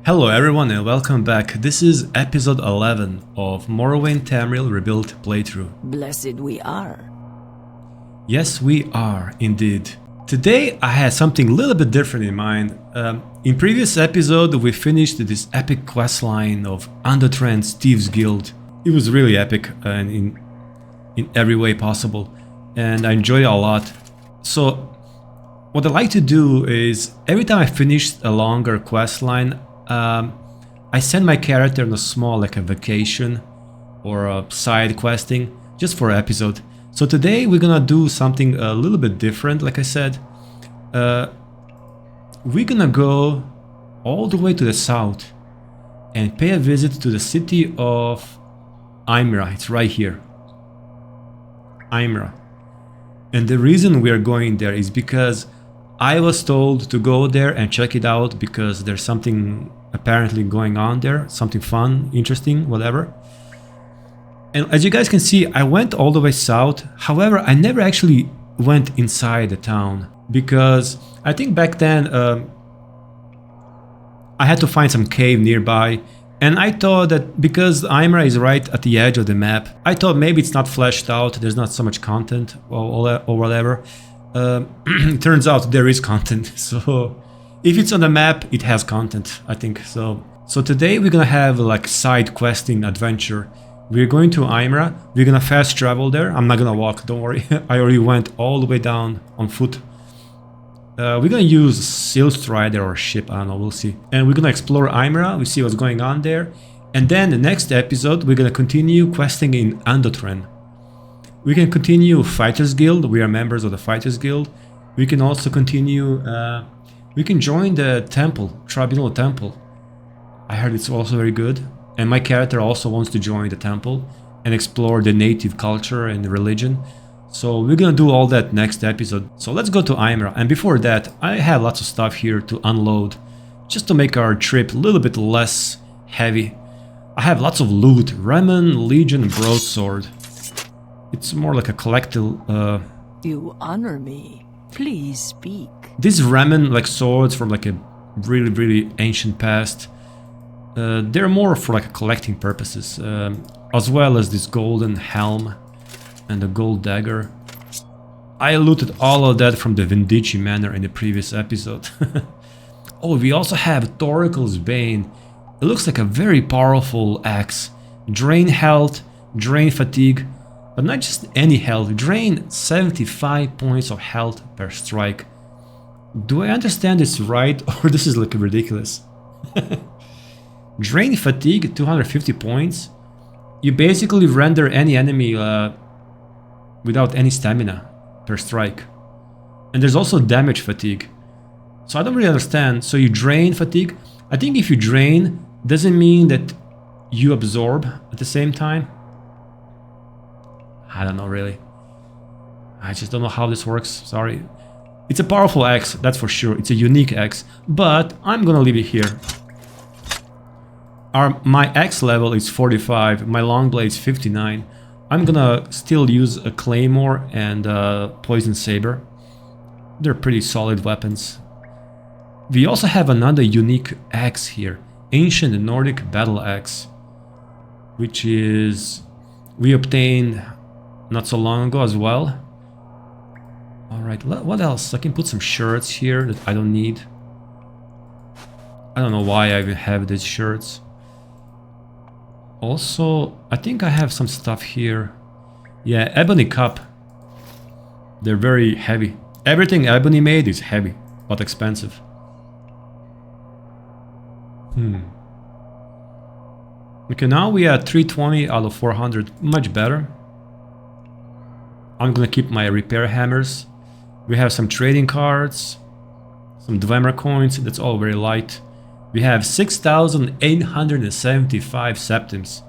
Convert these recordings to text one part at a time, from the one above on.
Hello everyone and welcome back. This is episode 11 of Morrowind Tamriel Rebuilt playthrough. Blessed we are. Yes, we are indeed. Today I had something a little bit different in mind. In previous episode we finished this epic questline of Andothren Thieves Guild. It was really epic and in every way possible, and I enjoyed it a lot. So what I like to do is every time I finish a longer questline, I send my character on a small, like a vacation or a side questing, just for an episode. So today we're gonna do something a little bit different. Like I said, we're gonna go all the way to the south and pay a visit to the city of Aimrah. It's right here, Aimrah. And the reason we are going there is because I was told to go there and check it out because there's something apparently going on there, something fun, interesting, whatever. And as you guys can see, I went all the way south. However, I never actually went inside the town because I think back then I had to find some cave nearby. And I thought that because Aimrah is right at the edge of the map, I thought maybe it's not fleshed out, there's not so much content or whatever. It turns out there is content, so if it's on the map, it has content, I think. So today we're gonna have like side questing adventure. We're going to Aimrah, we're gonna fast travel there. I'm not gonna walk, don't worry. I already went all the way down on foot. We're gonna use Sail Strider or ship, I don't know, we'll see. And we're gonna explore Aimrah, we see what's going on there. And then the next episode, we're gonna continue questing in Andothren. We can continue Fighters Guild, we are members of the Fighters Guild. We can also continue, we can join the temple, Tribunal Temple. I heard it's also very good. And my character also wants to join the temple and explore the native culture and religion. So we're gonna do all that next episode. So let's go to Aimrah. And before that, I have lots of stuff here to unload, just to make our trip a little bit less heavy. I have lots of loot, Remen, Legion, Broadsword. It's more like a collectible. You honor me. Please speak. These Remen, like swords from like a really ancient past, they're more for like collecting purposes, as well as this golden helm and the gold dagger. I looted all of that from the Vindici Manor in the previous episode. Oh, we also have Thoricle's Bane. It looks like a very powerful axe. Drain health, drain fatigue. But not just any health, drain 75 points of health per strike. Do I understand this right, or this is like ridiculous? Drain fatigue, 250 points. You basically render any enemy without any stamina per strike. And there's also damage fatigue. So I don't really understand. So you drain fatigue. I think if you drain, doesn't mean that you absorb at the same time. I don't know really. I just don't know how this works, sorry. It's a powerful axe, that's for sure. It's a unique axe, but I'm gonna leave it here. My axe level is 45, my long blade is 59. I'm gonna still use a claymore and a poison saber. They're pretty solid weapons. We also have another unique axe here. Ancient Nordic battle axe. Which is... we obtained not so long ago as well. Alright, what else? I can put some shirts here that I don't need. I don't know why I even have these shirts. Also, I think I have some stuff here. Yeah, ebony cup. They're very heavy. Everything ebony made is heavy, but expensive. Okay, now we are at 320 out of 400. Much better. I'm gonna keep my repair hammers. We have some trading cards, some dwemer coins, that's all very light. We have 6,875 septims.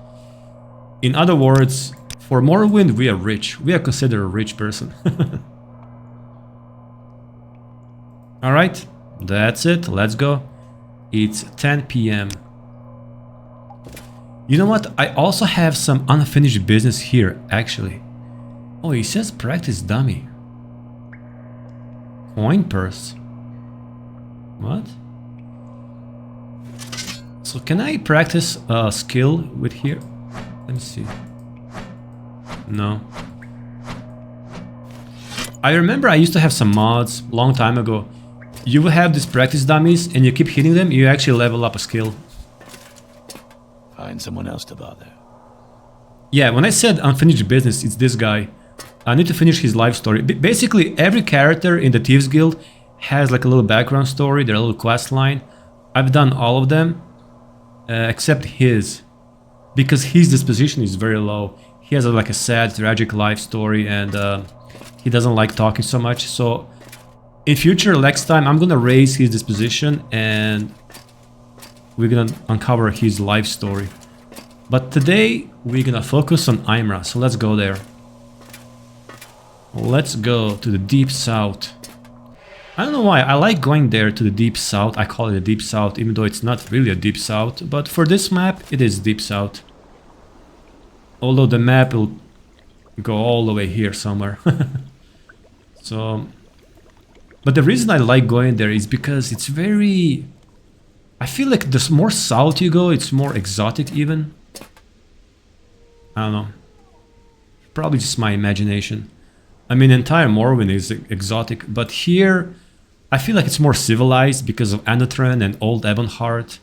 In other words, for Morrowind we are rich. We are considered a rich person. Alright, that's it, let's go. It's 10 PM. You know what, I also have some unfinished business here, actually. Oh, it says practice dummy. Coin purse. What? So can I practice a skill with here? Let me see. No. I remember I used to have some mods long time ago. You will have these practice dummies and you keep hitting them, you actually level up a skill. Find someone else to bother. Yeah, when I said unfinished business, it's this guy. I need to finish his life story. Basically, every character in the Thieves Guild has like a little background story, their little quest line. I've done all of them, except his. Because his disposition is very low. He has like a sad, tragic life story and he doesn't like talking so much. So in future, next time, I'm gonna raise his disposition and we're gonna uncover his life story. But today, we're gonna focus on Aimrah, so let's go there. Let's go to the Deep South. I don't know why, I like going there to the Deep South. I call it the Deep South, even though it's not really a Deep South. But for this map, it is Deep South. Although the map will go all the way here somewhere. So... But the reason I like going there is because it's very... I feel like the more south you go, it's more exotic even. I don't know. Probably just my imagination. I mean, entire Morrowind is exotic, but here I feel like it's more civilized because of Andothren and Old Ebonheart.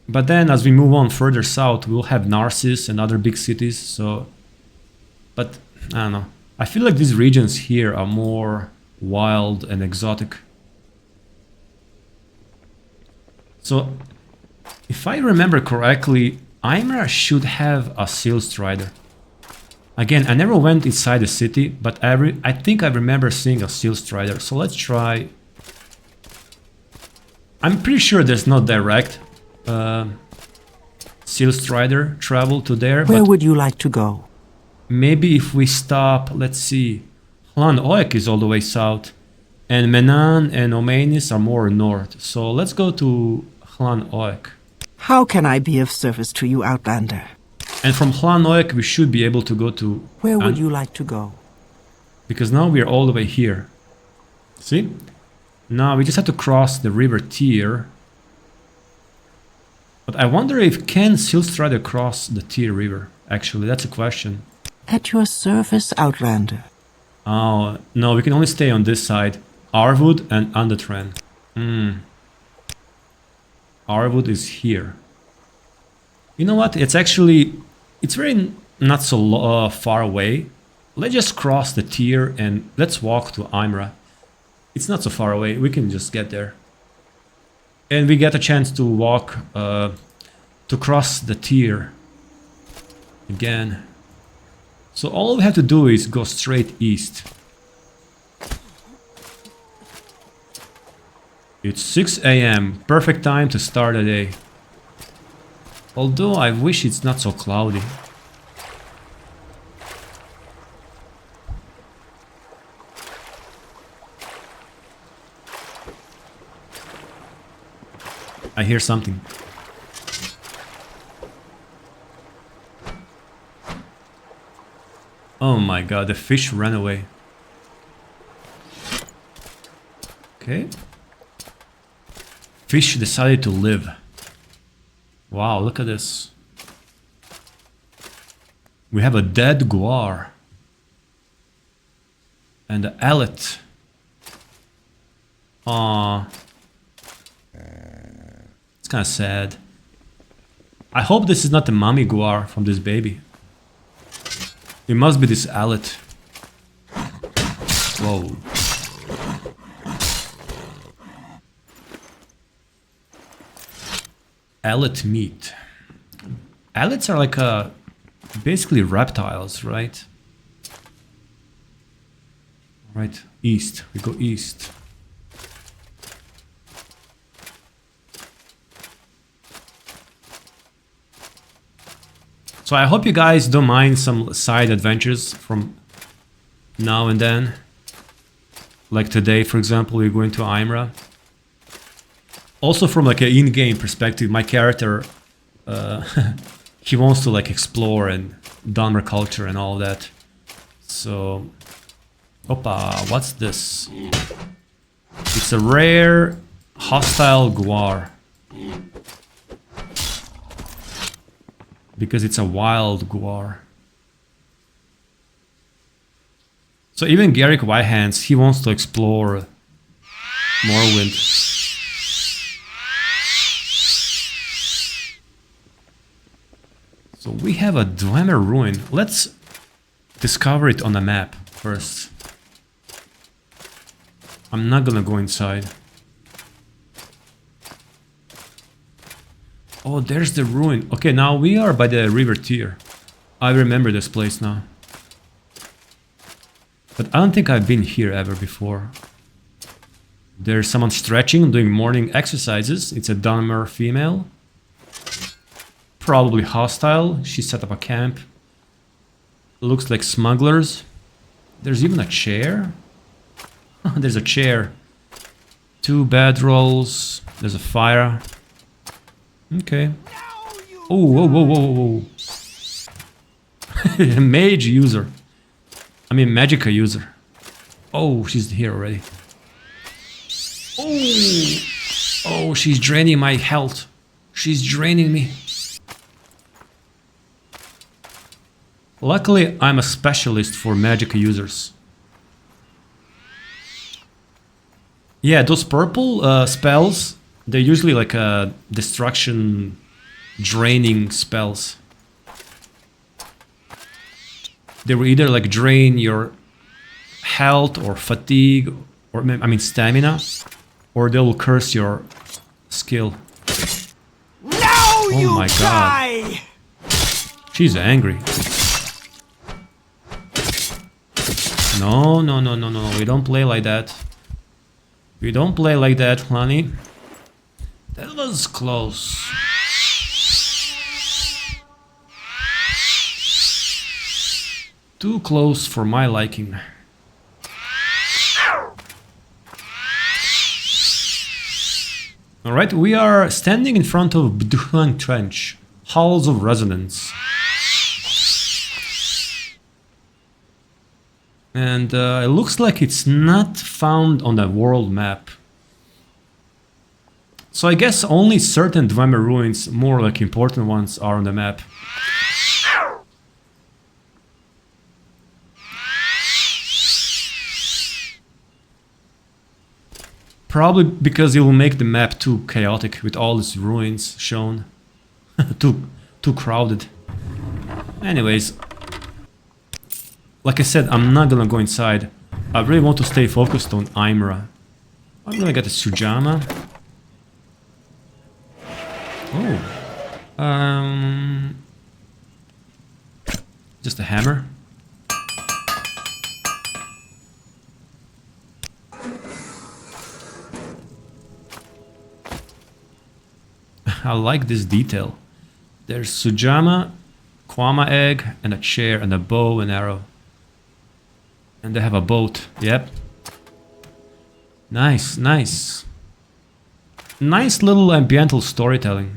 But then as we move on further south, we'll have Narcissus and other big cities, so... But, I don't know. I feel like these regions here are more wild and exotic. So, if I remember correctly, Aimrah should have a Seal Strider. Again, I never went inside the city, but I think I remember seeing a Seal Strider. So let's try... I'm pretty sure there's no direct Seal Strider travel to there. Where would you like to go? Maybe if we stop, let's see. Hlan Oek is all the way south. And Menan and Omenis are more north. So let's go to Hlan Oek. How can I be of service to you, Outlander? And from Hlan Oek we should be able to go to... Where would you like to go? Because now we are all the way here. See? Now we just have to cross the river Thirr. But I wonder if can Seal Strider cross the Thirr river? Actually, that's a question. At your service, Outlander. Oh, no, we can only stay on this side. Arwood and Andothren. Arwood is here. You know what? It's actually... It's very not so far away. Let's just cross the Thirr and let's walk to Aimrah. It's not so far away. We can just get there. And we get a chance to walk... to cross the Thirr. Again. So all we have to do is go straight east. It's 6 AM, perfect time to start a day. Although I wish it's not so cloudy. I hear something. Oh my god, the fish ran away. Okay. Fish decided to live. Wow, look at this. We have a dead guar. And the Alet. Aww. It's kind of sad. I hope this is not the mommy guar from this baby. It must be this Alet. Whoa. Alet meat. Alets are like basically reptiles, right? Right, east. We go east. So I hope you guys don't mind some side adventures from now and then. Like today, for example, we're going to Aimrah. Also from like an in-game perspective, my character, he wants to like explore and dwemer culture and all that. So, opa, what's this? It's a rare hostile guar. Because it's a wild guar. So even Garrick Whitehands, he wants to explore Morrowind. So we have a dwemer ruin. Let's discover it on the map first. I'm not gonna go inside. Oh, there's the ruin. Okay, now we are by the river Thirr. I remember this place now. But I don't think I've been here ever before. There's someone stretching, doing morning exercises. It's a dwemer female. Probably hostile. She set up a camp. Looks like smugglers. There's even a chair. There's a chair. 2 bedrolls. There's a fire. Okay. Oh, whoa, whoa, whoa, whoa. Mage user. I mean, Magicka user. Oh, she's here already. Oh, oh, she's draining my health. She's draining me. Luckily, I'm a specialist for Magicka users. Yeah, those purple spells, they're usually like destruction draining spells. They will either like drain your health or fatigue, or I mean stamina, or they will curse your skill. Now Oh my god. She's angry. No, no, no, no, no, we don't play like that. We don't play like that, honey. That was close. Too close for my liking. Alright, we are standing in front of Bduhlang Trench, Halls of Resonance. And it looks like it's not found on the world map. So I guess only certain dwemer ruins, more like important ones, are on the map. Probably because it will make the map too chaotic with all these ruins shown. too crowded. Anyways, like I said, I'm not gonna go inside. I really want to stay focused on Aimrah. I'm gonna get a Sujama. Oh. Just a hammer. I like this detail. There's Sujama, Kwama egg, and a chair, and a bow and arrow. And they have a boat. Yep. Nice, nice. Nice little ambiental storytelling.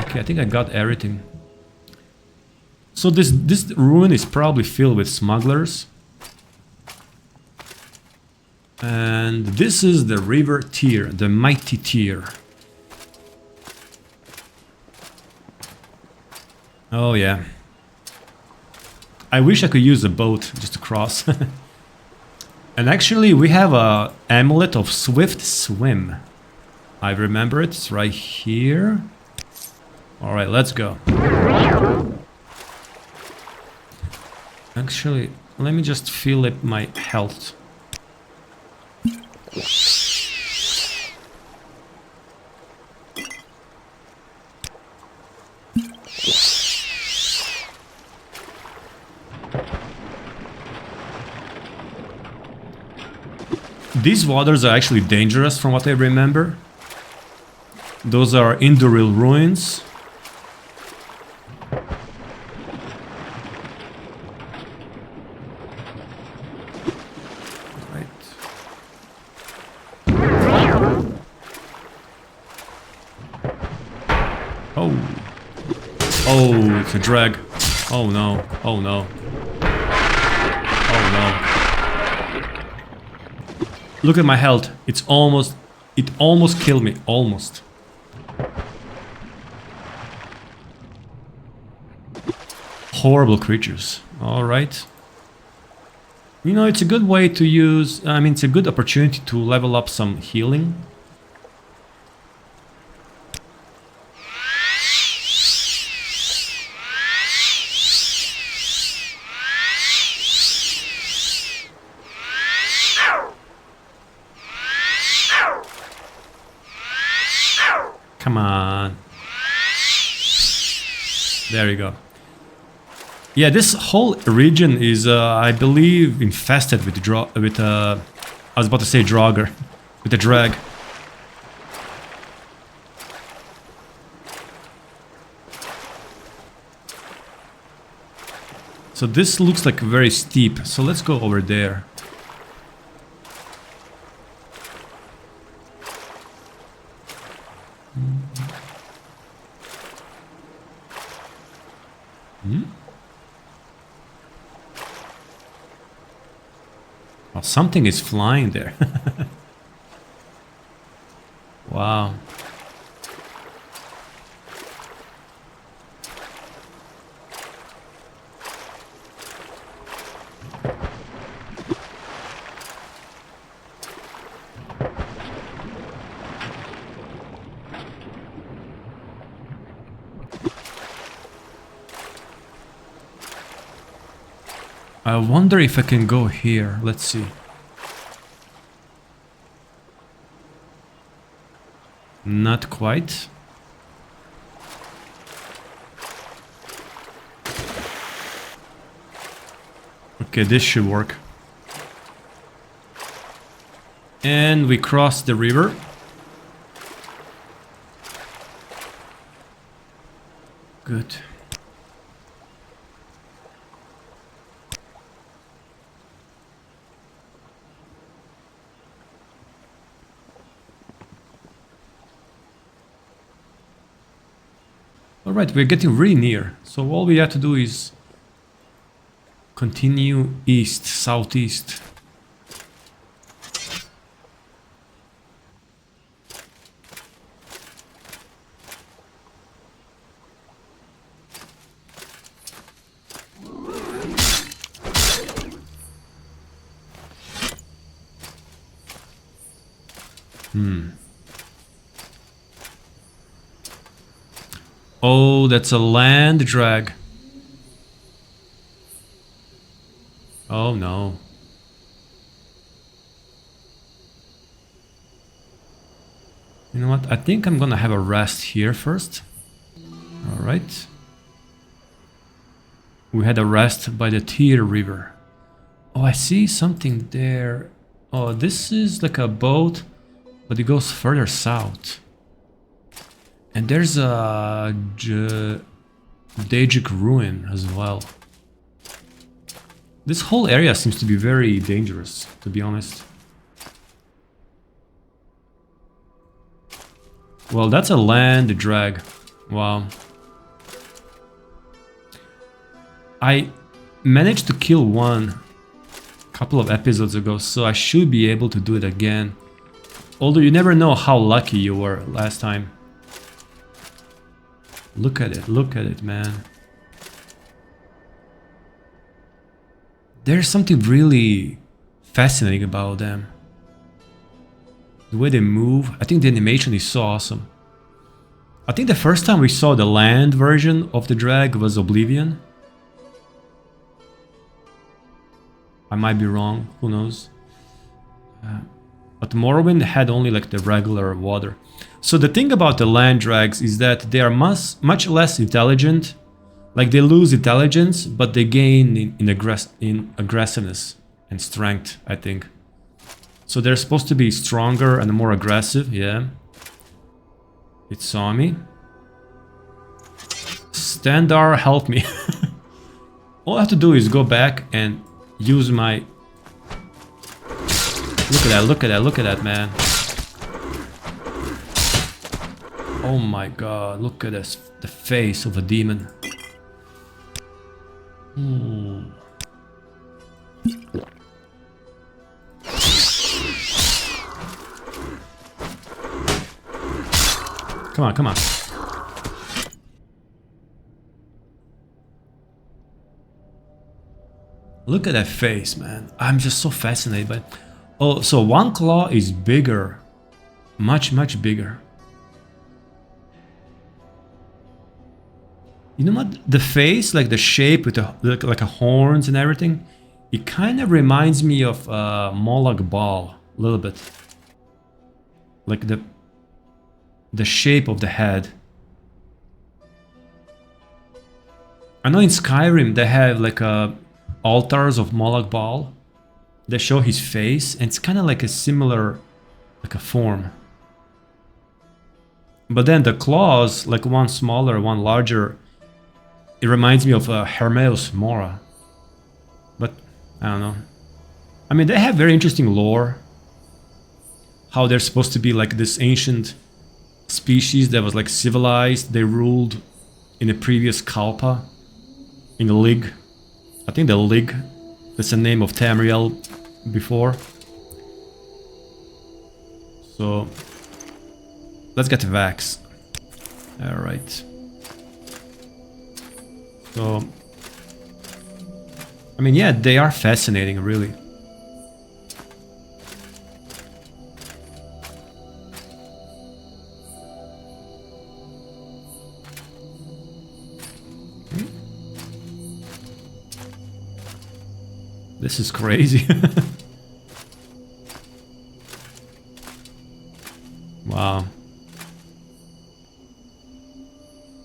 Okay, I think I got everything. So this ruin is probably filled with smugglers. And this is the river Thirr, the mighty Thirr. Oh yeah. I wish I could use a boat just to cross. And actually we have a amulet of swift swim. I remember it, it's right here. Alright, let's go. Actually, let me just fill up my health. These waters are actually dangerous from what I remember. Those are Indoril ruins. Oh, it's a drag. Oh no, oh no. Oh no. Look at my health. It almost killed me. Almost. Horrible creatures. Alright. You know, it's a good way to use... I mean, it's a good opportunity to level up some healing. Come on. There you go. Yeah, this whole region is, I believe, infested with I was about to say Draugr, with a drag. So this looks like very steep. So let's go over there. Oh, something is flying there. Wow. I wonder if I can go here. Let's see. Not quite. Okay, this should work. And we cross the river. Good. Alright, we're getting really near. So all we have to do is continue east, southeast. Oh, that's a land drag. Oh no. You know what? I think I'm gonna have a rest here first. Alright. We had a rest by the Thirr river. Oh, I see something there. Oh, this is like a boat, but it goes further south. And there's a Dajic ruin as well. This whole area seems to be very dangerous, to be honest. Well, that's a land drag. Wow. I managed to kill one a couple of episodes ago, so I should be able to do it again. Although you never know how lucky you were last time. Look at it, man. There's something really fascinating about them. The way they move, I think the animation is so awesome. I think the first time we saw the land version of the drag was Oblivion. I might be wrong, who knows. But Morrowind had only like the regular water. So the thing about the land drags is that they are much less intelligent. Like they lose intelligence, but they gain in aggressiveness and strength, I think. So they're supposed to be stronger and more aggressive, yeah. It saw me. Standar, help me. All I have to do is go back and use my... Look at that, man. Oh my god, look at this, the face of a demon. Come on, come on. Look at that face, man. I'm just so fascinated by it. Oh, so one claw is bigger. Much, much bigger. You know what? The face, like the shape with the like a horns and everything, it kind of reminds me of Moloch Ball a little bit. Like the shape of the head. I know in Skyrim they have like altars of Moloch Ball. They show his face, and it's kind of like a similar, like a form. But then the claws, like one smaller, one larger, it reminds me of Hermeus Mora. But I don't know. I mean, they have very interesting lore. How they're supposed to be like this ancient species that was like civilized. They ruled in a previous Kalpa, in the League. I think the League, that's the name of Tamriel before. So let's get to Vax. Alright. So I mean, yeah, they are fascinating, really. This is crazy. Wow.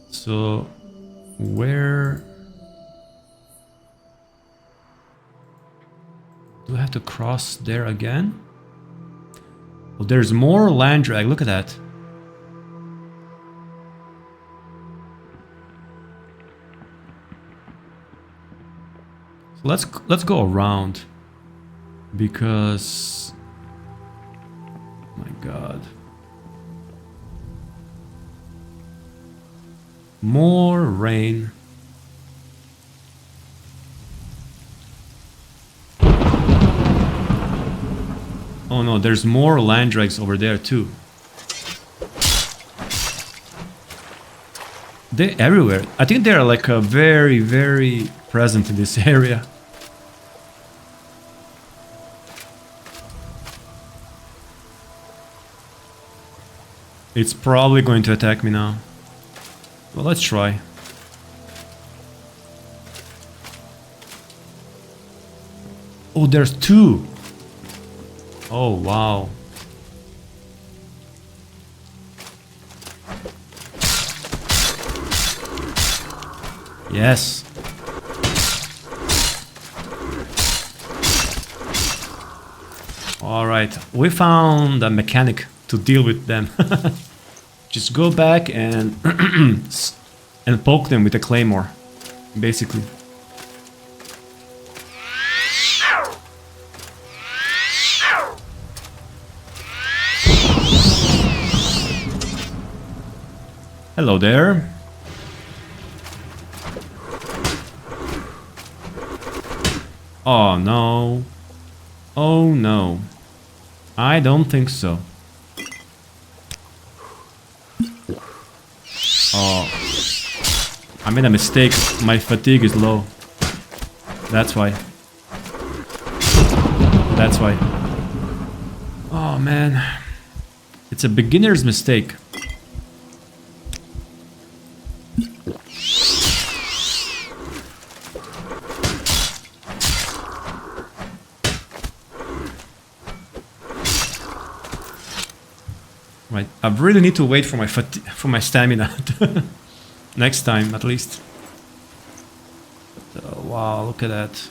So, where do I have to cross there again? Well, there's more land drag. Look at that. So let's go around, because my God, more rain. Oh no, there's more land drags over there too. They're everywhere. I think they're like a very, very present in this area. It's probably going to attack me now. Well, let's try. Oh, there's two. Oh, wow. Yes. All right, we found a mechanic to deal with them. Just go back and and poke them with a claymore, basically. Hello there. Oh no. Oh no. I don't think so. Oh. I made a mistake. My fatigue is low. That's why. That's why. Oh man. It's a beginner's mistake. Right, I really need to wait for my stamina next time, at least. Wow, look at that.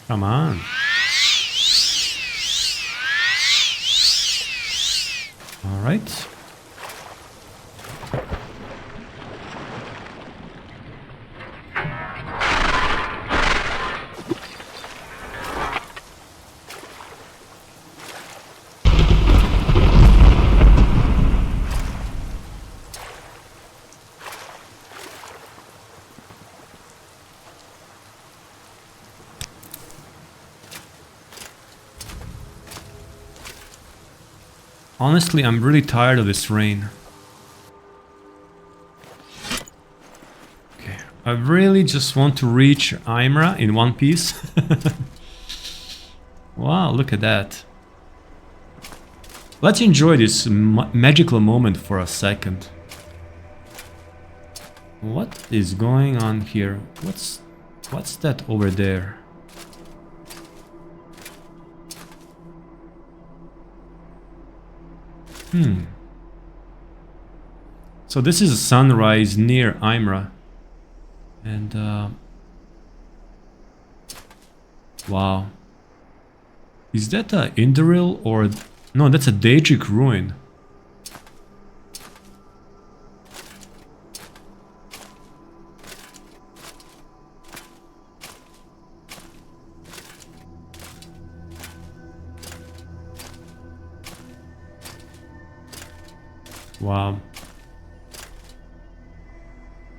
Come on. All right. Honestly, I'm really tired of this rain. Okay, I really just want to reach Aimrah in one piece. Wow, look at that. Let's enjoy this magical moment for a second. What is going on here? What's that over there? So this is a sunrise near Aimrah. And wow. Is that a Indoril or... No, that's a Daedric ruin. Wow.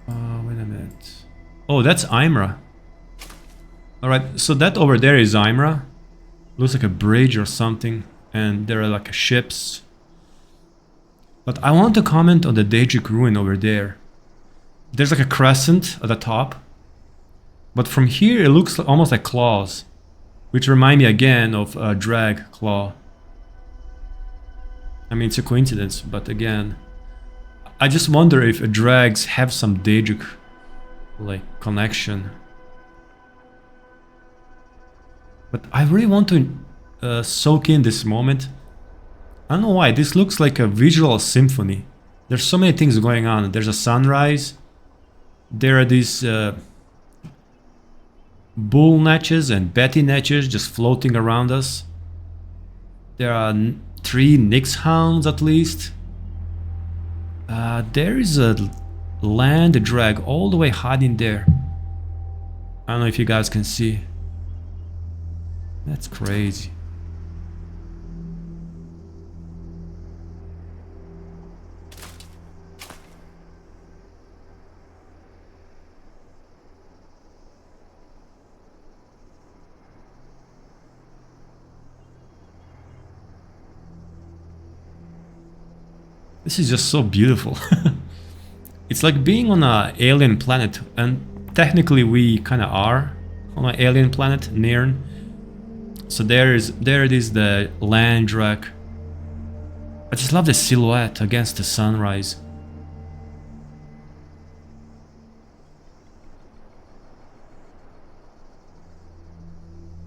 Wait a minute. Oh, that's Aimrah. Alright, so that over there is Aimrah. Looks like a bridge or something. And there are like ships. But I want to comment on the Daedric ruin over there. There's like a crescent at the top. But from here it looks almost like claws. Which remind me again of a drag claw. I mean, it's a coincidence, but again, I just wonder if drags have some Daedric like connection. But I really want to soak in this moment. I don't know why, this looks like a visual symphony. There's so many things going on. There's a sunrise. There are these bull natches and betty natches just floating around us. There are 3 Nyx hounds at least. There is a land drag all the way hiding there. I don't know if you guys can see. That's crazy. This is just so beautiful. It's like being on an alien planet, and technically we kind of are on an alien planet, Nirn. So there it is, the land drag. I just love the silhouette against the sunrise.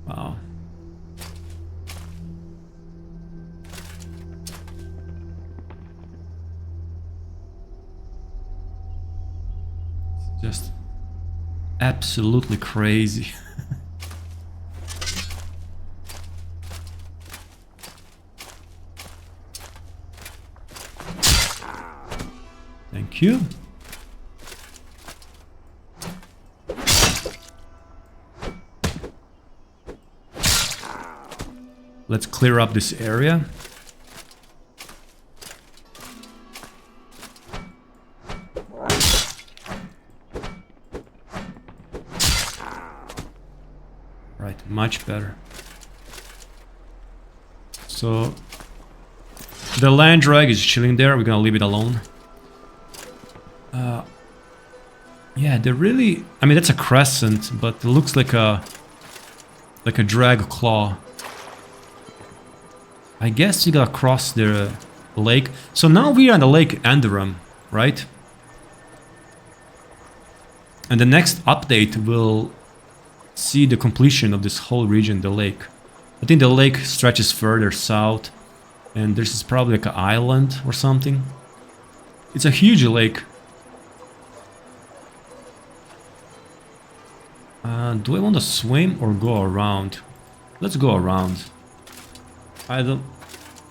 Wow. Just absolutely crazy. Thank you. Let's clear up this area. Much better. So the land drag is chilling there. We're gonna leave it alone. Yeah, they're really... I mean, that's a crescent, but it looks like a drag claw. I guess you gotta cross the lake. So now we are on the lake Andaram, right? And the next update will see the completion of this whole region, the lake. I think the lake stretches further south, and there's probably like an island or something. It's a huge lake. Do I want to swim or go around? Let's go around. I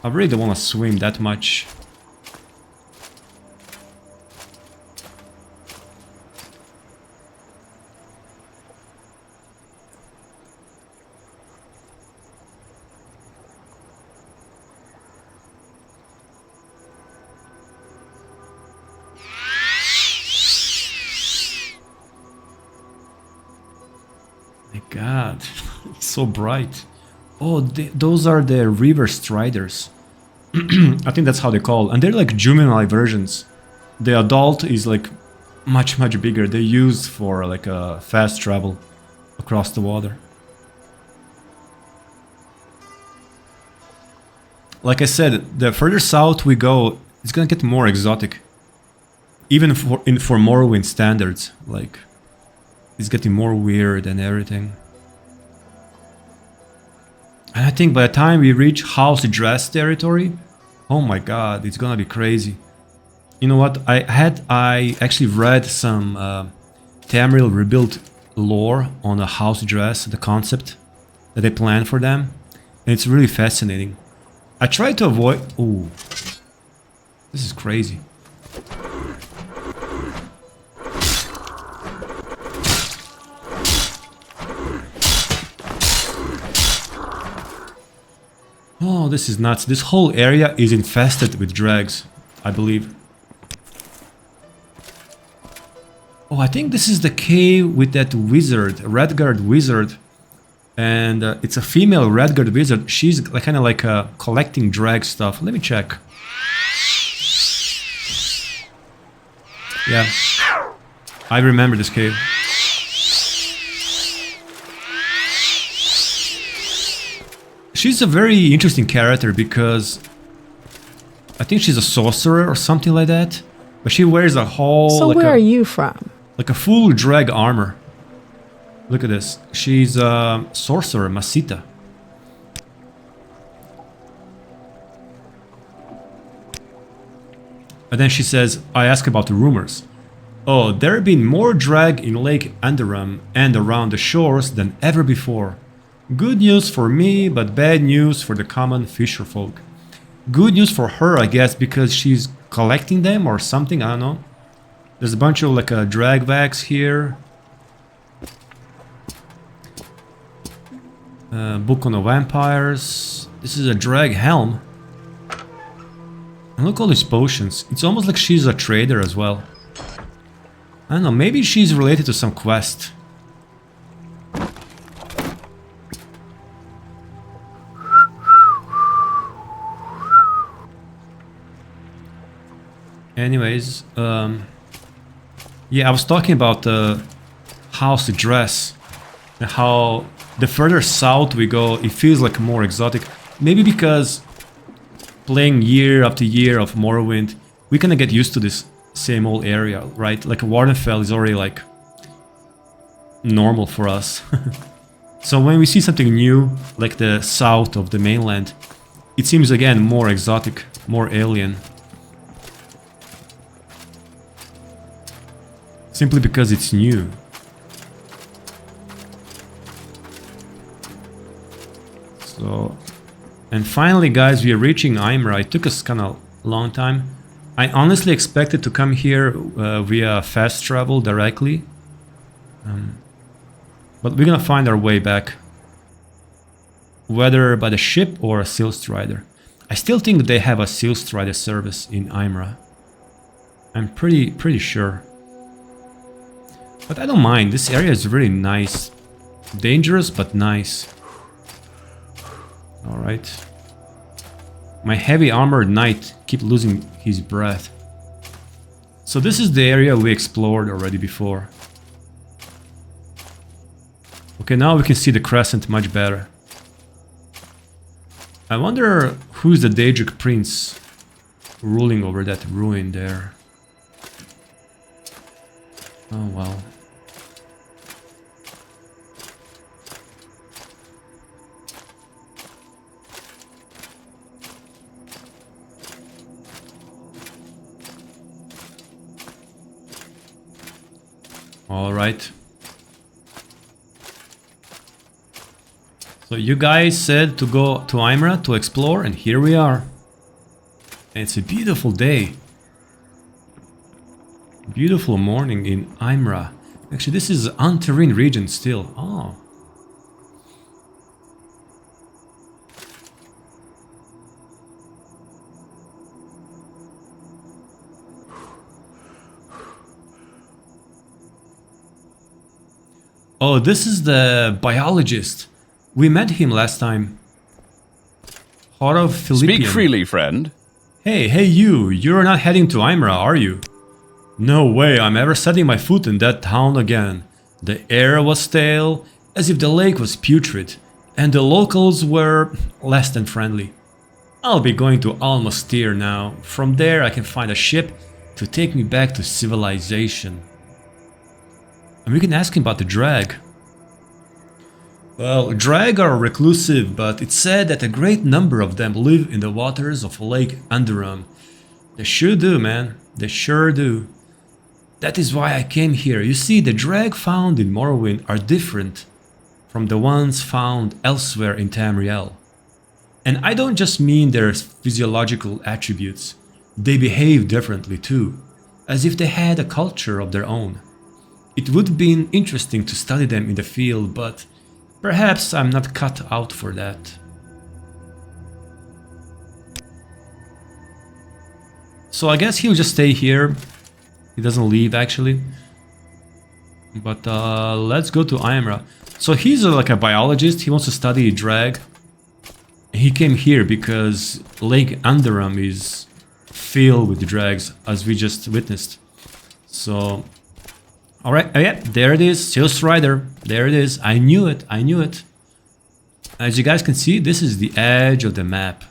really don't want to swim that much. God, it's so bright. Oh, those are the river striders. I think that's how they call. And they're like juvenile versions. The adult is like much bigger. They're used for like a fast travel across the water. Like I said, the further south we go, it's gonna get more exotic. Even for Morrowind standards, like it's getting more weird and everything. And I think by the time we reach House Dress territory, oh my god, it's gonna be crazy. You know what? I actually read some Tamriel Rebuilt lore on the House Dress, the concept that they planned for them, and it's really fascinating. I tried to avoid. Ooh, this is crazy. Oh, this is nuts. This whole area is infested with dregs, I believe. Oh, I think this is the cave with that wizard, Redguard wizard. And it's a female Redguard wizard. She's like, kind of like collecting drag stuff. Let me check. Yeah, I remember this cave. She's a very interesting character because I think she's a sorcerer or something like that. But she wears a whole... So like where are you from? Like a full drag armor. Look at this. She's a sorcerer, Massitha. And then she says, I ask about the rumors. Oh, there have been more drag in Lake Andaram and around the shores than ever before. Good news for me, but bad news for the common fisherfolk. Good news for her, I guess, because she's collecting them or something, I don't know. There's a bunch of like drag vacs here. Book on the vampires. This is a drag helm. And look at all these potions. It's almost like she's a trader as well. I don't know, maybe she's related to some quest. Anyways, yeah, I was talking about the house dress and how the further south we go, it feels like more exotic. Maybe because playing year after year of Morrowind, we kind of get used to this same old area, right? Like Wardenfell is already like normal for us. So when we see something new, like the south of the mainland, it seems again more exotic, more alien. Simply because it's new. So, and finally guys, we are reaching Aimrah. It took us kind of a long time. I honestly expected to come here via fast travel directly. But we're gonna find our way back. Whether by the ship or a Silstrider. I still think that they have a Silstrider service in Aimrah. I'm pretty sure. But I don't mind, this area is really nice. Dangerous, but nice. Alright. My heavy armored knight keep losing his breath. So this is the area we explored already before. Okay, now we can see the crescent much better. I wonder who's the Daedric prince ruling over that ruin there. Oh well. All right. So you guys said to go to Aimrah to explore, and here we are. And it's a beautiful day. Beautiful morning in Aimrah. Actually, this is Andothren region still. Oh. Oh, this is the biologist. We met him last time. Heart of Philippian. Speak freely, friend. Hey you! You're not heading to Aimrah, are you? No way I'm ever setting my foot in that town again. The air was stale, as if the lake was putrid, and the locals were less than friendly. I'll be going to Almastir now. From there I can find a ship to take me back to civilization. And we can ask him about the drag. Well, drag are reclusive, but it's said that a great number of them live in the waters of Lake Andaram. They sure do, man. They sure do. That is why I came here. You see, the drag found in Morrowind are different from the ones found elsewhere in Tamriel. And I don't just mean their physiological attributes. They behave differently too, as if they had a culture of their own. It would have been interesting to study them in the field, but perhaps I'm not cut out for that. So I guess he'll just stay here. He doesn't leave actually. But let's go to Aimrah. So he's like a biologist. He wants to study drag. He came here because Lake Andaram is filled with drags, as we just witnessed. So, alright, oh yeah, there it is, Sills Rider, there it is, I knew it. As you guys can see, this is the edge of the map.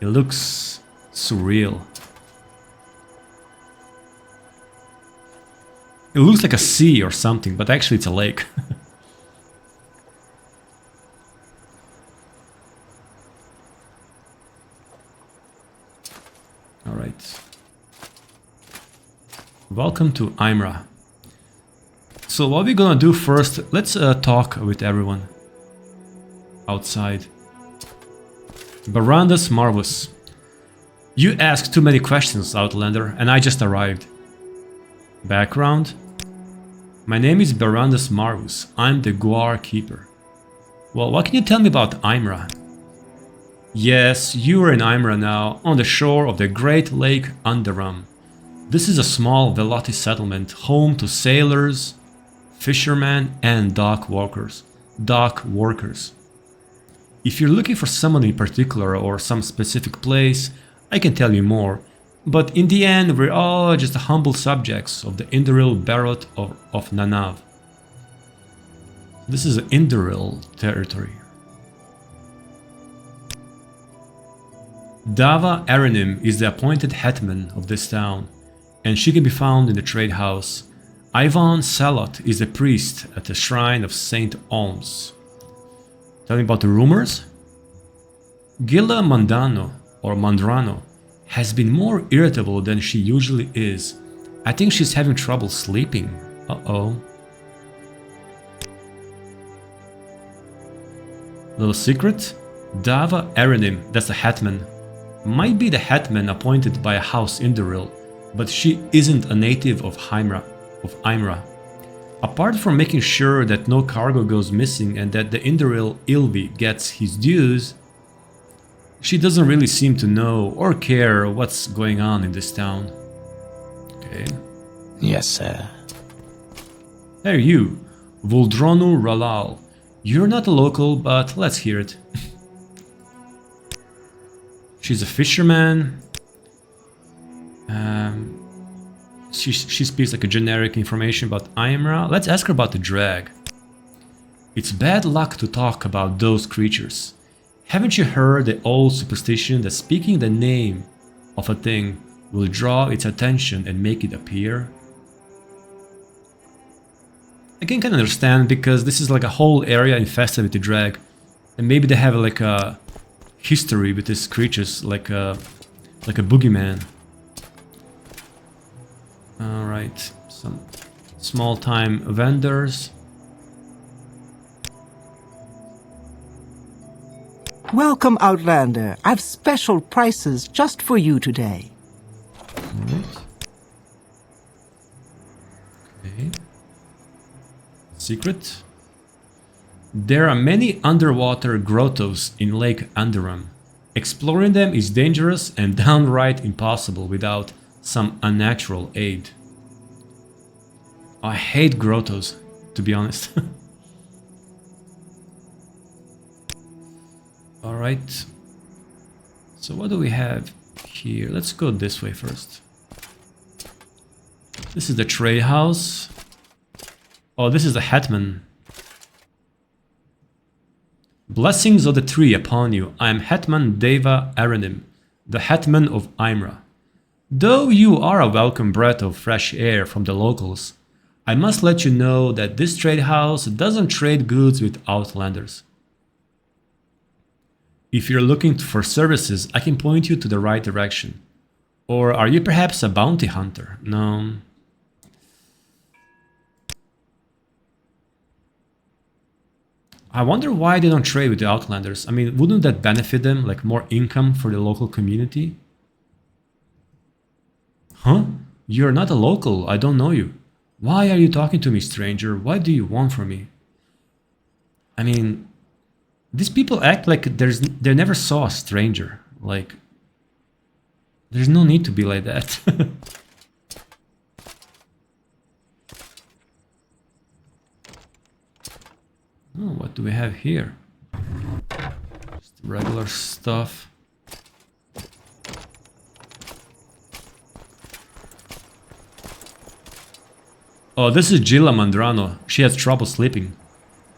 It looks surreal. It looks like a sea or something, but actually it's a lake. Alright. Welcome to Aimrah. So what we're gonna do first, let's talk with everyone outside. Barandus Marvus. You asked too many questions, Outlander, and I just arrived. Background? My name is Barandus Marvus. I'm the Guar Keeper. Well, what can you tell me about Aimrah? Yes, you are in Aimrah now, on the shore of the great lake Andaram. This is a small Velati settlement, home to sailors, fishermen, and dock workers. If you're looking for someone in particular or some specific place, I can tell you more. But in the end, we're all just humble subjects of the Indoril Barot of Nanav. This is Indoril territory. Dava Aranim is the appointed hetman of this town, and she can be found in the trade house. Ivan Salot is a priest at the shrine of Saint Olms. Tell me about the rumors. Gilla Mandano, or Mandrano, has been more irritable than she usually is. I think she's having trouble sleeping. Uh-oh. Little secret? Dava Aranim, that's the hetman. Might be the hetman appointed by a house Indoril, but she isn't a native of Aimrah. Apart from making sure that no cargo goes missing and that the Indoril Ilvi gets his dues, she doesn't really seem to know or care what's going on in this town. Okay. Yes, sir. Hey you, Vuldronu Ralal. You're not a local, but let's hear it. She's a fisherman. She speaks like a generic information about Aimrah. Let's ask her about the drag. It's bad luck to talk about those creatures. Haven't you heard the old superstition that speaking the name of a thing will draw its attention and make it appear? I can kind of understand, because this is like a whole area infested with the drag, and maybe they have like a history with these creatures, like a boogeyman. All right, some small-time vendors. Welcome, Outlander. I've special prices just for you today. Alright. Okay. Secret. There are many underwater grottos in Lake Andaram. Exploring them is dangerous and downright impossible without some unnatural aid. I hate grottos, to be honest. Alright. So what do we have here? Let's go this way first. This is the trade house. Oh, this is the Hetman. Blessings of the tree upon you. I am Hetman Deva Aranim, the Hetman of Aimrah. Though you are a welcome breath of fresh air from the locals, I must let you know that this trade house doesn't trade goods with outlanders. If you're looking for services, I can point you to the right direction. Or are you perhaps a bounty hunter? No. I wonder why they don't trade with the outlanders. I mean, wouldn't that benefit them, like more income for the local community? Huh? You're not a local, I don't know you. Why are you talking to me, stranger? What do you want from me? I mean, these people act like they never saw a stranger. Like, there's no need to be like that. Oh, what do we have here? Just regular stuff. Oh, this is Gilla Mandrano. She has trouble sleeping.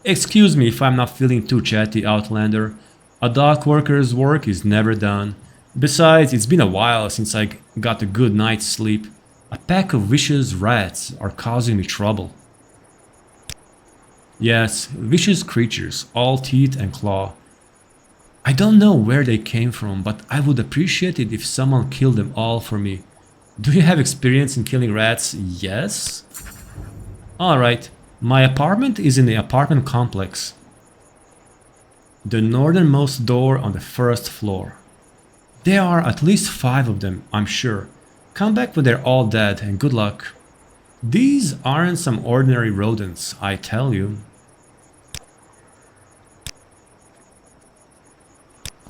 Excuse me if I'm not feeling too chatty, Outlander. A dock worker's work is never done. Besides, it's been a while since I got a good night's sleep. A pack of vicious rats are causing me trouble. Yes, vicious creatures, all teeth and claw. I don't know where they came from, but I would appreciate it if someone killed them all for me. Do you have experience in killing rats? Yes? Alright, my apartment is in the apartment complex. The northernmost door on the first floor. There are at least 5 of them, I'm sure. Come back when they're all dead and good luck. These aren't some ordinary rodents, I tell you.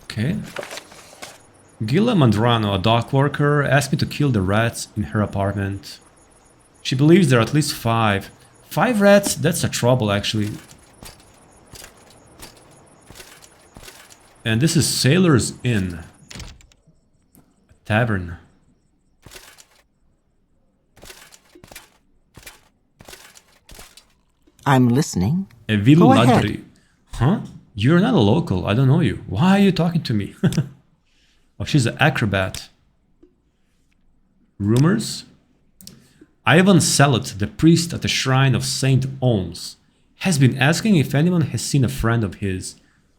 Okay. Gilla Mandrano, a dock worker, asked me to kill the rats in her apartment. She believes there are at least 5. 5 rats? That's a trouble, actually. And this is Sailor's Inn. A tavern. I'm listening. Evil Go ahead. Ladri. Huh? You're not a local. I don't know you. Why are you talking to me? Oh, she's an acrobat. Rumors? Ivan Salat, the priest at the shrine of Saint Olms, has been asking if anyone has seen a friend of his,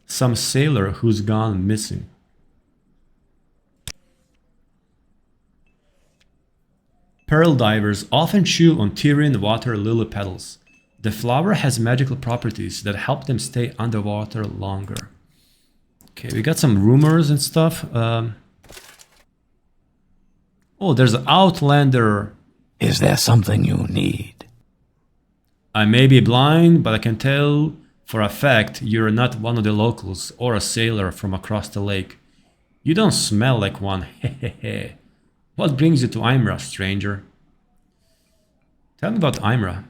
some sailor who's gone missing. Pearl divers often chew on Tyrian water lily petals. The flower has magical properties that help them stay underwater longer. Okay, we got some rumors and stuff. Oh, there's an Outlander. Is there something you need? I may be blind, but I can tell for a fact you're not one of the locals or a sailor from across the lake. You don't smell like one. Hehehe. What brings you to Aimrah, stranger? Tell me about Aimrah.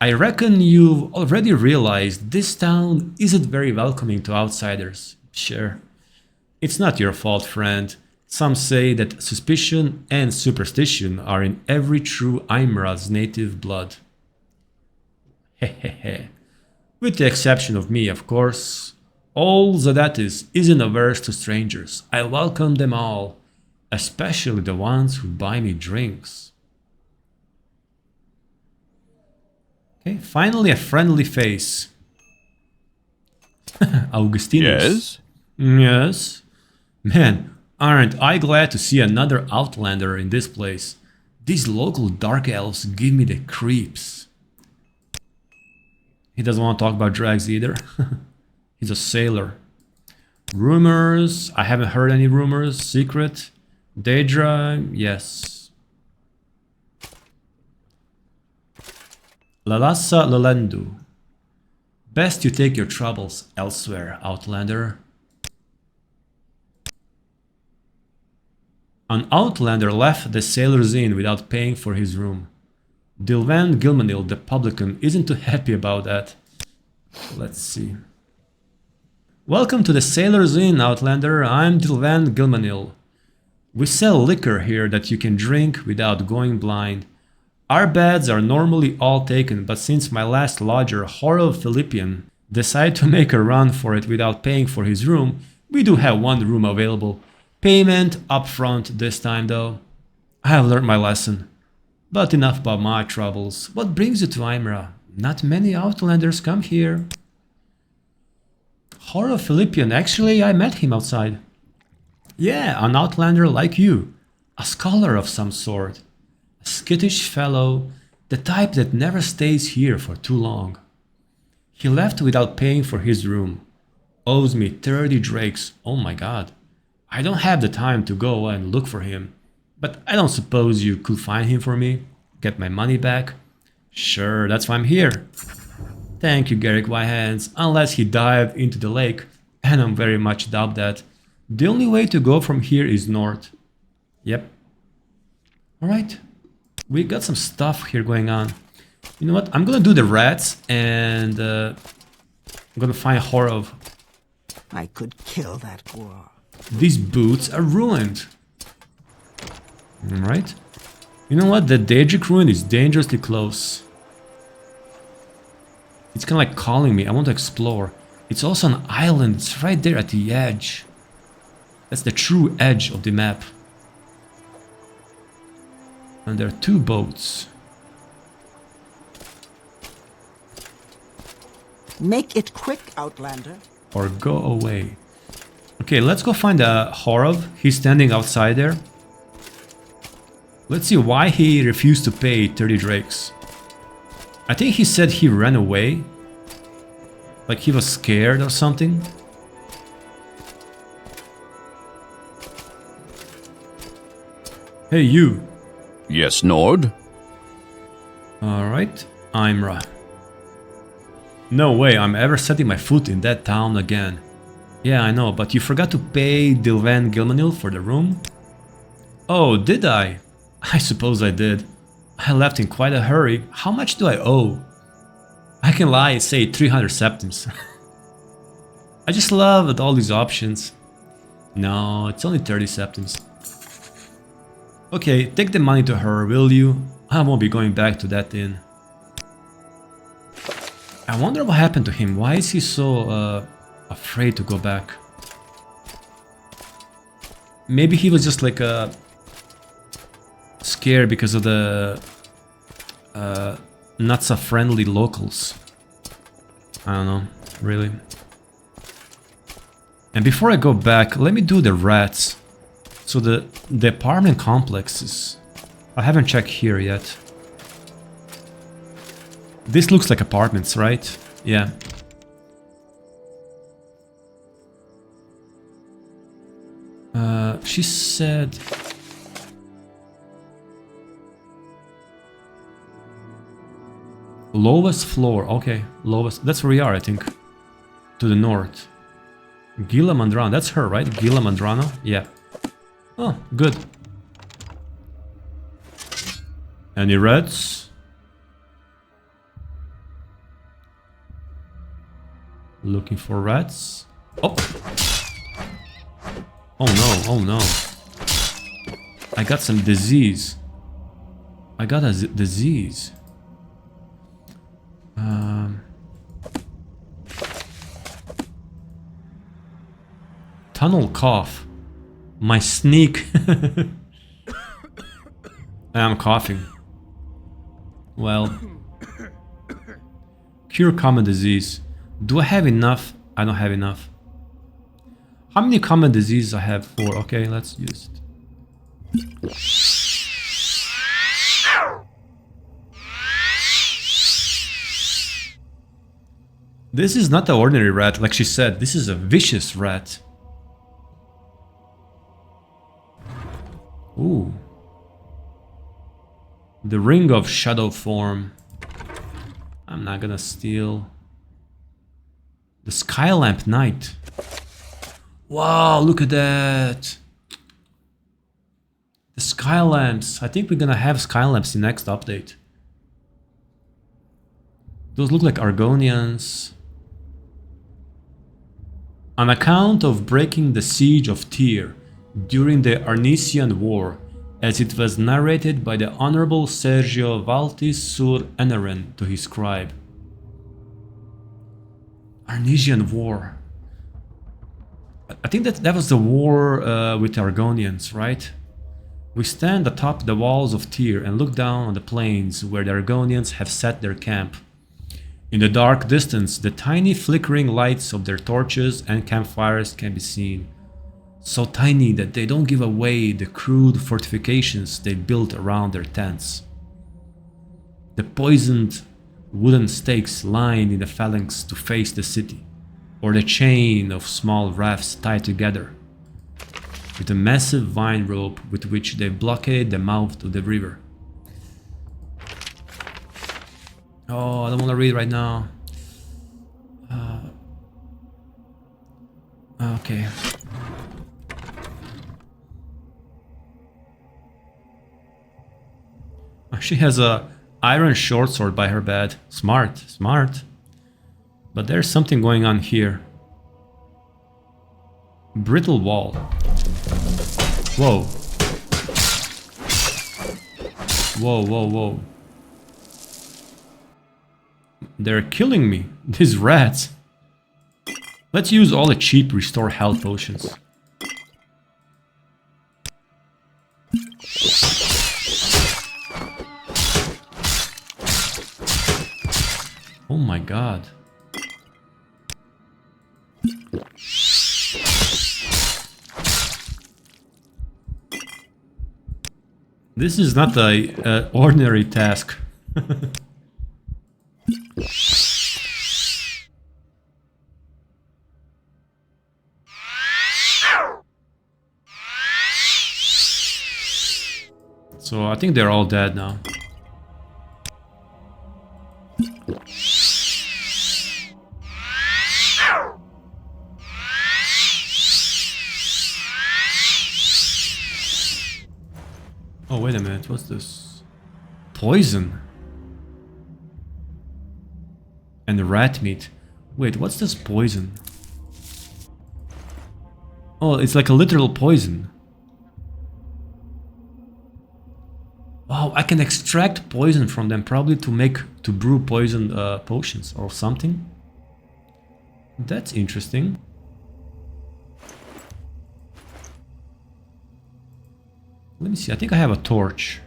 I reckon you've already realized this town isn't very welcoming to outsiders. Sure. It's not your fault, friend. Some say that suspicion and superstition are in every true Aimrah's native blood. Hehehe. With the exception of me, of course. All Zadatis isn't averse to strangers. I welcome them all, especially the ones who buy me drinks. Okay, finally a friendly face. Augustinus. Yes? Yes. Man, aren't I glad to see another Outlander in this place. These local dark elves give me the creeps. He doesn't want to talk about drags either. He's a sailor. Rumors. I haven't heard any rumors. Secret. Daedra. Yes. Lalassa Lalendu. Best you take your troubles elsewhere, Outlander. An Outlander left the Sailor's Inn without paying for his room. Dilvan Gilmanil, the publican, isn't too happy about that. Let's see. Welcome to the Sailor's Inn, Outlander. I'm Dylvan Gilmanil. We sell liquor here that you can drink without going blind. Our beds are normally all taken, but since my last lodger, Horov Philippian, decided to make a run for it without paying for his room, we do have one room available. Payment upfront this time though. I have learned my lesson. But enough about my troubles. What brings you to Aimrah? Not many Outlanders come here. Horov Philippian, actually I met him outside. Yeah, an Outlander like you. A scholar of some sort. A skittish fellow, the type that never stays here for too long. He left without paying for his room. Owes me 30 drakes, oh my god. I don't have the time to go and look for him. But I don't suppose you could find him for me? Get my money back? Sure, that's why I'm here. Thank you, Garrick Whitehands, unless he dived into the lake, and I very much doubt that. The only way to go from here is north. Yep. Alright. We got some stuff here going on. You know what? I'm gonna do the rats and I'm gonna find Horov. I could kill that boar. These boots are ruined. Alright. You know what? The Daedric ruin is dangerously close. It's kind of like calling me. I want to explore. It's also an island. It's right there at the edge. That's the true edge of the map. And there are two boats. Make it quick, Outlander. Or go away. Okay, let's go find Horov. He's standing outside there. Let's see why he refused to pay 30 drakes. I think he said he ran away. Like he was scared or something. Hey, you. Yes, Nord? Alright, Aimrah. No way I'm ever setting my foot in that town again. Yeah, I know, but you forgot to pay Dylvan Gilmanil for the room? Oh, did I? I suppose I did. I left in quite a hurry. How much do I owe? I can lie and say 300 septims. I just love all these options. No, it's only 30 septims. Okay, take the money to her, will you? I won't be going back to that inn. I wonder what happened to him. Why is he so afraid to go back? Maybe he was just like scared because of the not so friendly locals. I don't know, really. And before I go back, let me do the rats. So the apartment complexes. I haven't checked here yet. This looks like apartments, right? Yeah. She said... Lowest floor, okay. Lowest, that's where we are, I think. To the north. Gila Mandrano, that's her, right? Gila Mandrano? Yeah. Oh, good. Any reds? Looking for rats. Oh! Oh no, oh no. I got some disease. I got a disease. Tunnel cough. My sneak. I'm coughing. Well. Cure common disease. Do I have enough? I don't have enough. How many common diseases I have? 4. Okay, let's use it. This is not an ordinary rat, like she said. This is a vicious rat. Ooh. The Ring of Shadow Form. I'm not gonna steal. The Skylamp Knight. Wow, look at that. The Skylamps. I think we're gonna have Skylamps in next update. Those look like Argonians. An account of breaking the siege of Thirr during the Arnesian War, as it was narrated by the Honorable Sergio Valtis sur Andaram to his scribe. Arnesian War. I think that was the war with the Argonians, right? We stand atop the walls of Thirr and look down on the plains where the Argonians have set their camp. In the dark distance, the tiny flickering lights of their torches and campfires can be seen. So tiny that they don't give away the crude fortifications they built around their tents. The poisoned wooden stakes lying in the phalanx to face the city, or the chain of small rafts tied together with a massive vine rope with which they blockade the mouth of the river. Oh, I don't want to read right now. Okay. She has a iron short sword by her bed. Smart, smart. But there's something going on here. Brittle wall. Whoa. Whoa, whoa, whoa. They're killing me, these rats. Let's use all the cheap restore health potions. Oh my god. This is not a ordinary task. So I think they're all dead now. Oh, wait a minute, what's this? Poison? And rat meat. Wait, what's this poison? Oh, it's like a literal poison. Wow, I can extract poison from them, probably to brew poison potions or something. That's interesting. Let me see, I think I have a torch.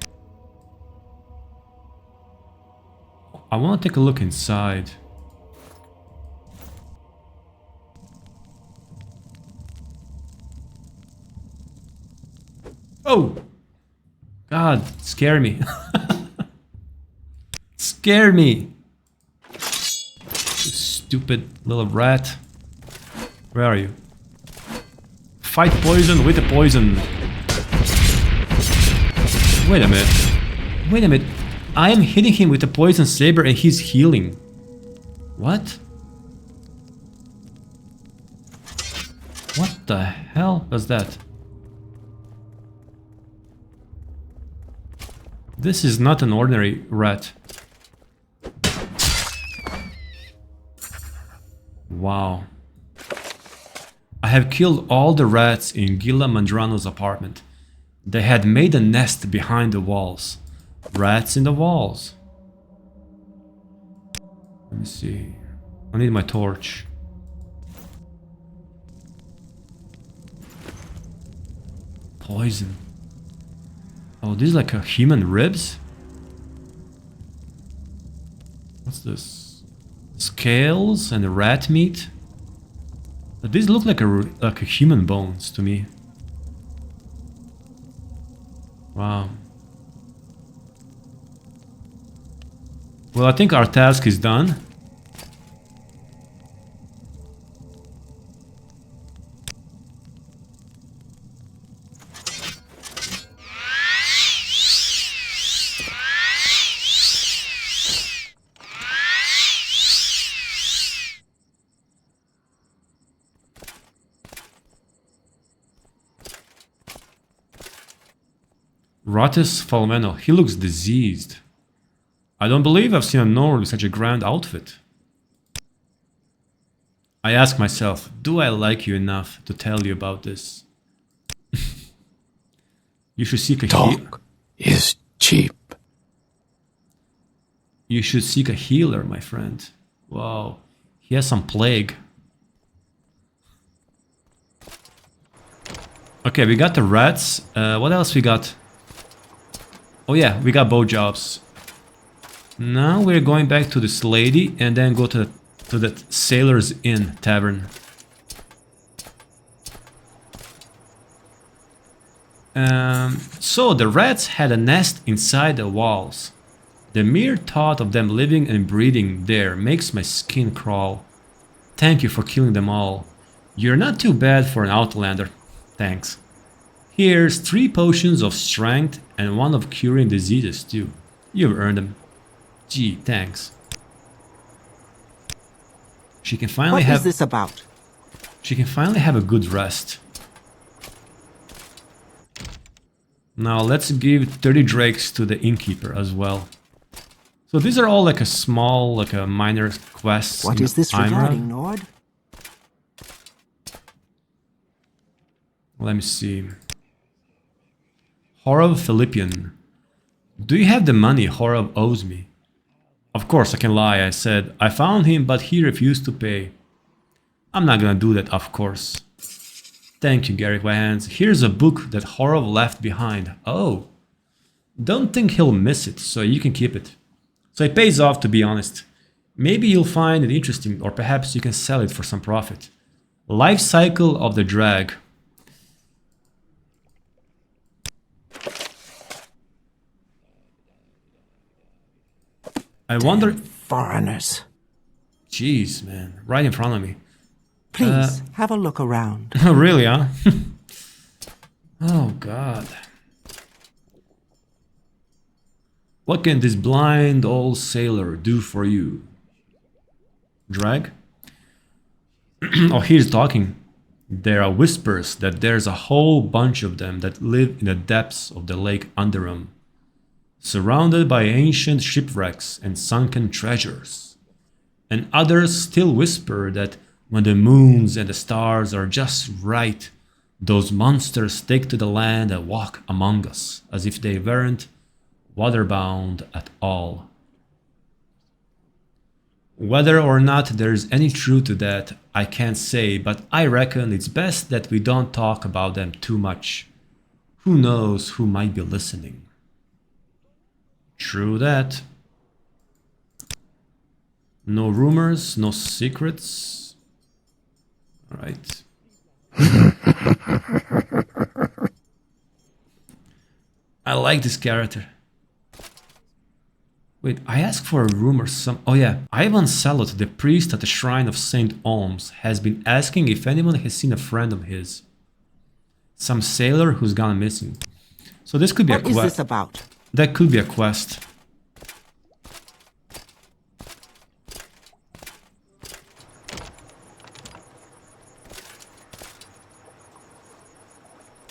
I want to take a look inside. Oh! God, scare me. Scare me! You stupid little rat. Where are you? Fight poison with a poison. Wait a minute. Wait a minute. I am hitting him with a poison saber and he's healing. What? What the hell was that? This is not an ordinary rat. Wow. I have killed all the rats in Gila Mandrano's apartment. They had made a nest behind the walls. Rats in the walls. Let me see. I need my torch. Poison. Oh, this is like a human ribs? What's this? Scales and rat meat? These look like a human bones to me. Wow. Well, I think our task is done. Ratis Falmeno, he looks diseased. I don't believe I've seen a Nord with such a grand outfit. I ask myself, do I like you enough to tell you about this? You should seek a Talk is cheap. You should seek a healer, my friend. Wow, he has some plague. Okay, we got the rats. What else we got? Oh yeah, we got bow jobs. Now we're going back to this lady and then go to the Sailor's Inn tavern. So the rats had a nest inside the walls. The mere thought of them living and breeding there makes my skin crawl. Thank you for killing them all. You're not too bad for an outlander. Thanks. Here's 3 potions of strength and 1 of curing diseases too. You've earned them. Gee, thanks. She can finally What is this about? She can finally have a good rest. Now let's give 30 drakes to the innkeeper as well. So these are all like a small, like a minor quests. What is this regarding, Nord? Let me see. Horov Philippian. Do you have the money Horov owes me? Of course I can lie, I said. I found him, but he refused to pay. I'm not gonna do that, of course. Thank you, Gary Wahans. Here's a book that Horov left behind. Oh. Don't think he'll miss it, so you can keep it. So it pays off, to be honest. Maybe you'll find it interesting, or perhaps you can sell it for some profit. Life Cycle of the Drag. I wonder... Foreigners. Jeez, man. Right in front of me. Please, have a look around. Really, huh? Oh, God. What can this blind old sailor do for you? Drag? Oh, he's talking. There are whispers that there's a whole bunch of them that live in the depths of the lake Andaram, surrounded by ancient shipwrecks and sunken treasures. And others still whisper that when the moons and the stars are just right, those monsters take to the land and walk among us, as if they weren't waterbound at all. Whether or not there's any truth to that, I can't say, but I reckon it's best that we don't talk about them too much. Who knows who might be listening? True that. No rumors, no secrets. All right. I like this character. Wait, I asked for a rumor some... Oh yeah, Ivan Salot, the priest at the shrine of St. Olms, has been asking if anyone has seen a friend of his. Some sailor who's gone missing. So this could be a quest. What is this about? That could be a quest.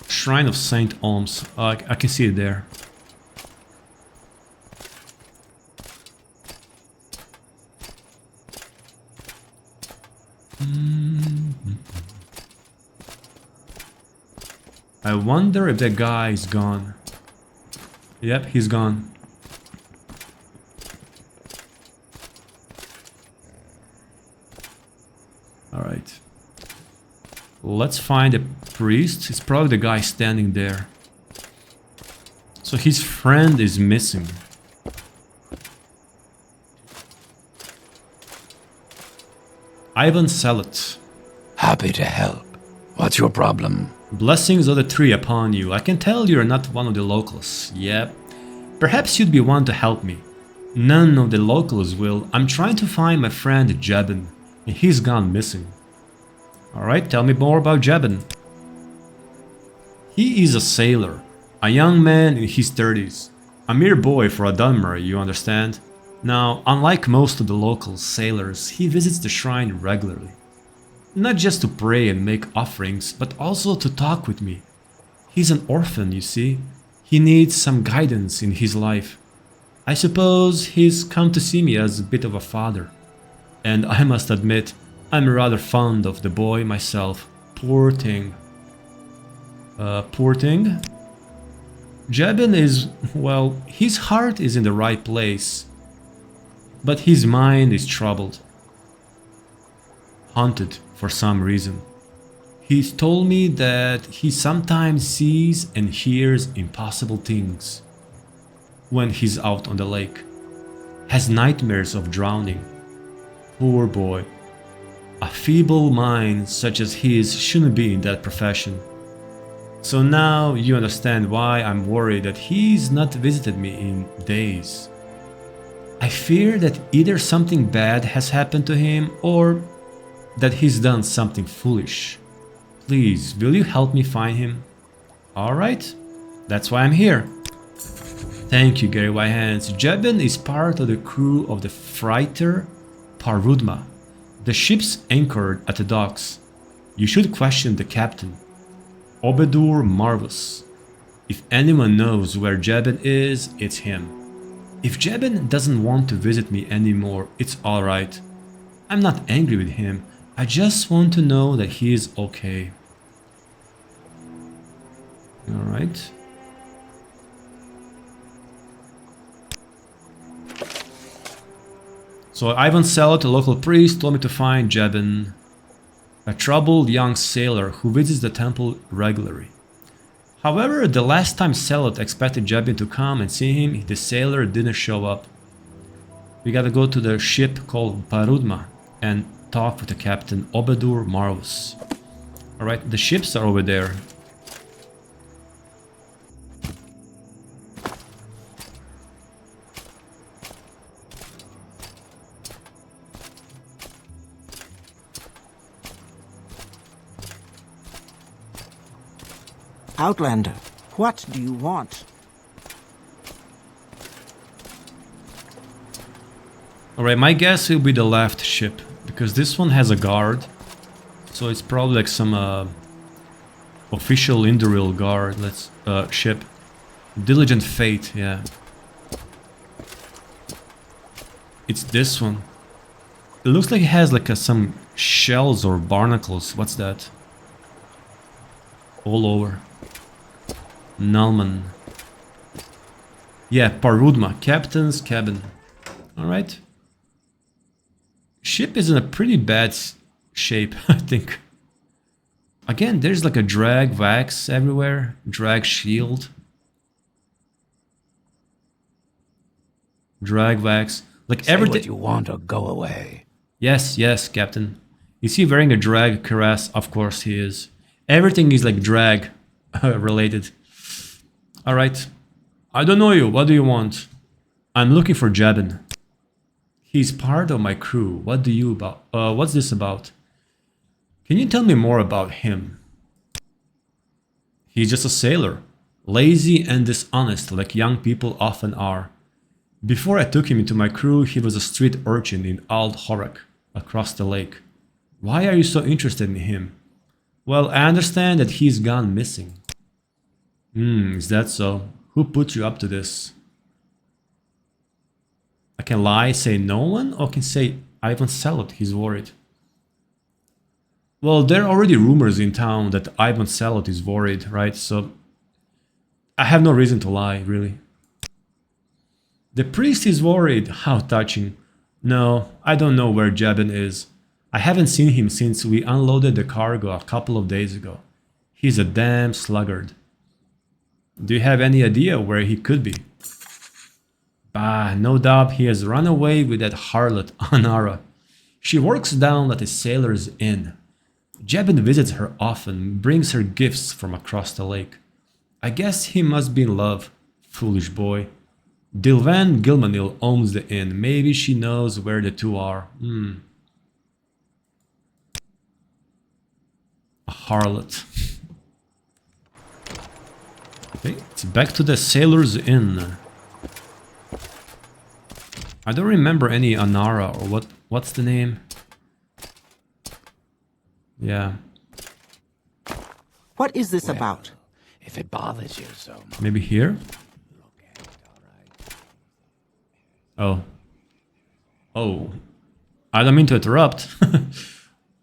Shrine of St. Olms. I can see it there. I wonder if that guy is gone. Yep, he's gone. Alright. Let's find a priest. It's probably the guy standing there. So his friend is missing. Ivan Salot. Happy to help. What's your problem? Blessings of the tree upon you. I can tell you're not one of the locals. Yep. Perhaps you'd be one to help me. None of the locals will. I'm trying to find my friend Jebyn, and he's gone missing. Alright, tell me more about Jebyn. He is a sailor, a young man in his 30s. A mere boy for a dwemer, you understand? Now, unlike most of the local sailors, he visits the shrine regularly. Not just to pray and make offerings, but also to talk with me. He's an orphan, you see. He needs some guidance in his life. I suppose he's come to see me as a bit of a father. And I must admit, I'm rather fond of the boy myself. Poor thing. Poor thing. Jebyn is, well, his heart is in the right place, but his mind is troubled. Haunted for some reason. He's told me that he sometimes sees and hears impossible things when he's out on the lake. Has nightmares of drowning. Poor boy. A feeble mind such as his shouldn't be in that profession. So now you understand why I'm worried that he's not visited me in days. I fear that either something bad has happened to him or that he's done something foolish. Please, will you help me find him? Alright, that's why I'm here. Thank you, Gary Whitehands. Jebyn is part of the crew of the freighter Parudma. The ship's anchored at the docks. You should question the captain, Obedur Marvus. If anyone knows where Jebyn is, it's him. If Jebyn doesn't want to visit me anymore, it's alright. I'm not angry with him. I just want to know that he is okay. Alright. So Ivan Selot, a local priest, told me to find Jebyn, a troubled young sailor who visits the temple regularly. However, the last time Selot expected Jebyn to come and see him, the sailor didn't show up. We gotta go to the ship called Parudma and talk with the captain Obedur Marvus. Alright, the ships are over there. Outlander, what do you want? Alright, my guess will be the left ship, because this one has a guard. So it's probably like some official Indoril guard. Let's ship. Diligent Fate, yeah. It's this one. It looks like it has like some shells or barnacles. What's that? All over. Nalman. Yeah, Parudma, captain's cabin. Alright. Ship is in a pretty bad shape, I think. Again, there's like a drag wax everywhere. Drag shield. Drag wax. Like everything. Say what you want or go away. Yes, yes, Captain. Is he wearing a drag cuirass? Of course he is. Everything is like drag related. Alright. I don't know you. What do you want? I'm looking for Jebyn. He's part of my crew. What's this about? Can you tell me more about him? He's just a sailor. Lazy and dishonest like young people often are. Before I took him into my crew, he was a street urchin in Ald Horak, across the lake. Why are you so interested in him? Well, I understand that he's gone missing. Is that so? Who put you up to this? I can lie, say no one, or can say Ivan Selot, he's worried. Well, there are already rumors in town that Ivan Selot is worried, right? So I have no reason to lie, really. The priest is worried. How touching. No, I don't know where Jebyn is. I haven't seen him since we unloaded the cargo a couple of days ago. He's a damn sluggard. Do you have any idea where he could be? Bah, no doubt he has run away with that harlot, Andaram. She works down at the sailor's inn. Jebyn visits her often, brings her gifts from across the lake. I guess he must be in love, foolish boy. Dilvan Gilmanil owns the inn. Maybe she knows where the two are. A harlot. Okay, it's back to the sailor's inn. I don't remember any Anara or what's the name? Yeah. What is this about? If it bothers you so much. Maybe here? Oh. Oh. I don't mean to interrupt.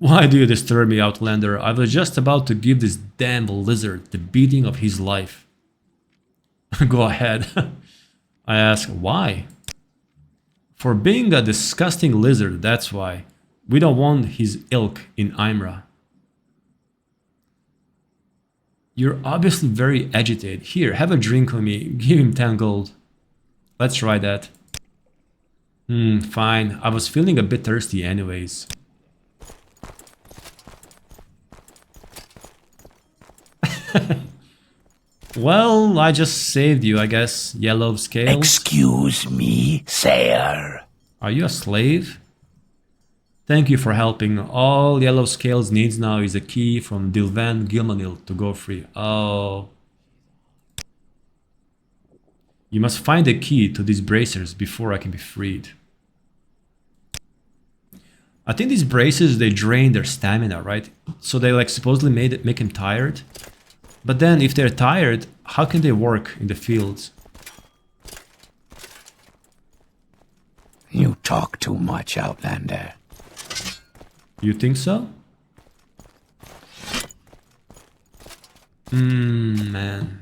Why do you disturb me, Outlander? I was just about to give this damn lizard the beating of his life. Go ahead. I ask, why? For being a disgusting lizard, that's why. We don't want his ilk in Aimrah. You're obviously very agitated. Here, have a drink with me. Give him 10 gold. Let's try that. Fine. I was feeling a bit thirsty anyways. Well, I just saved you, I guess. Yellow scales. Excuse me, sir. Are you a slave? Thank you for helping. All Yellow Scales needs now is a key from Dilvan Gilmanil to go free. Oh. You must find a key to these bracers before I can be freed. I think these braces, they drain their stamina, right? So they like supposedly make him tired. But then if they're tired, how can they work in the fields? You talk too much, Outlander. You think so? Man.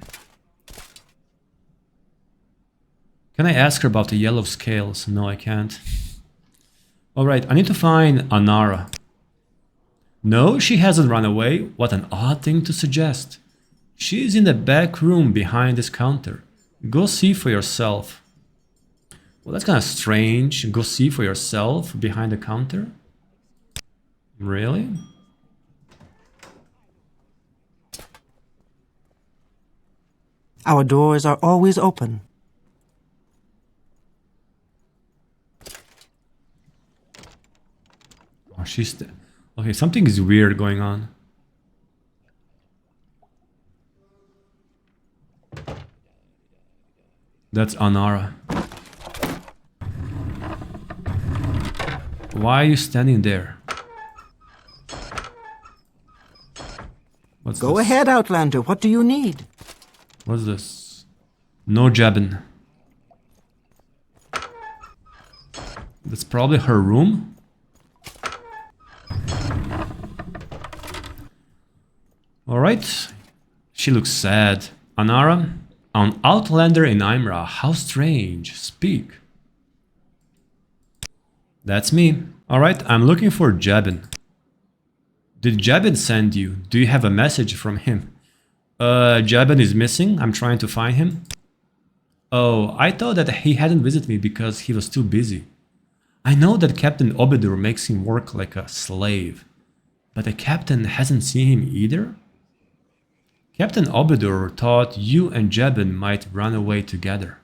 Can I ask her about the yellow scales? No, I can't. Alright, I need to find Anara. No, she hasn't run away. What an odd thing to suggest. She's in the back room behind this counter. Go see for yourself. Well, that's kind of strange. Go see for yourself behind the counter? Really? Our doors are always open. Oh, okay, something is weird going on. That's Anara. Why are you standing there? What's Go this? ahead, Outlander. What do you need? What's this? No Jebyn. That's probably her room. Alright. She looks sad. Anara? An outlander in Aimrah. How strange. Speak. That's me. Alright, I'm looking for Jebyn. Did Jebyn send you? Do you have a message from him? Jebyn is missing. I'm trying to find him. Oh, I thought that he hadn't visited me because he was too busy. I know that Captain Obedur makes him work like a slave. But the captain hasn't seen him either? Captain Obedur thought you and Jebyn might run away together.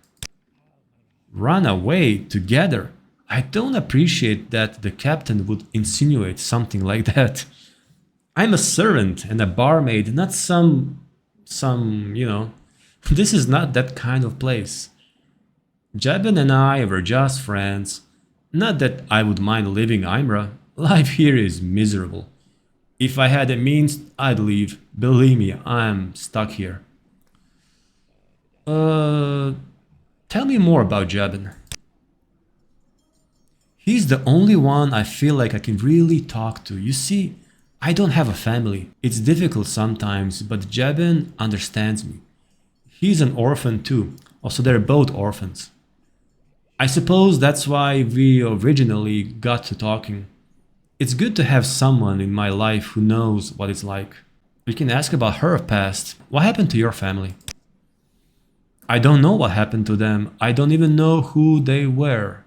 Run away together? I don't appreciate that the captain would insinuate something like that. I'm a servant and a barmaid, not some, you know, this is not that kind of place. Jebyn and I were just friends. Not that I would mind leaving Aimrah. Life here is miserable. If I had the means, I'd leave. Believe me, I'm stuck here. Tell me more about Jebyn. He's the only one I feel like I can really talk to. You see, I don't have a family. It's difficult sometimes, but Jebyn understands me. He's an orphan too. Also, they're both orphans. I suppose that's why we originally got to talking. It's good to have someone in my life who knows what it's like. We can ask about her past. What happened to your family? I don't know what happened to them. I don't even know who they were.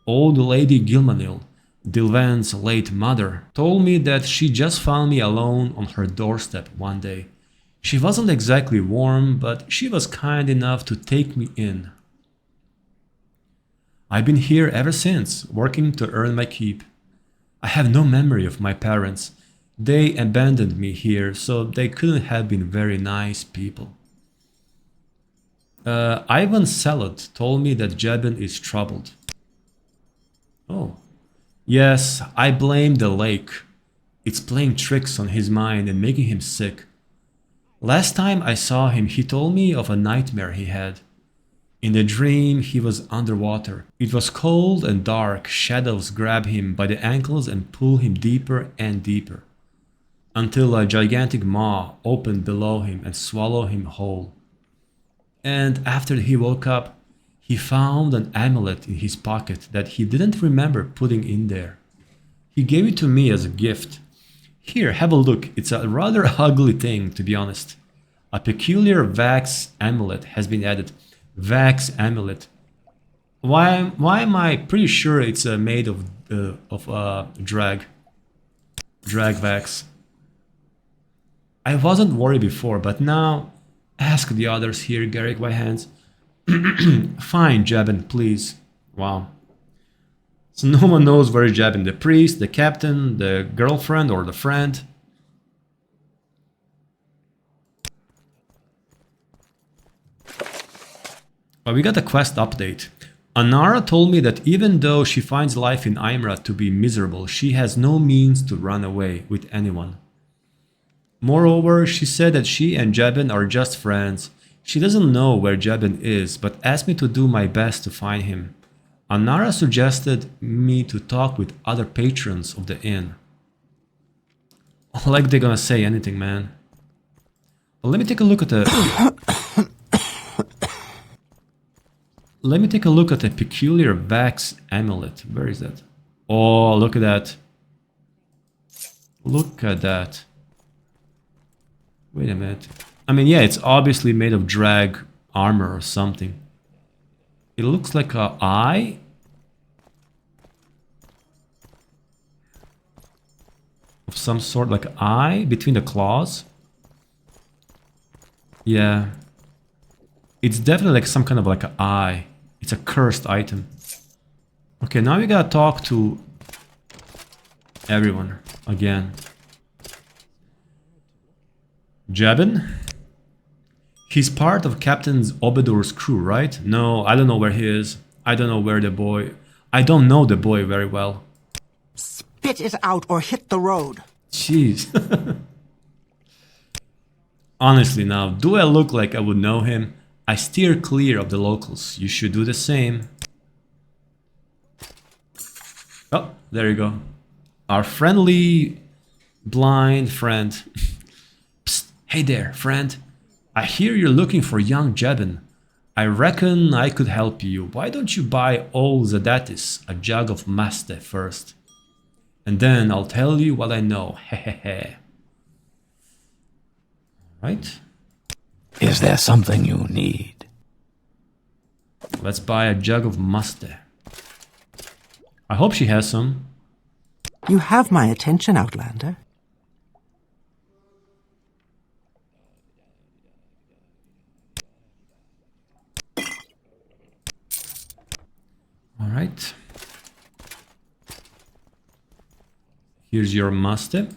Old Lady Gilmanil, Dilvan's late mother, told me that she just found me alone on her doorstep one day. She wasn't exactly warm, but she was kind enough to take me in. I've been here ever since, working to earn my keep. I have no memory of my parents. They abandoned me here, so they couldn't have been very nice people. Ivan Salot told me that Jebyn is troubled. Oh. Yes, I blame the lake. It's playing tricks on his mind and making him sick. Last time I saw him, he told me of a nightmare he had. In the dream, he was underwater. It was cold and dark. Shadows grab him by the ankles and pull him deeper and deeper, until a gigantic maw opened below him and swallowed him whole. And after he woke up, he found an amulet in his pocket that he didn't remember putting in there. He gave it to me as a gift. Here, have a look. It's a rather ugly thing, to be honest. A peculiar wax amulet has been added. Wax amulet. Why am I pretty sure it's made of drag wax? I wasn't worried before, but now ask the others here, Garrick Whitehands. Fine, Jebyn, please. Wow. So no one knows where is Jebyn, the priest, the captain, the girlfriend, or the friend. But we got a quest update. Anara told me that even though she finds life in Aimrah to be miserable, she has no means to run away with anyone. Moreover, she said that she and Jebyn are just friends. She doesn't know where Jebyn is, but asked me to do my best to find him. Anara suggested me to talk with other patrons of the inn. Like they're gonna say anything, man. But let me take a look at the... Let me take a look at the peculiar wax amulet. Where is that? Oh, look at that. Look at that. Wait a minute. I mean, yeah, it's obviously made of drag armor or something. It looks like an eye. Of some sort, like an eye between the claws. Yeah. It's definitely like some kind of like an eye. It's a cursed item. Okay, now we gotta talk to everyone again. Jebyn? He's part of Captain Obedor's crew, right? No, I don't know where he is. I don't know where the boy... I don't know the boy very well. Spit it out or hit the road. Jeez. Honestly now, do I look like I would know him? I steer clear of the locals. You should do the same. Oh, there you go. Our friendly blind friend. Psst, hey there, friend. I hear you're looking for young Jebyn. I reckon I could help you. Why don't you buy old Zadatis a jug of Massitha first? And then I'll tell you what I know. Hehehe. Right? Is there something you need? Let's buy a jug of Massitha. I hope she has some. You have my attention, Outlander. All right. Here's your Massitha.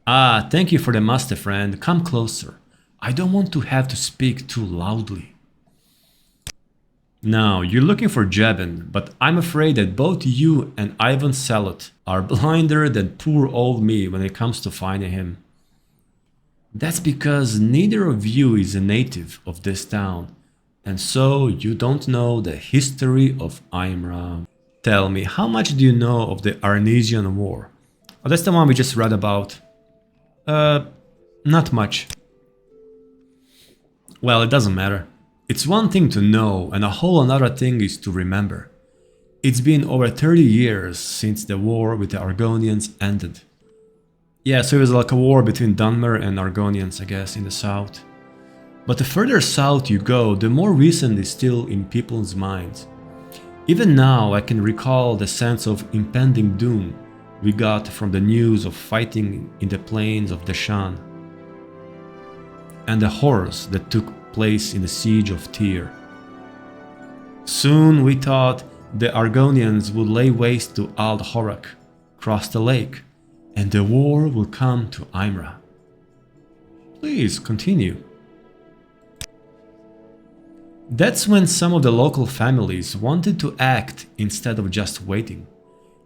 Ah, thank you for the Massitha, friend. Come closer. I don't want to have to speak too loudly. Now, you're looking for Jebyn, but I'm afraid that both you and Ivan Salot are blinder than poor old me when it comes to finding him. That's because neither of you is a native of this town, and so you don't know the history of Aimrah. Tell me, how much do you know of the Arnesian War? Oh, that's the one we just read about. Not much. Well, it doesn't matter. It's one thing to know, and a whole another thing is to remember. It's been over 30 years since the war with the Argonians ended. Yeah, so it was like a war between dwemer and Argonians, I guess, in the south. But the further south you go, the more recent is still in people's minds. Even now, I can recall the sense of impending doom we got from the news of fighting in the plains of Deshan, and the horrors that took place in the siege of Thirr. Soon we thought the Argonians would lay waste to Ald-Horak, cross the lake, and the war will come to Aimrah. Please continue. That's when some of the local families wanted to act instead of just waiting.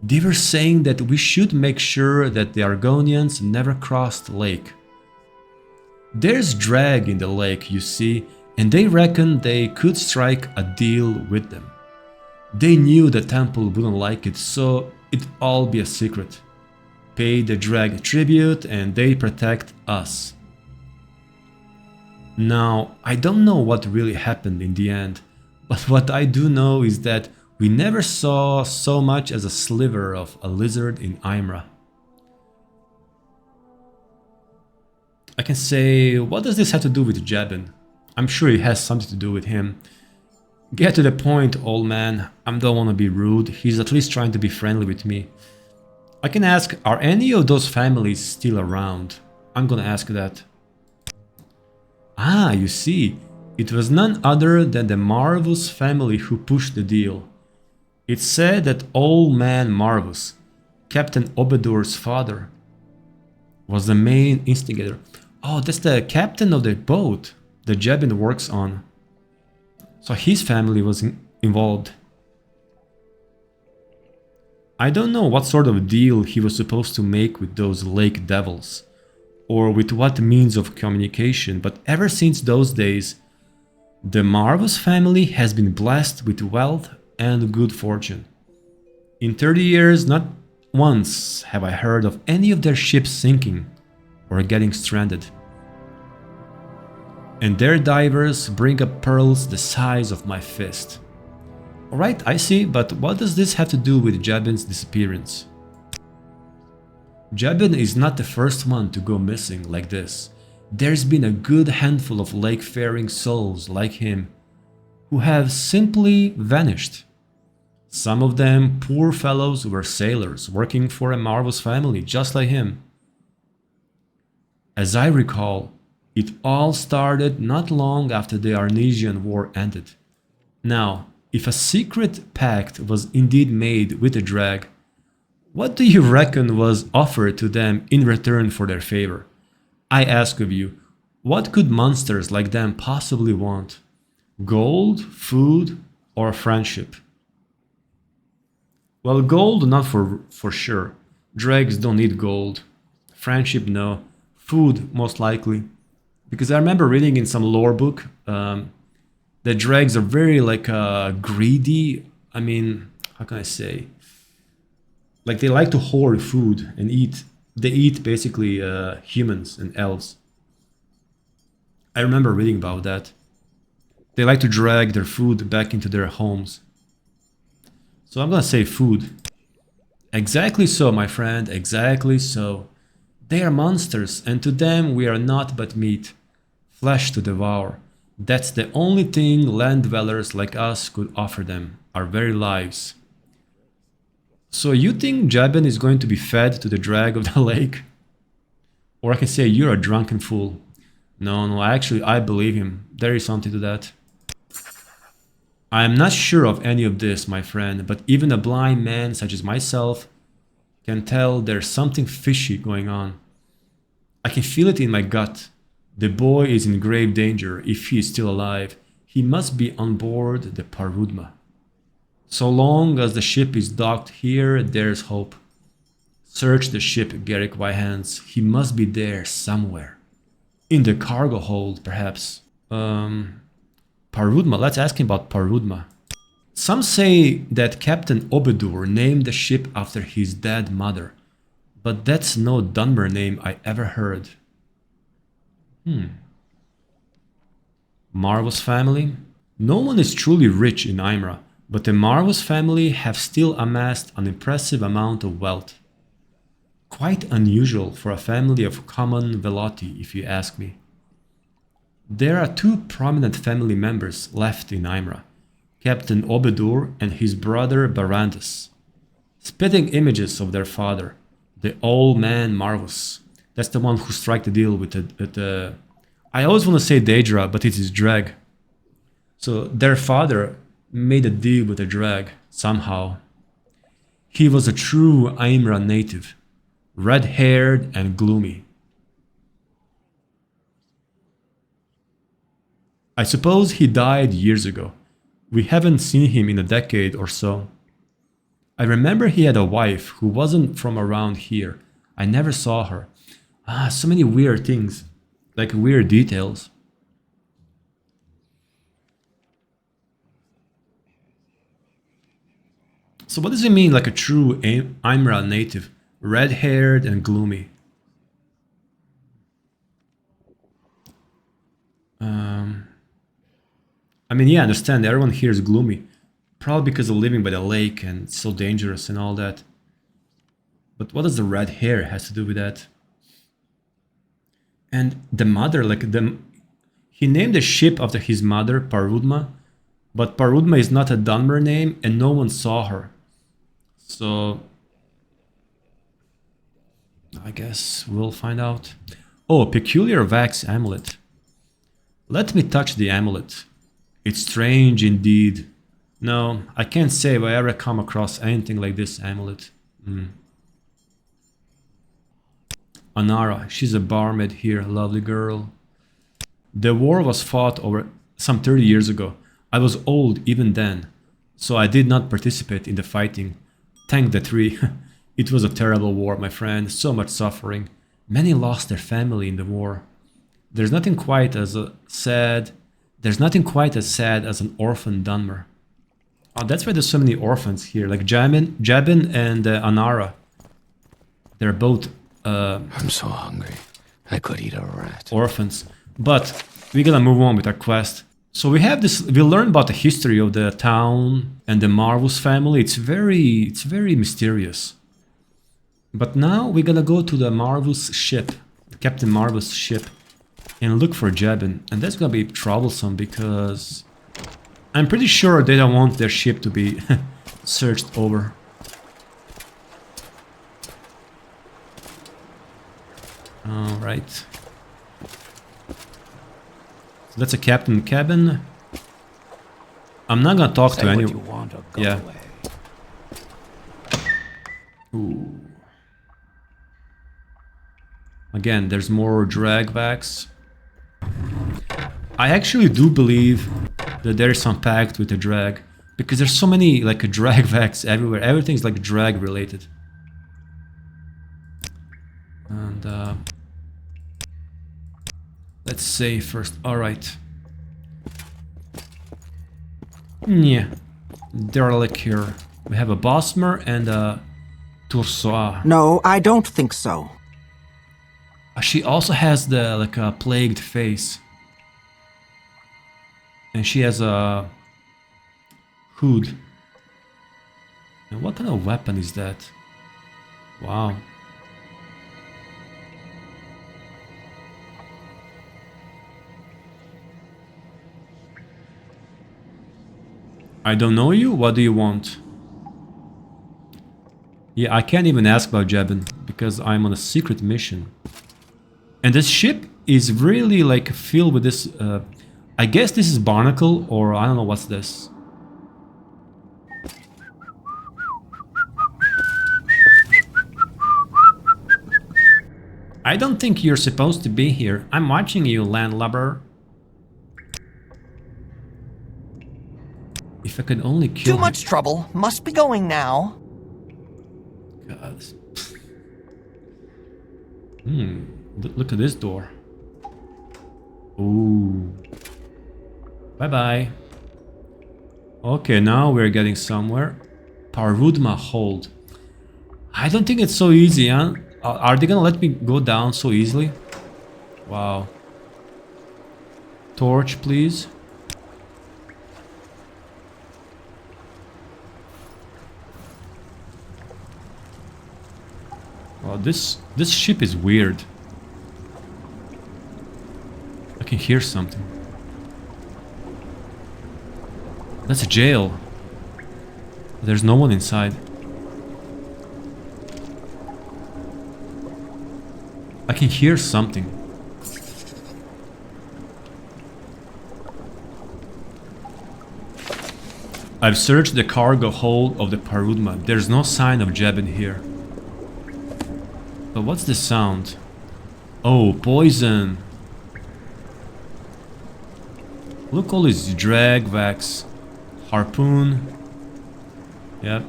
They were saying that we should make sure that the Argonians never cross the lake. There's drag in the lake, you see, and they reckoned they could strike a deal with them. They knew the temple wouldn't like it, so it'd all be a secret. Pay the drag tribute and they protect us. Now, I don't know what really happened in the end, but what I do know is that we never saw so much as a sliver of a lizard in Aimrah. I can say, what does this have to do with Jebyn? I'm sure it has something to do with him. Get to the point, old man. I don't want to be rude. He's at least trying to be friendly with me. I can ask, are any of those families still around? I'm gonna ask that. Ah, you see, it was none other than the Marvus family who pushed the deal. It's said that old man Marvus, Captain Obedur's father, was the main instigator. Oh, that's the captain of the boat the Jebyn works on. So his family was involved. I don't know what sort of deal he was supposed to make with those lake devils, or with what means of communication, but ever since those days, the Marvus family has been blessed with wealth and good fortune. In 30 years, not once have I heard of any of their ships sinking or getting stranded. And their divers bring up pearls the size of my fist. Alright, I see, but what does this have to do with Jebyn's disappearance? Jebyn is not the first one to go missing like this. There's been a good handful of lake-faring souls like him who have simply vanished. Some of them poor fellows were sailors working for a Marvus family just like him. As I recall, it all started not long after the Arnesian War ended. Now, if a secret pact was indeed made with the drag, what do you reckon was offered to them in return for their favor? I ask of you, what could monsters like them possibly want? Gold, food, or friendship? Well, gold not for sure. Drags don't need gold. Friendship, no. Food, most likely. Because I remember reading in some lore book that drags are very greedy. I mean, how can I say? Like they like to hoard food and eat. They eat basically humans and elves. I remember reading about that. They like to drag their food back into their homes. So I'm gonna say food. Exactly so, my friend, exactly so. They are monsters, and to them we are naught but meat. Flesh to devour. That's the only thing land dwellers like us could offer them, our very lives. So you think Jebyn is going to be fed to the drag of the lake? Or I can say you're a drunken fool. No, actually I believe him. There is something to that. I am not sure of any of this, my friend, but even a blind man such as myself can tell there's something fishy going on. I can feel it in my gut. The boy is in grave danger if he is still alive. He must be on board the Parudma. So long as the ship is docked here, there's hope. Search the ship, Garrick Wyhands. He must be there somewhere. In the cargo hold, perhaps. Parudma, let's ask him about Parudma. Some say that Captain Obedur named the ship after his dead mother, but that's no dwemer name I ever heard. Marvus family? No one is truly rich in Aimrah, but the Marvus family have still amassed an impressive amount of wealth. Quite unusual for a family of common veloti, if you ask me. There are two prominent family members left in Aimrah, Captain Obedur and his brother Barandus. Spitting images of their father, the old man Marvus. That's the one who struck the deal with the I always want to say Daedra, but it is drag. So their father made a deal with the drag, somehow. He was a true Aimrah native, red-haired and gloomy. I suppose he died years ago. We haven't seen him in a decade or so. I remember he had a wife who wasn't from around here. I never saw her. So many weird things, like weird details. So what does it mean, like a true Aimrah native? Red-haired and gloomy. I mean, yeah, I understand. Everyone here is gloomy. Probably because of living by the lake and it's so dangerous and all that. But what does the red hair has to do with that? And the mother, like he named the ship after his mother, Parudma. But Parudma is not a dwemer name and no one saw her. So I guess we'll find out. Oh, peculiar wax amulet. Let me touch the amulet. It's strange indeed. No, I can't say if I ever come across anything like this amulet. Anara, she's a barmaid here, lovely girl. The war was fought over some 30 years ago. I was old even then, so I did not participate in the fighting. Thank the tree. It was a terrible war, my friend, so much suffering. Many lost their family in the war. There's nothing quite as sad as an orphan dwemer. Oh, that's why there's so many orphans here, like Jebyn and Anara. They're both I'm so hungry. I could eat a rat. orphans. But we're gonna move on with our quest. So we have this. We learn about the history of the town and the Marvus family. It's very mysterious. But now we're gonna go to the Marvus ship, Captain Marvus ship, and look for Jebyn. And that's gonna be troublesome because I'm pretty sure they don't want their ship to be searched over. Alright. So that's a captain cabin. I'm not gonna talk to anyone. Yeah. Ooh. Again, there's more dragvax. I actually do believe that there is some pact with the drag, because there's so many like dragvax everywhere. Everything's like drag related. And let's say first. All right. Yeah, derelict here. We have a Bosmer and a Tursoa. No, I don't think so. She also has the like a plagued face, and she has a hood. And what kind of weapon is that? Wow. I don't know you. What do you want? Yeah, I can't even ask about Jebyn because I'm on a secret mission. And this ship is really like filled with this, I guess this is barnacle, or I don't know what's this. I don't think you're supposed to be here. I'm watching you, landlubber. If I could only kill Too much trouble. Must be going now. God. Look at this door. Ooh. Bye-bye. Okay, now we're getting somewhere. Parudma hold. I don't think it's so easy, huh? Are they gonna let me go down so easily? Wow. Torch, please. Wow, this ship is weird. I can hear something. That's a jail. There's no one inside. I can hear something. I've searched the cargo hold of the Parudma. There's no sign of Jebyn here. But what's the sound? Oh, poison. Look, all these dragvax. Harpoon. Yep.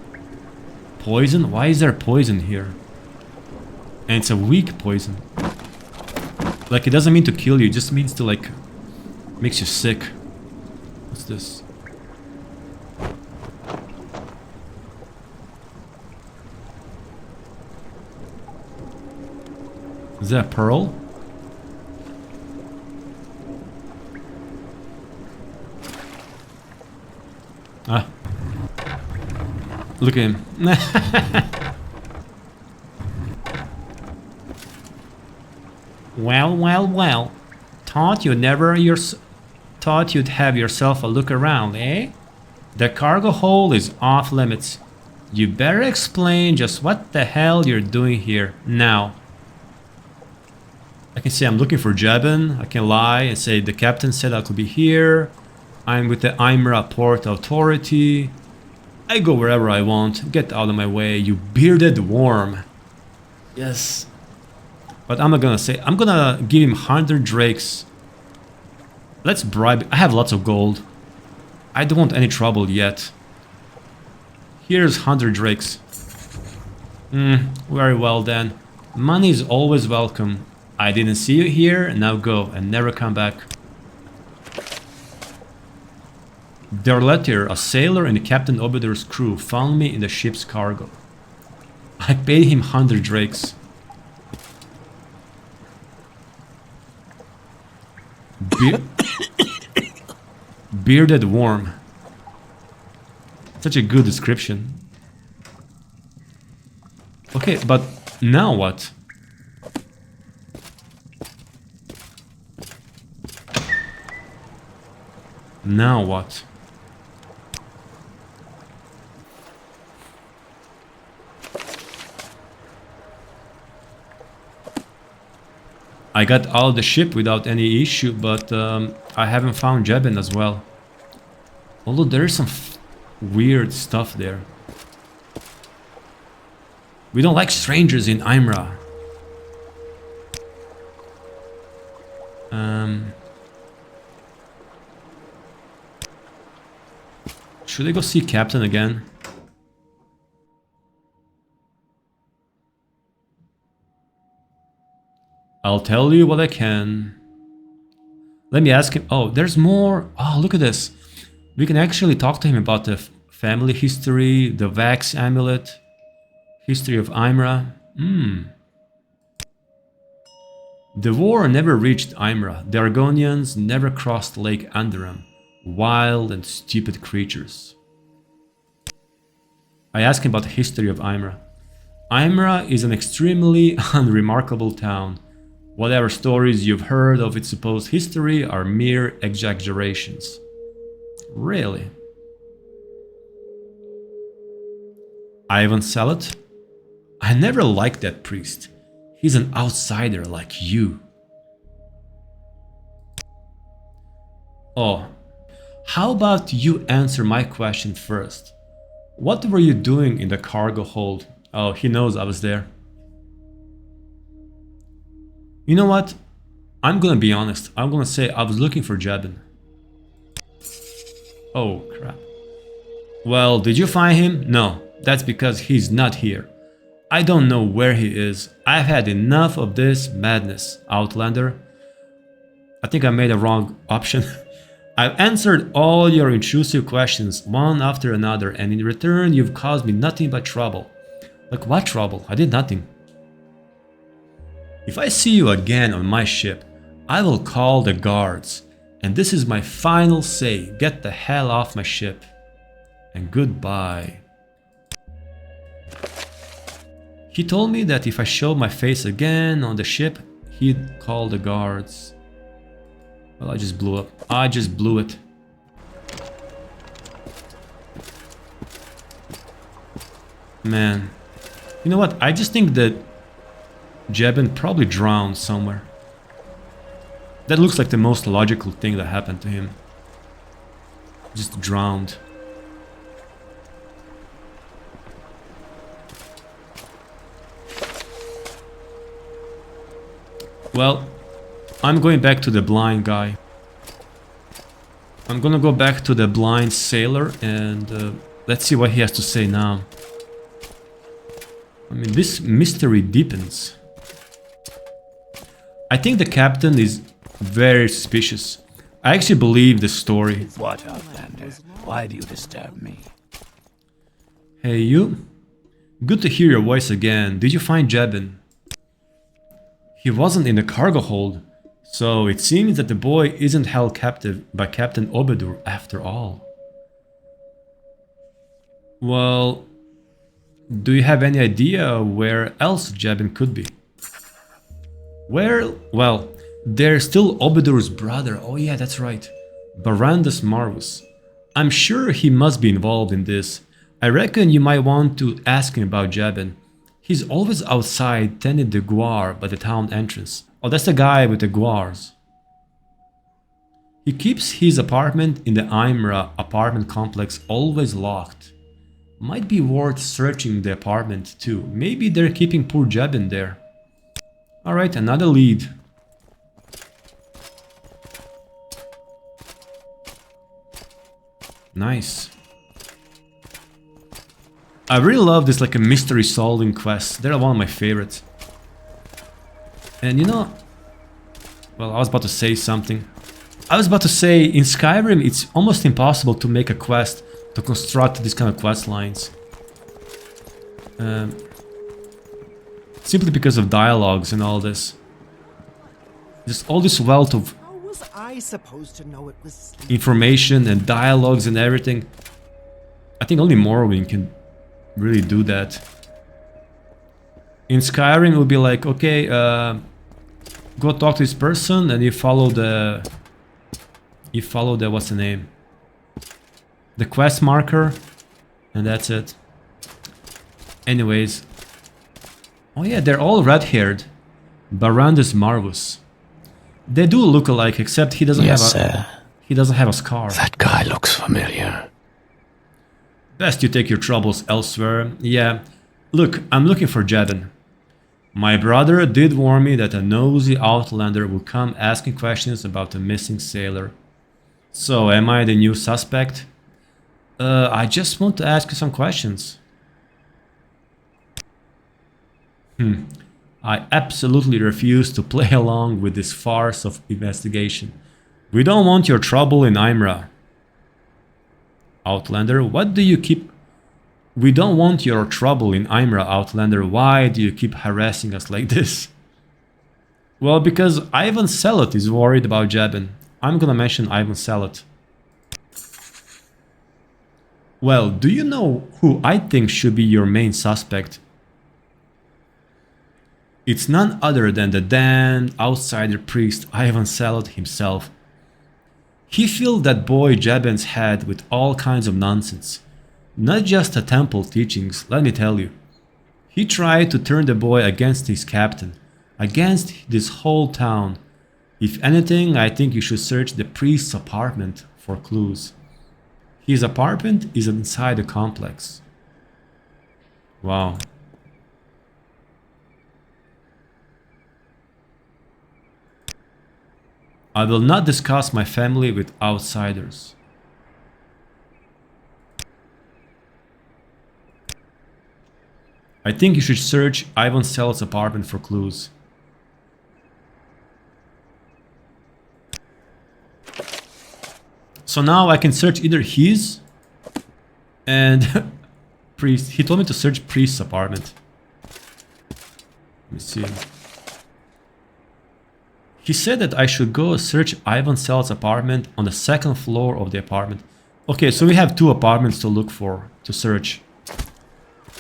Poison? Why is there poison here? And it's a weak poison. Like, it doesn't mean to kill you, it just means to, like, makes you sick. What's this? Is that a pearl? Ah. Look at him. Well. Thought you'd have yourself a look around, eh? The cargo hold is off limits. You better explain just what the hell you're doing here now. I can say I'm looking for Jebyn. I can lie and say the captain said I could be here. I'm with the Aimrah Port Authority. I go wherever I want. Get out of my way, you bearded worm. Yes. But I'm not gonna say. I'm gonna give him 100 drakes. Let's bribe. I have lots of gold. I don't want any trouble yet. Here's 100 drakes. Very well then. Money is always welcome. I didn't see you here, now go and never come back. Their letter, a sailor in Captain Obeder's crew, found me in the ship's cargo. I paid him 100 drakes. Bearded worm. Such a good description. Okay, but now what? Now what? I got out of the ship without any issue, but I haven't found Jebyn as well. Although there is some weird stuff there. We don't like strangers in Aimrah. Should I go see Captain again? I'll tell you what I can. Let me ask him. Oh, there's more. Oh, look at this. We can actually talk to him about the family history, the wax amulet, history of Aimrah. The war never reached Aimrah. The Argonians never crossed Lake Andaram. Wild and stupid creatures. I asked him about the history of Aimrah. Aimrah is an extremely unremarkable town. Whatever stories you've heard of its supposed history are mere exaggerations. Really? Ivan Salat? I never liked that priest. He's an outsider like you. Oh, how about you answer my question first? What were you doing in the cargo hold? Oh, he knows I was there. You know what? I'm gonna be honest. I'm gonna say I was looking for Jebyn. Oh, crap. Well, did you find him? No, that's because he's not here. I don't know where he is. I've had enough of this madness, Outlander. I think I made a wrong option. I've answered all your intrusive questions one after another, and in return you've caused me nothing but trouble. Like what trouble? I did nothing. If I see you again on my ship, I will call the guards. And this is my final say. Get the hell off my ship. And goodbye. He told me that if I showed my face again on the ship, he'd call the guards. Well, I just blew up. I just blew it. Man. You know what? I just think that Jebyn probably drowned somewhere. That looks like the most logical thing that happened to him. Just drowned. Well, I'm going back to the blind guy. I'm gonna go back to the blind sailor and let's see what he has to say now. I mean, this mystery deepens. I think the captain is very suspicious. I actually believe the story. What, Outlander? Why do you disturb me? Hey, you. Good to hear your voice again. Did you find Jebyn? He wasn't in the cargo hold, so it seems that the boy isn't held captive by Captain Obedur after all. Well, do you have any idea where else Jebyn could be? Where? Well, there's still Obedur's brother. Oh yeah, that's right. Barandus Marvus. I'm sure he must be involved in this. I reckon you might want to ask him about Jebyn. He's always outside tending the guar by the town entrance. Oh, that's the guy with the guars. He keeps his apartment in the Aimrah apartment complex always locked. Might be worth searching the apartment too. Maybe they're keeping poor Jebyn there. Alright, another lead. Nice. I really love this like a mystery solving quest. They're one of my favorites. And you know, well, I was about to say something. I was about to say in Skyrim it's almost impossible to make a quest to construct these kind of quest lines. Simply because of dialogues and all this. Just all this wealth of How was I supposed to know it was sleep? information and dialogues and everything. I think only Morrowind can really do that. In Skyrim it would be like, okay, go talk to this person and you follow the what's the name? The quest marker, and that's it. Anyways. Oh yeah, they're all red-haired. Barandus Marvus. They do look alike, except he doesn't Yes, have a sir. he doesn't have a scar. That guy looks familiar. Best you take your troubles elsewhere. Yeah. Look, I'm looking for Jebyn. My brother did warn me that a nosy outlander will come asking questions about the missing sailor. So, am I the new suspect? I just want to ask you some questions. I absolutely refuse to play along with this farce of investigation. We don't want your trouble in Aimrah. Outlander, what do you keep... We don't want your trouble in Aimrah, Outlander. Why do you keep harassing us like this? Well, because Ivan Selot is worried about Jebyn. I'm gonna mention Ivan Selot. Well, do you know who I think should be your main suspect? It's none other than the damned outsider priest Ivan Selot himself. He filled that boy Jebyn's head with all kinds of nonsense. Not just the temple teachings, let me tell you. He tried to turn the boy against his captain, against this whole town. If anything, I think you should search the priest's apartment for clues. His apartment is inside the complex. Wow. I will not discuss my family with outsiders. I think you should search Ivan Selot's apartment for clues. So now I can search either his and priest. He told me to search priest's apartment. Let me see. He said that I should go search Ivan Selot's apartment on the second floor of the apartment. Okay, so we have two apartments to look for, to search.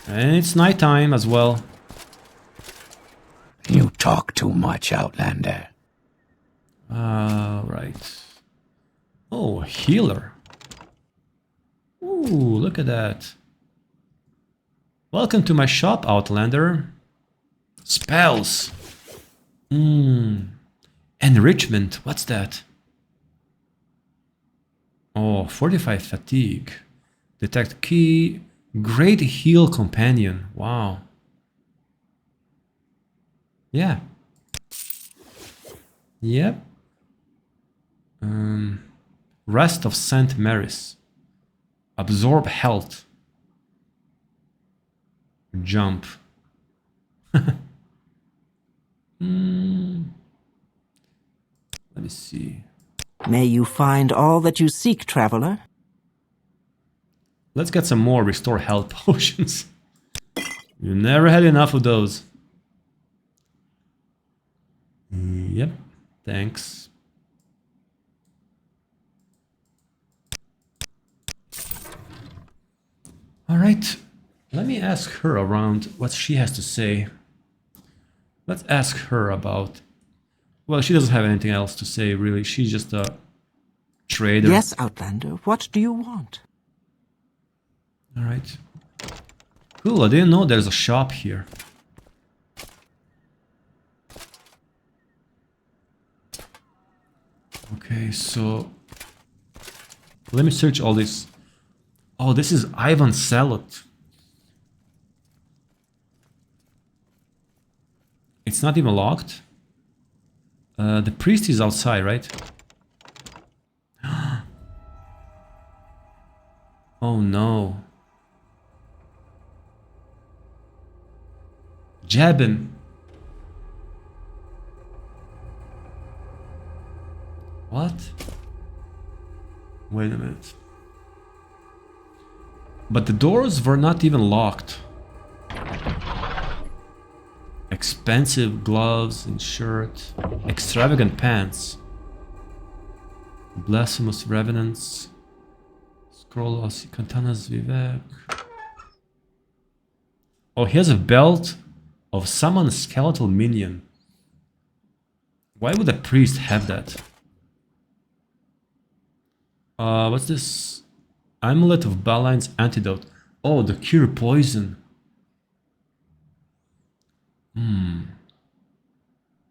And it's nighttime as well. You talk too much, Outlander. Right. Oh, healer. Ooh, look at that. Welcome to my shop, Outlander. Spells. Enrichment, what's that? Oh, 45 fatigue. Detect key. Great heal companion. Wow. Yeah. Yep. Rest of St. Mary's. Absorb health. Jump. Let me see. May you find all that you seek, traveler. Let's get some more restore health potions. You never had enough of those. Yep, thanks. Alright, let me ask her around what she has to say. Let's ask her about... Well, she doesn't have anything else to say, really. She's just a trader. Yes, Outlander, what do you want? Alright. Cool, I didn't know there's a shop here. Okay, so... Let me search all this. Oh, this is Ivan Salad. It's not even locked. The priest is outside, right? Oh no. Jebyn. What? Wait a minute. But the doors were not even locked. Expensive gloves and shirt. Extravagant pants. Blasphemous revenants. Scroll of Katanas Vivek. Oh, he has a belt of summoned skeletal minion. Why would a priest have that? What's this? Amulet of Baline's antidote. Oh, the cure poison.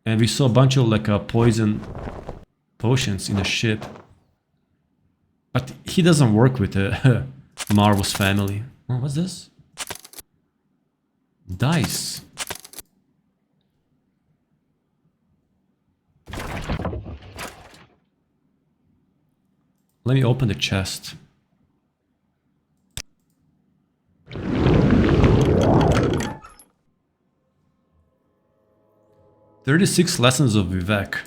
And we saw a bunch of like poison potions in the ship. But he doesn't work with the Marvel's family. Oh, what's this? Dice. Let me open the chest. "36 lessons of Vivek."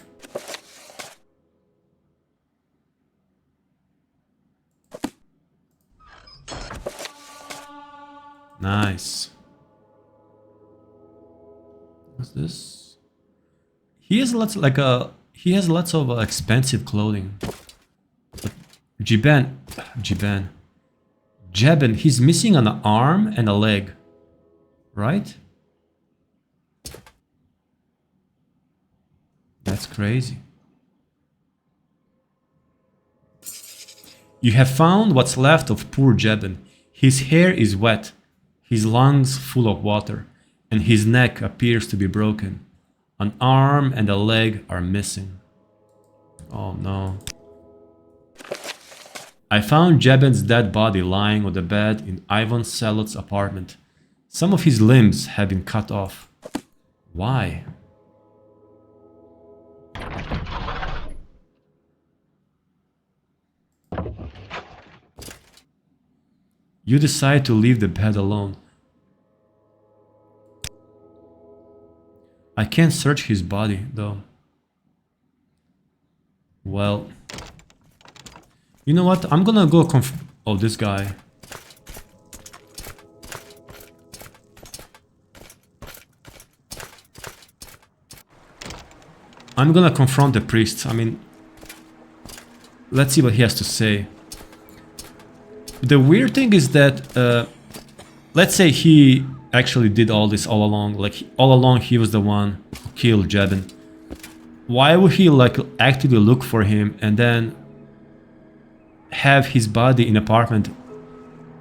Nice. What's this? He has lots of expensive clothing. But Jebyn, he's missing an arm and a leg, right? That's crazy. "You have found what's left of poor Jebyn. His hair is wet, his lungs full of water, and his neck appears to be broken. An arm and a leg are missing." Oh no. "I found Jebyn's dead body lying on the bed in Ivan Salot's apartment. Some of his limbs have been cut off. Why?" "You decide to leave the bed alone. I can't search his body, though. Well, you know what? I'm gonna go oh, this guy. I'm gonna confront the priest. I mean, let's see what he has to say. The weird thing is that, let's say he actually did all this all along. Like, all along he was the one who killed Jebyn. Why would he, like, actively look for him and then have his body in apartment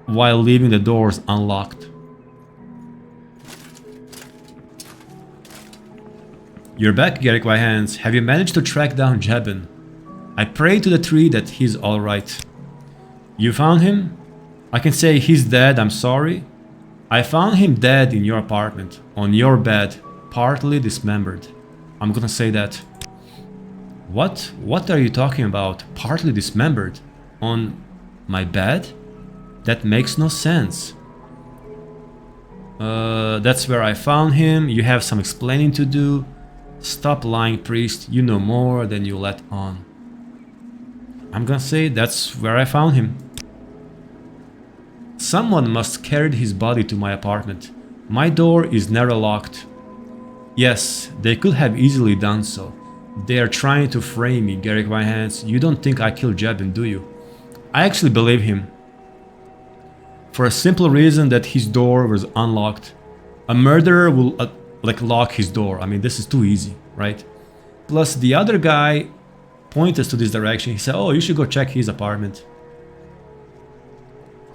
while leaving the doors unlocked? "You're back, Garrick Whitehands. Have you managed to track down Jebyn? I pray to the tree that he's alright. You found him? I can say he's dead, I'm sorry. I found him dead in your apartment, on your bed, partly dismembered." I'm gonna say that. What? What are you talking about? Partly dismembered? On my bed? That makes no sense. That's where I found him. You have some explaining to do. Stop lying, priest. You know more than you let on. I'm gonna say that's where I found him. Someone must carry his body to my apartment. My door is never locked. Yes, they could have easily done so. They are trying to frame me, Garrick Whitehands. You don't think I killed Jebyn, do you? I actually believe him. For a simple reason that his door was unlocked. A murderer will like lock his door. I mean, this is too easy, right? Plus the other guy pointed us to this direction. He said, oh, you should go check his apartment.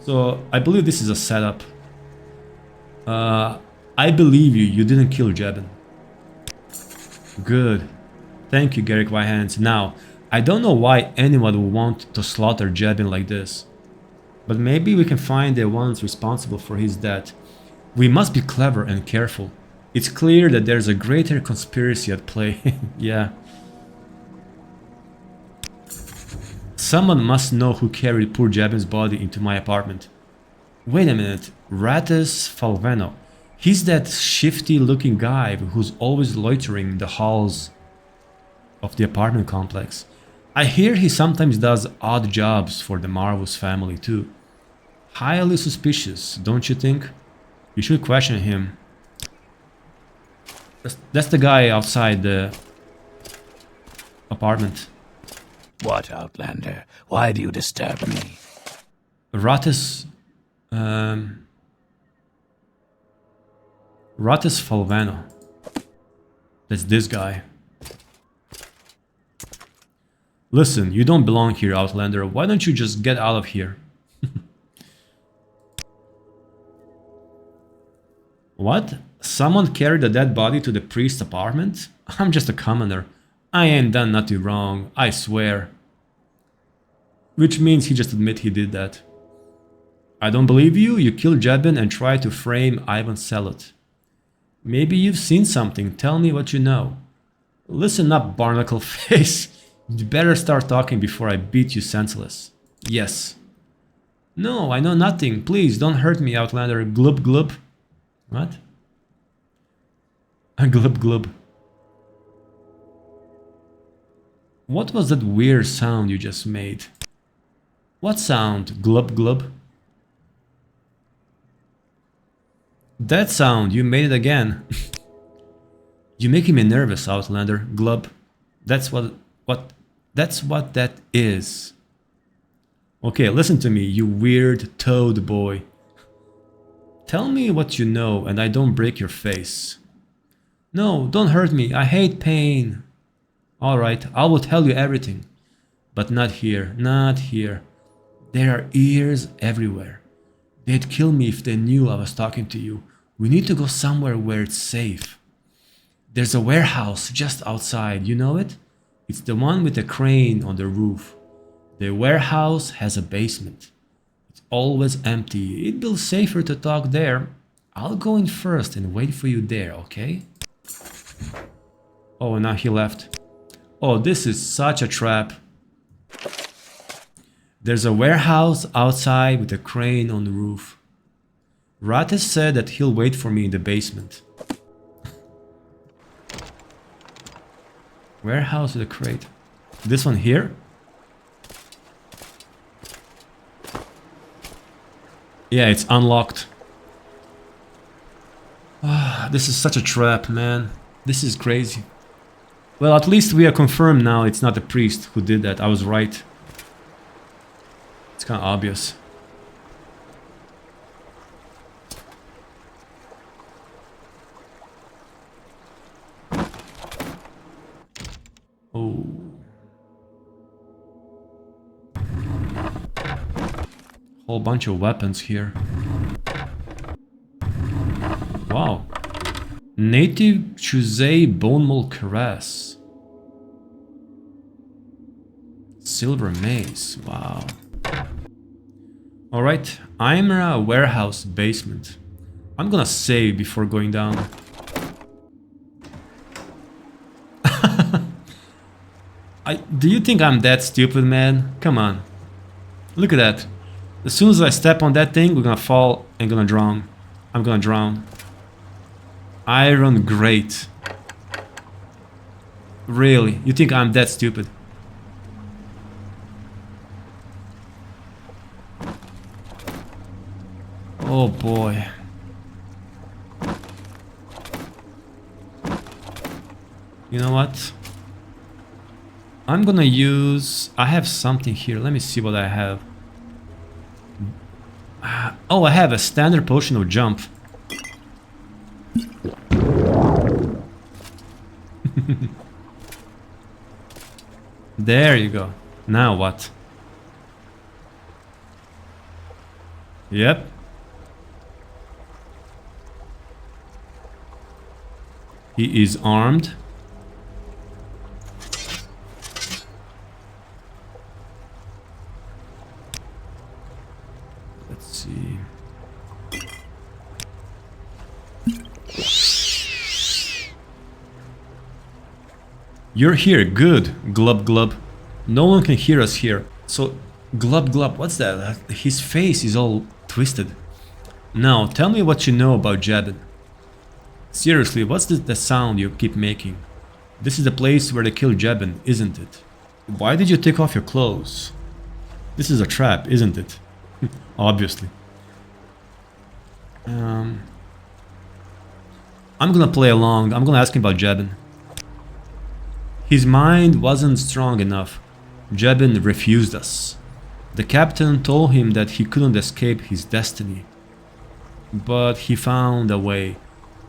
So I believe this is a setup. I believe you. You didn't kill Jebyn. Good. Thank you, Garrick Whitehands. Now, I don't know why anyone would want to slaughter Jebyn like this. But maybe we can find the ones responsible for his death. We must be clever and careful. It's clear that there's a greater conspiracy at play. Yeah. Someone must know who carried poor Jebyn's body into my apartment. Wait a minute. Ratus Falveno. He's that shifty looking guy who's always loitering in the halls of the apartment complex. I hear he sometimes does odd jobs for the Marvus family too. Highly suspicious, don't you think? You should question him. That's the guy outside the apartment. What, Outlander? Why do you disturb me? Ratus... Ratus Falvano. That's this guy. Listen, you don't belong here, Outlander. Why don't you just get out of here? What? Someone carried a dead body to the priest's apartment? I'm just a commoner. I ain't done nothing wrong, I swear. Which means he just admit he did that. I don't believe you. You killed Jebyn and tried to frame Ivan Selot. Maybe you've seen something. Tell me what you know. Listen up, barnacle face. You better start talking before I beat you senseless. Yes. No, I know nothing. Please, don't hurt me, Outlander. Glub glub. What? A glub glub. What was that weird sound you just made? What sound? Glub glub? That sound, you made it again. You're making me nervous, Outlander. Glub. That's what that is. Okay, listen to me, you weird toad boy. Tell me what you know and I don't break your face. No, don't hurt me. I hate pain. Alright, I will tell you everything. But not here, not here. There are ears everywhere. They'd kill me if they knew I was talking to you. We need to go somewhere where it's safe. There's a warehouse just outside, you know it? It's the one with the crane on the roof. The warehouse has a basement. It's always empty. It'd be safer to talk there. I'll go in first and wait for you there, okay? Oh, now he left. Oh, this is such a trap. There's a warehouse outside with a crane on the roof. Ratus said that he'll wait for me in the basement. Warehouse with a crate. This one here? Yeah, it's unlocked. Ah, this is such a trap, man. This is crazy. Well, at least we are confirmed now it's not the priest who did that. I was right. It's kind of obvious. Oh. Whole bunch of weapons here. Wow. Native Chuzay Bone Mold Caress. Silver Mace. Wow. Alright, Aimrah warehouse basement. I'm gonna save before going down. Do you think I'm that stupid, man? Come on. Look at that. As soon as I step on that thing, we're gonna fall and gonna drown. I'm gonna drown. Iron grate. Really? You think I'm that stupid? Oh boy. You know what? I'm gonna use... I have something here. Let me see what I have. Oh, I have a standard potion of jump. There you go. Now what? Yep. He is armed. Let's see. You're here, good. Glub glub. No one can hear us here. So, glub glub, what's that? His face is all twisted. Now, tell me what you know about Jebyn. Seriously, what's the sound you keep making? This is the place where they kill Jebyn, isn't it? Why did you take off your clothes? This is a trap, isn't it? Obviously. I'm gonna play along. I'm gonna ask him about Jebyn. His mind wasn't strong enough. Jebyn refused us. The captain told him that he couldn't escape his destiny. But he found a way.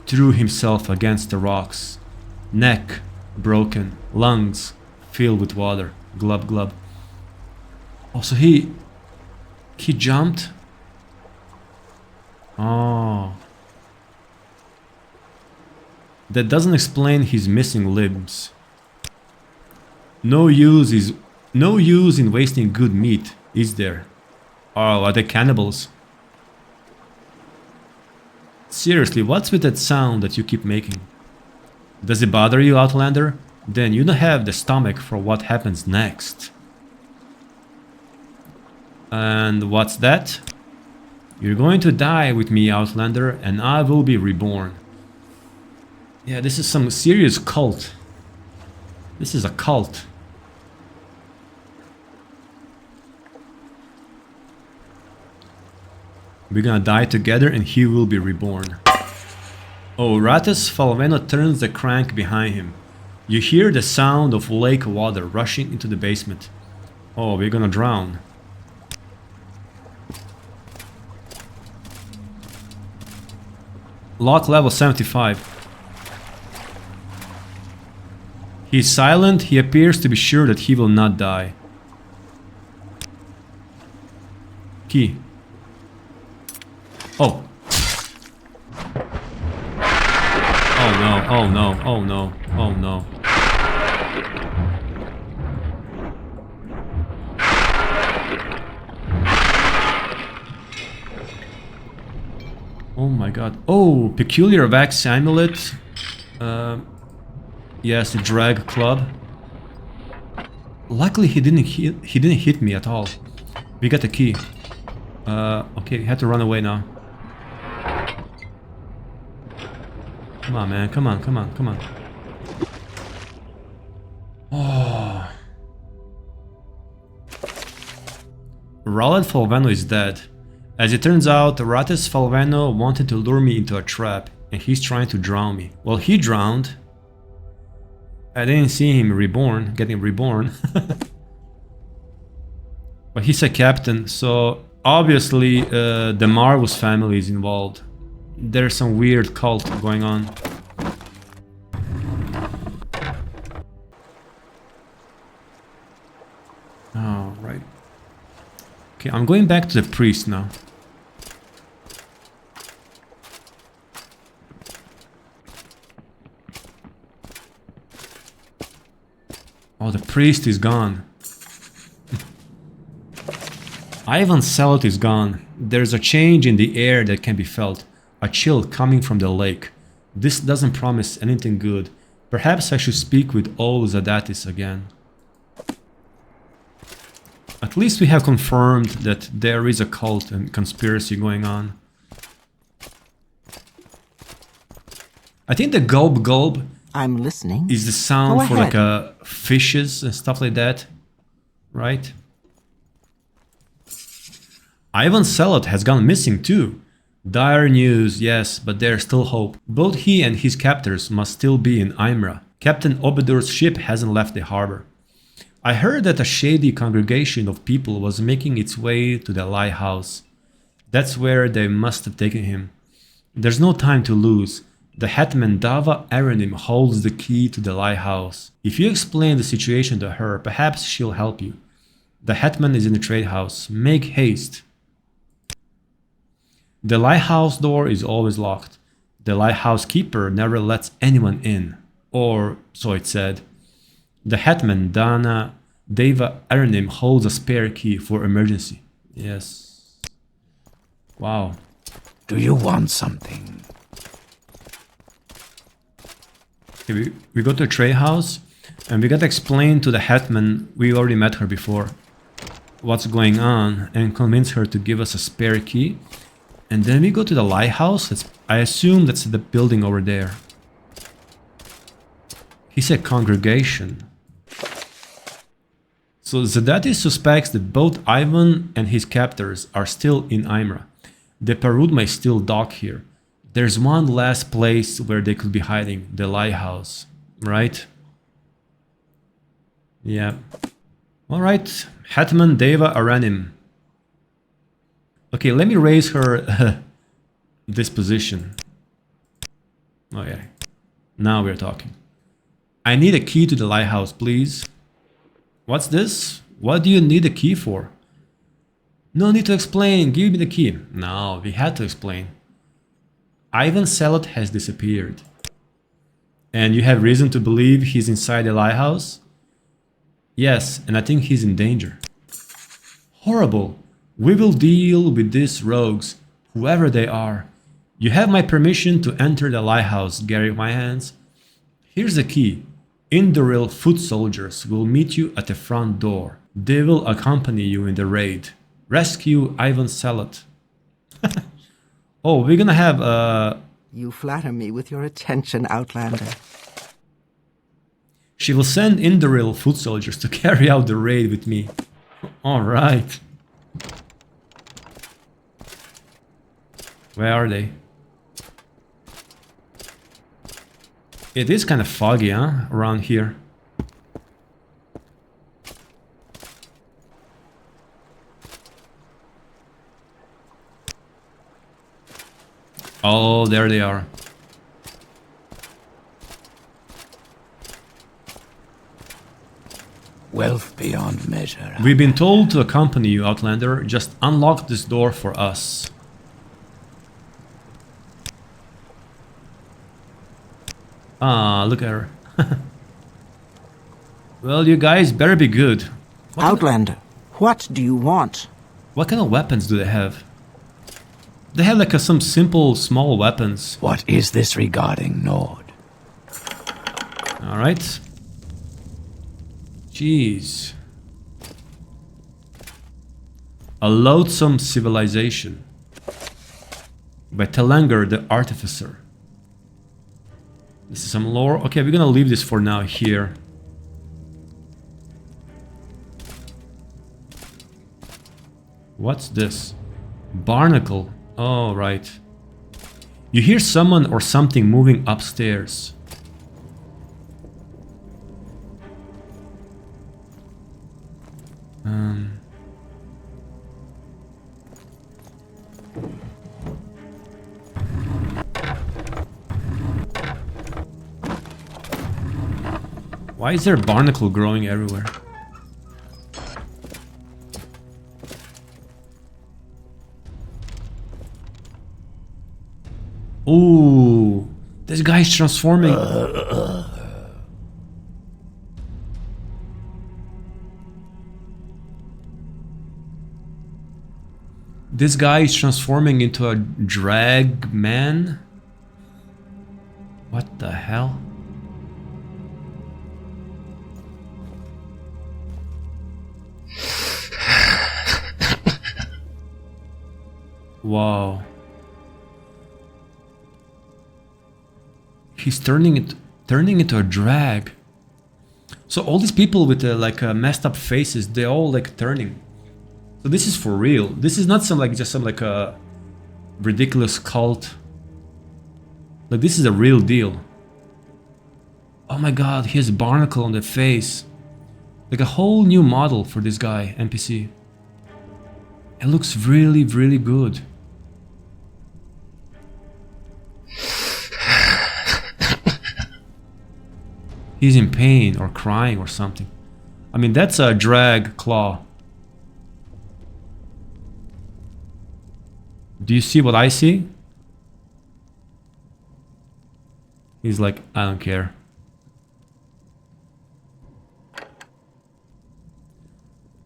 Threw himself against the rocks. Neck broken. Lungs filled with water. Glub glub. Oh, so he jumped? Oh. That doesn't explain his missing limbs. No use in wasting good meat, is there? Oh, are they cannibals? Seriously, what's with that sound that you keep making? Does it bother you, Outlander? Then you don't have the stomach for what happens next. And what's that? You're going to die with me, Outlander, and I will be reborn. Yeah, this is some serious cult. This is a cult. We're gonna die together and he will be reborn. Oh, Ratus Falveno turns the crank behind him. You hear the sound of lake water rushing into the basement. Oh, we're gonna drown. Lock level 75. He's silent, he appears to be sure that he will not die. Key. Oh. Oh no, oh no, oh no, oh no. Oh my god. Oh, peculiar wax amulet. Yes, the drag club. Luckily he didn't hit me at all. We got the key. Okay, we had to run away now. Come on, man. Come on, come on, come on. Oh. Rowlet Falveno is dead. As it turns out, Ratus Falveno wanted to lure me into a trap, and he's trying to drown me. Well, he drowned. I didn't see him reborn, getting reborn. But he's a captain, so obviously the Marvus family is involved. There's some weird cult going on. Oh, right. Okay, I'm going back to the priest now. Oh, the priest is gone. Ivan Selot is gone. There's a change in the air that can be felt. A chill coming from the lake. This doesn't promise anything good. Perhaps I should speak with Ol Zadatis again. At least we have confirmed that there is a cult and conspiracy going on. I think the gulp gulp I'm listening. is the sound Go for like ahead. fishes and stuff like that, right? Ivan Selot has gone missing too. Dire news, yes, but there's still hope. Both he and his captors must still be in Aimrah. Captain Obedur's ship hasn't left the harbor. I heard that a shady congregation of people was making its way to the lighthouse. That's where they must have taken him. There's no time to lose. The hetman Dava Aranim holds the key to the lighthouse. If you explain the situation to her, perhaps she'll help you. The hetman is in the trade house. Make haste. The lighthouse door is always locked. The lighthouse keeper never lets anyone in. Or so it said. The hetman Deva Aranim holds a spare key for emergency. Yes. Wow. Do you want something? Okay, we go to a trade house and we got to explain to the hetman, we already met her before, what's going on and convince her to give us a spare key. And then we go to the lighthouse. I assume that's the building over there. He said congregation. So Zadati suspects that both Ivan and his captors are still in Aimrah. The Parud may still dock here. There's one last place where they could be hiding, the lighthouse, right? Yeah. Alright, Hetman Deva Aranim. Okay, let me raise her this position. Okay, now we're talking. I need a key to the lighthouse, please. What's this? What do you need a key for? No need to explain, give me the key. No, we had to explain. Ivan Selot has disappeared. And you have reason to believe he's inside the lighthouse? Yes, and I think he's in danger. Horrible. We will deal with these rogues, whoever they are. You have my permission to enter the lighthouse, Gary Wyhands. Here's the key. Indoril foot soldiers will meet you at the front door. They will accompany you in the raid. Rescue Ivan Selot. Oh, we're gonna have You flatter me with your attention, Outlander. She will send Indoril foot soldiers to carry out the raid with me. Alright. Where are they? It is kind of foggy, huh? Around here. Oh, there they are. Wealth beyond measure. We've been told to accompany you, Outlander. Just unlock this door for us. Ah, look at her. Well, you guys better be good. Outlander, what do you want? What kind of weapons do they have? They have like some simple, small weapons. What is this regarding Nord? Alright. Jeez. A Loathsome Civilization. By Telangar the Artificer. This is some lore. Okay, we're gonna leave this for now here. What's this? Barnacle. Oh, right. You hear someone or something moving upstairs. Why is there a barnacle growing everywhere? Ooh, this guy's transforming. This guy is transforming into a drag man. What the hell? Wow. He's turning into a drag. So all these people with like messed up faces, they all like turning. So this is for real. This is not some like just some like a ridiculous cult. Like this is a real deal. Oh my god, he has a barnacle on the face. Like a whole new model for this guy, NPC. It looks really, really good. He's in pain or crying or something. I mean, that's a drag claw. Do you see what I see? He's like, I don't care.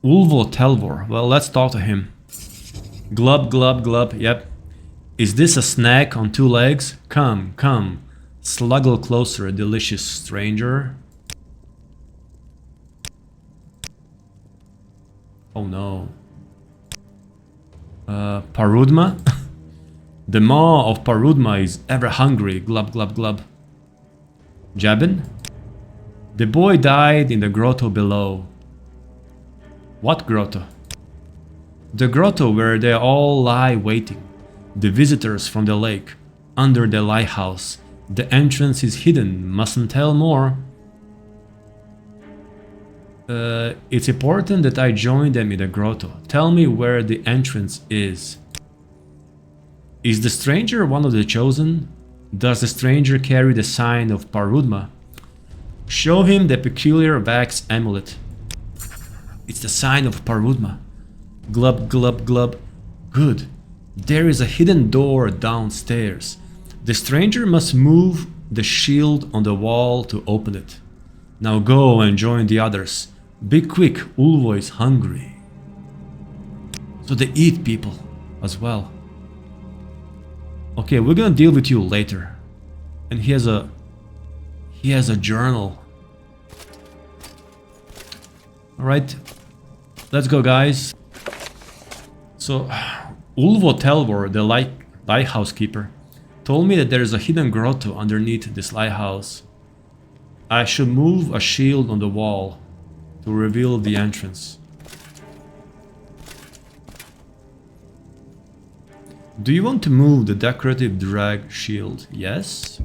Ulvo Telvor. Well, let's talk to him. Glub, glub, glub. Yep. Is this a snack on 2 legs? Come, come. Sluggle closer, a delicious stranger. Oh no. Parudma? The maw of Parudma is ever hungry. Glub, glub, glub. Jebyn? The boy died in the grotto below. What grotto? The grotto where they all lie waiting. The visitors from the lake. Under the lighthouse. The entrance is hidden. Mustn't tell more. It's important that I join them in the grotto. Tell me where the entrance is. Is the stranger one of the chosen? Does the stranger carry the sign of Parudma? Show him the peculiar wax amulet. It's the sign of Parudma. Glub, glub, glub. Good. There is a hidden door downstairs. The stranger must move the shield on the wall to open it. Now go and join the others. Be quick, Ulvo is hungry. So they eat people as well. Okay, we're gonna deal with you later. And he has a journal. Alright, let's go, guys. So, Ulvo Telvor, the lighthouse keeper, told me that there is a hidden grotto underneath this lighthouse. I should move a shield on the wall to reveal the entrance. Do you want to move the decorative drag shield? Yes.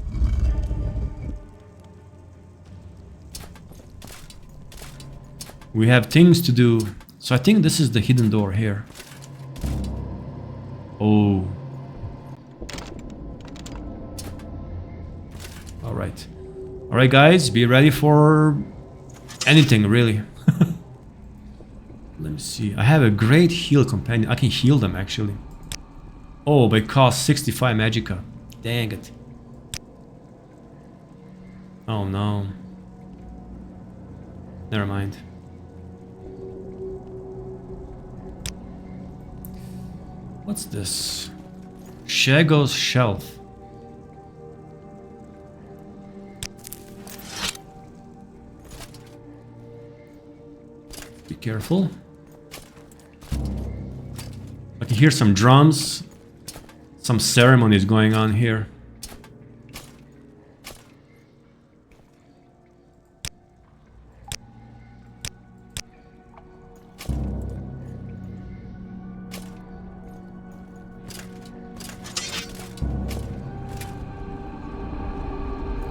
We have things to do. So I think this is the hidden door here. Oh. Alright. Alright guys, be ready for anything really. Let me see. I have a great heal companion. I can heal them actually. Oh, but it costs 65 magicka. Dang it. Oh no. Never mind. What's this? Shago's shelf. Be careful. I can hear some drums. Some ceremony is going on here.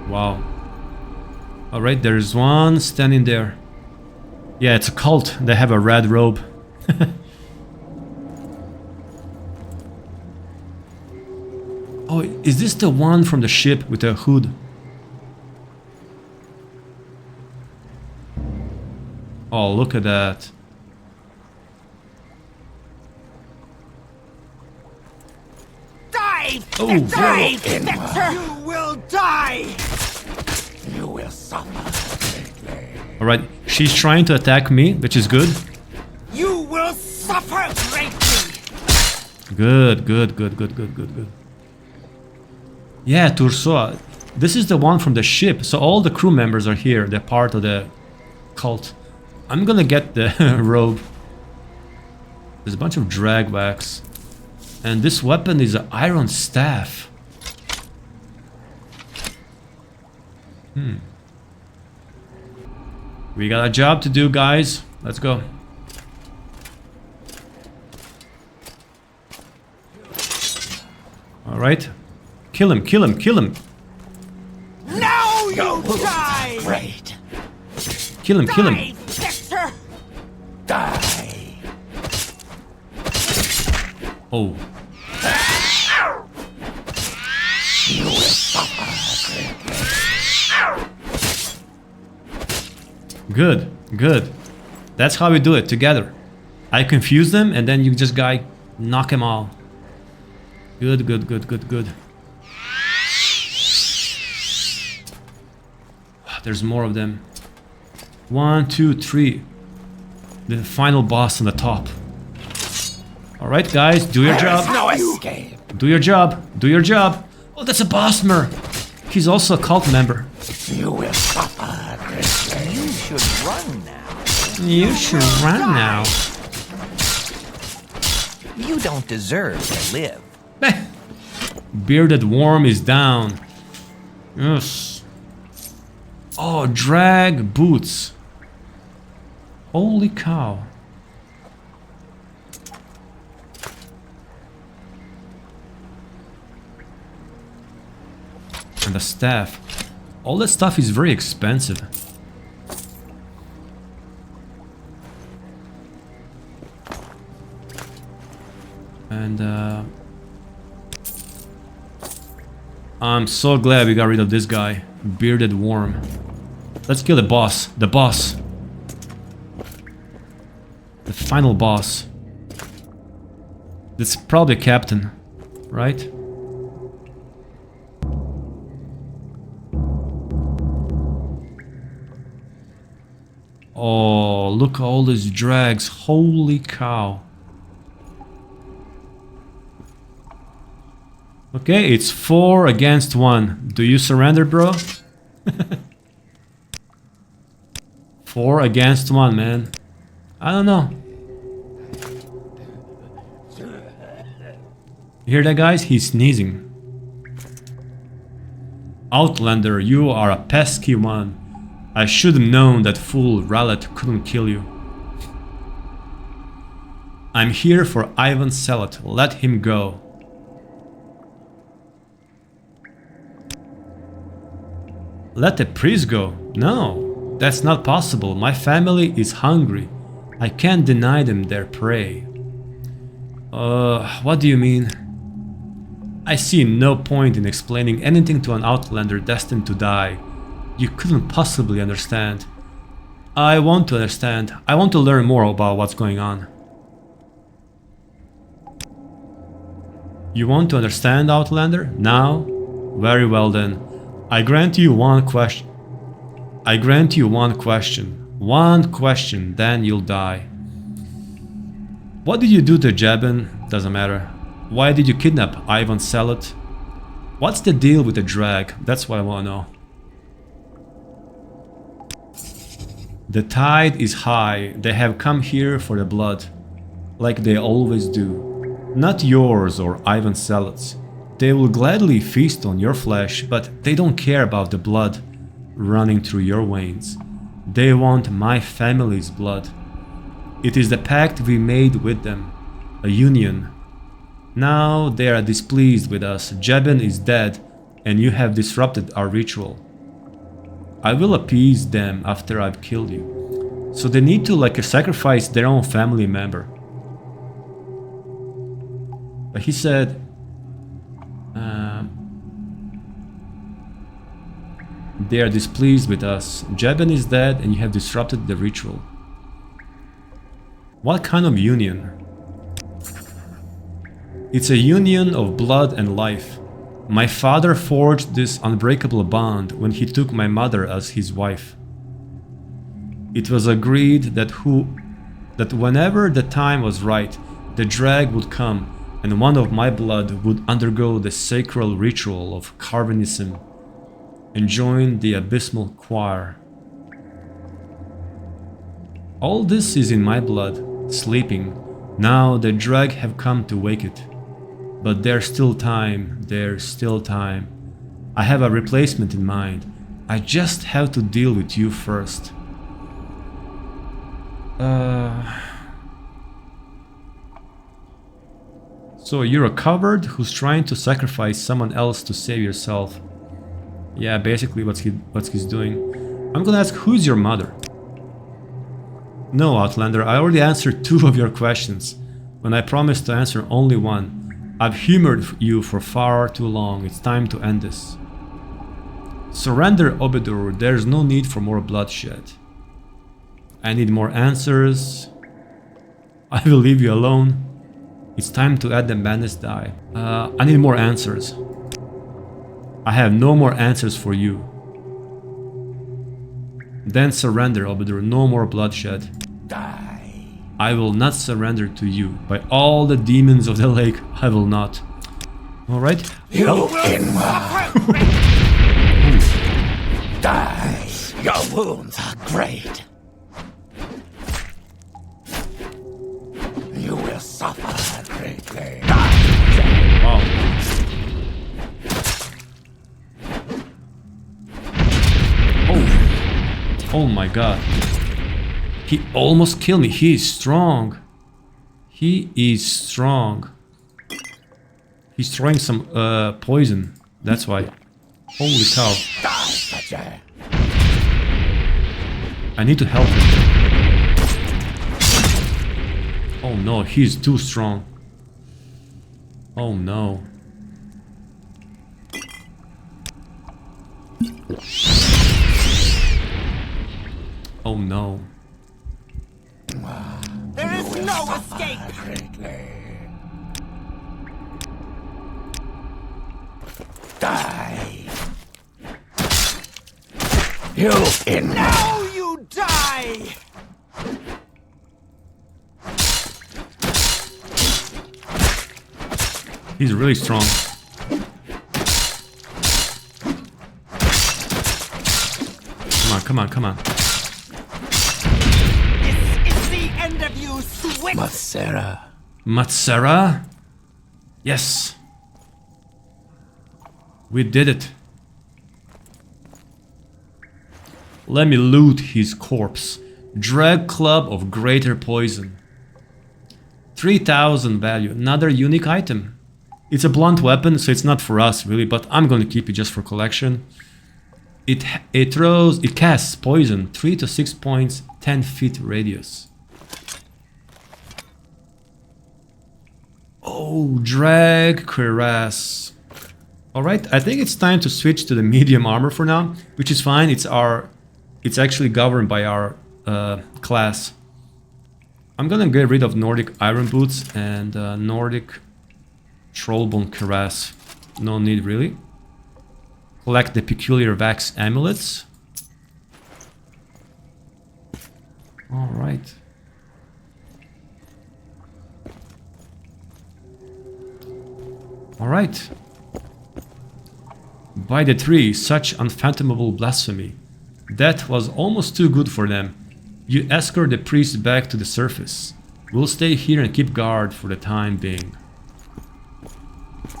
Wow. Alright, there's one standing there. Yeah, it's a cult. They have a red robe. Oh, is this the one from the ship with the hood? Oh, look at that. Die! Oh, Die, Spectre! You will die! You will suffer greatly. Alright, she's trying to attack me, which is good. You will suffer greatly! Good, good, good, good, good, good, good. Yeah, Thirr. This is the one from the ship. So all the crew members are here. They're part of the cult. I'm gonna get the robe. There's a bunch of drag wax. And this weapon is an iron staff. We got a job to do, guys. Let's go. Alright. Kill him, kill him, kill him. Now you die! afraid. Kill him, kill him. Die, Victor! Die. Oh. You will suffer greatly. Good, good. That's how we do it, together. I confuse them and then you just knock them all. Good, good, good, good, good. There's more of them. 1, 2, 3. The final boss on the top. Alright guys, do your job. No escape. Do your job. Do your job. Oh, that's a bossmer. He's also a cult member. You will suffer greatly. You should run now. You should run now. You don't deserve to live. Bearded worm is down. Yes. Oh, drag boots. Holy cow. And the staff. All that stuff is very expensive. And I'm so glad we got rid of this guy. Bearded worm. Let's kill the boss. The boss. The final boss. That's probably a captain, right? Oh, look at all these drags. Holy cow. Okay, it's 4 against 1. Do you surrender, bro? 4 against 1, man. I don't know. You hear that, guys? He's sneezing. Outlander, you are a pesky one. I should have known that fool Rallet couldn't kill you. I'm here for Ivan Sellet. Let him go. Let the priest go? No, that's not possible. My family is hungry. I can't deny them their prey. What do you mean? I see no point in explaining anything to an outlander destined to die. You couldn't possibly understand. I want to understand. I want to learn more about what's going on. You want to understand, Outlander? Now? Very well then. I grant you one question. I grant you one question. One question, then you'll die. What did you do to Jebyn? Doesn't matter. Why did you kidnap Ivan Sellet? What's the deal with the drag? That's what I want to know. The tide is high. They have come here for the blood. Like they always do. Not yours or Ivan Sellet's. They will gladly feast on your flesh, but they don't care about the blood running through your veins. They want my family's blood. It is the pact we made with them, a union. Now they are displeased with us. Jebyn is dead, and you have disrupted our ritual. I will appease them after I've killed you. So they need to sacrifice their own family member. But he said... they are displeased with us. Jebyn is dead and you have disrupted the ritual. What kind of union? It's a union of blood and life. My father forged this unbreakable bond when he took my mother as his wife. It was agreed that whenever the time was right, the drag would come and one of my blood would undergo the sacral ritual of carbonism and join the abysmal choir. All this is in my blood, sleeping. Now the drag have come to wake it. But there's still time, there's still time. I have a replacement in mind. I just have to deal with you first. So you're a coward who's trying to sacrifice someone else to save yourself. Yeah, basically what he's doing. I'm gonna ask, who's your mother? No, Outlander, I already answered 2 of your questions, when I promised to answer only 1. I've humored you for far too long, it's time to end this. Surrender, Obedur, there's no need for more bloodshed. I need more answers. I will leave you alone. It's time to add the madness die. I need more answers. I have no more answers for you. Then surrender, Obedur, no more bloodshed. Die. I will not surrender to you. By all the demons of the lake, I will not. Alright? You will die. Your wounds are great. You will suffer greatly. Wow. Oh my god. He almost killed me. He is strong. He is strong. He's throwing some poison. That's why. Holy cow. I need to help him. Oh no, he's too strong. Oh no. Oh no. There is no escape. Die. You in. Now you die. He's really strong. Come on, come on, come on. This is the end of you, Switch. Massitha. Massitha? Yes. We did it. Let me loot his corpse. Drag Club of Greater Poison. 3000 value. Another unique item. It's a blunt weapon, so it's not for us really, but I'm gonna keep it just for collection. It casts poison, 3 to 6 points, 10 feet radius. Oh, drag cuirass. Alright, I think it's time to switch to the medium armor for now, which is fine. It's actually governed by our class. I'm gonna get rid of Nordic iron boots and Nordic trollbone cuirass. No need really. Collect the peculiar wax amulets. Alright. Alright. By the tree, such unfathomable blasphemy. That was almost too good for them. You escort the priest back to the surface. We'll stay here and keep guard for the time being.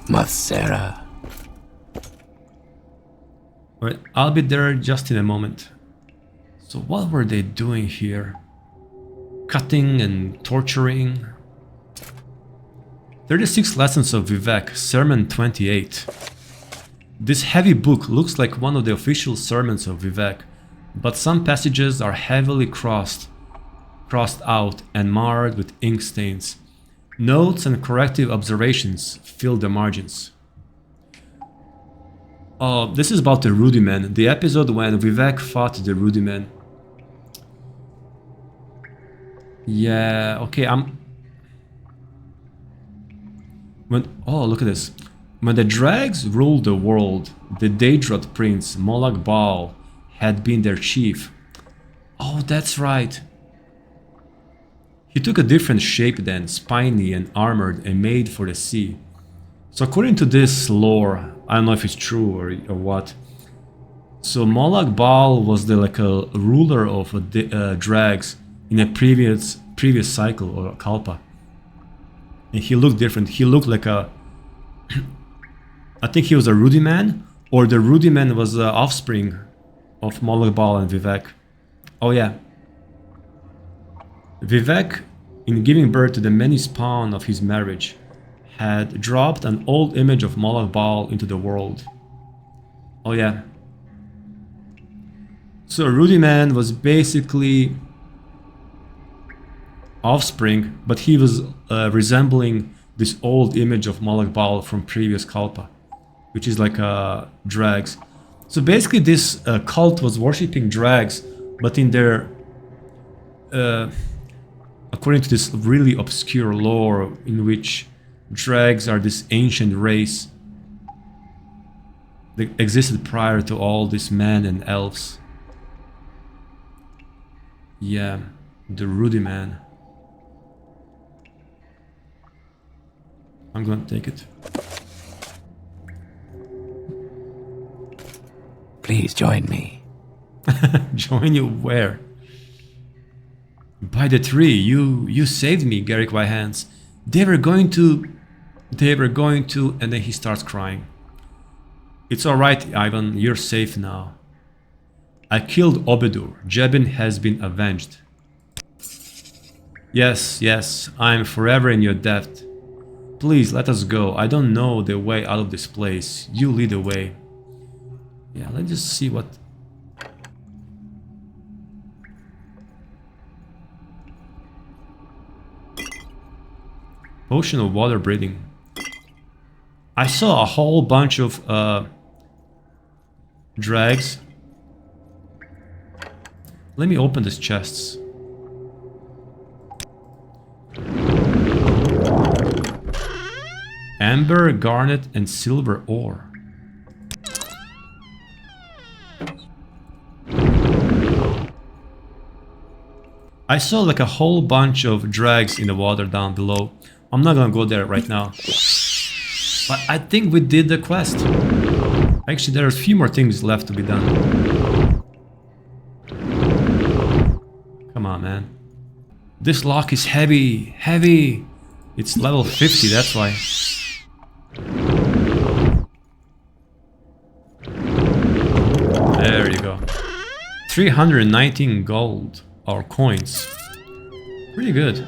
Massitha. Alright, I'll be there just in a moment. So what were they doing here? Cutting and torturing? 36 Lessons of Vivek, Sermon 28. This heavy book looks like one of the official sermons of Vivek, but some passages are heavily crossed out and marred with ink stains. Notes and corrective observations fill the margins. Oh, this is about the Rudimen, the episode when Vivek fought the Rudimen. Yeah, okay, oh, look at this. When the Drags ruled the world, the Daedrot prince, Molag Bal, had been their chief. Oh, that's right. He took a different shape then, spiny and armored and made for the sea. So according to this lore, I don't know if it's true or what. So Molag Bal was like a ruler of Drags in a previous cycle or Kalpa. And he looked different. He looked like a... I think he was a Rudiman, or the Rudiman was the offspring of Molag Bal and Vivek. Oh yeah. Vivek, in giving birth to the many spawn of his marriage, had dropped an old image of Molag Bal into the world. Oh yeah. So Rudy Man was basically offspring, but he was resembling this old image of Malak Baal from previous Kalpa, which is like drags. So basically this cult was worshipping drags, but in their according to this really obscure lore in which drags are this ancient race that existed prior to all these men and elves. Yeah, the Rudy Man. I'm gonna take it. Please join me. Join you where? By the tree. You saved me, Garrick Whitehands. They were going to, and then he starts crying. It's alright, Ivan, you're safe now. I killed Obedur. Jebyn has been avenged. Yes, yes, I'm forever in your debt. Please, let us go. I don't know the way out of this place. You lead the way. Yeah, let's just see what... Potion of water breathing. I saw a whole bunch of drags. Let me open these chests. Amber, garnet, and silver ore. I saw like a whole bunch of drags in the water down below. I'm not gonna go there right now. But I think we did the quest. Actually, there are a few more things left to be done. Come on, man. This lock is heavy, heavy. It's level 50, that's why. There you go. 319 gold, or coins. Pretty good.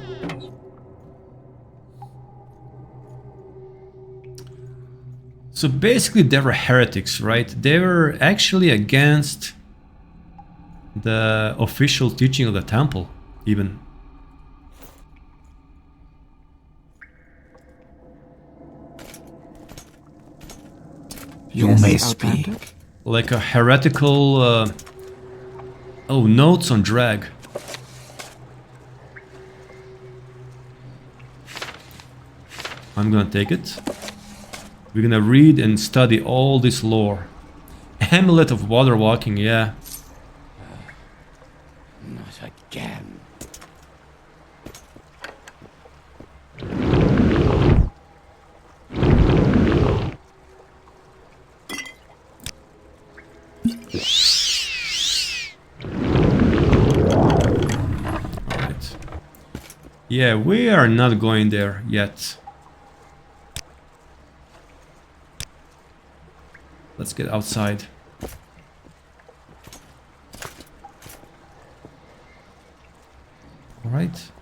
So basically they were heretics, right? They were actually against the official teaching of the temple, even. You Yes, may Outlander? speak. Like a heretical... Oh, notes on drag. I'm gonna take it. We're gonna read and study all this lore. Amulet of water walking, yeah. Not again. Alright. Yeah, we are not going there yet. Let's get outside. Alright.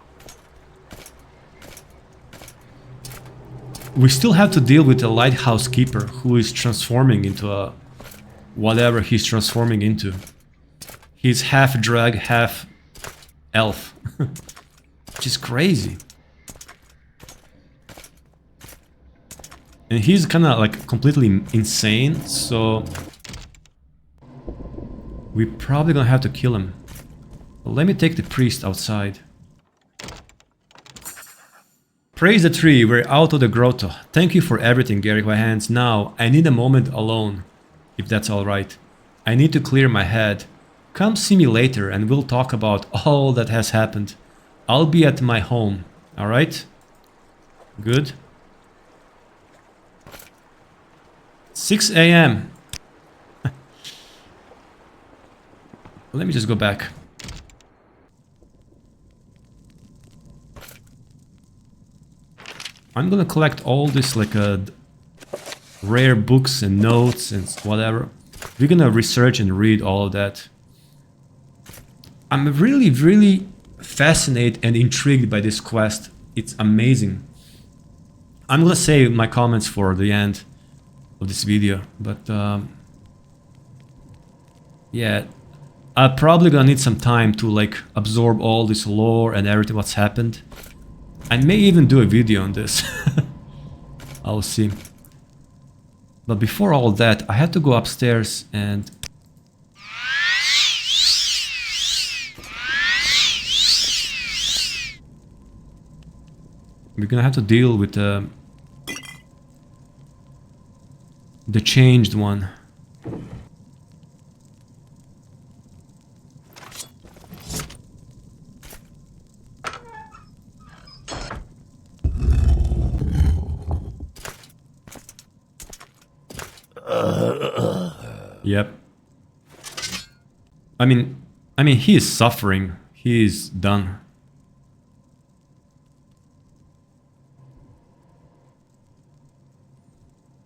We still have to deal with the lighthouse keeper who is transforming into a... whatever he's transforming into. He's half drag, half elf. Which is crazy. And he's kind of like completely insane, so we're probably gonna have to kill him. But let me take the priest outside. Praise the tree, we're out of the grotto. Thank you for everything, Garrick Whitehands. Now, I need a moment alone, if that's alright. I need to clear my head. Come see me later and we'll talk about all that has happened. I'll be at my home, alright? Good. 6 AM. Let me just go back. I'm gonna collect all this like rare books and notes and whatever. We're gonna research and read all of that. I'm really fascinated and intrigued by this quest. It's amazing. I'm gonna save my comments for the end of this video, but yeah, I'm probably gonna need some time to like absorb all this lore and everything what's happened. I may even do a video on this. I'll see. But before all that, I have to go upstairs and... we're gonna have to deal with the changed one. Yep. I mean, he is suffering. He is done.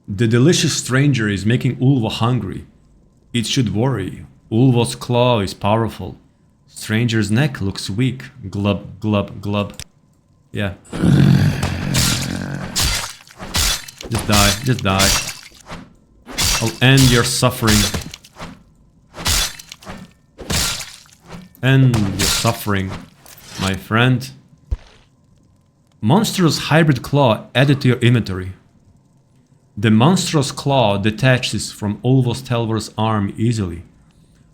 The delicious stranger is making Ulva hungry. It should worry. Ulva's claw is powerful. Stranger's neck looks weak. Glub, glub, glub. Yeah. Just die, just die. I'll end your suffering. End your suffering, my friend. Monstrous hybrid claw added to your inventory. The monstrous claw detaches from Ulvos Telvor's arm easily.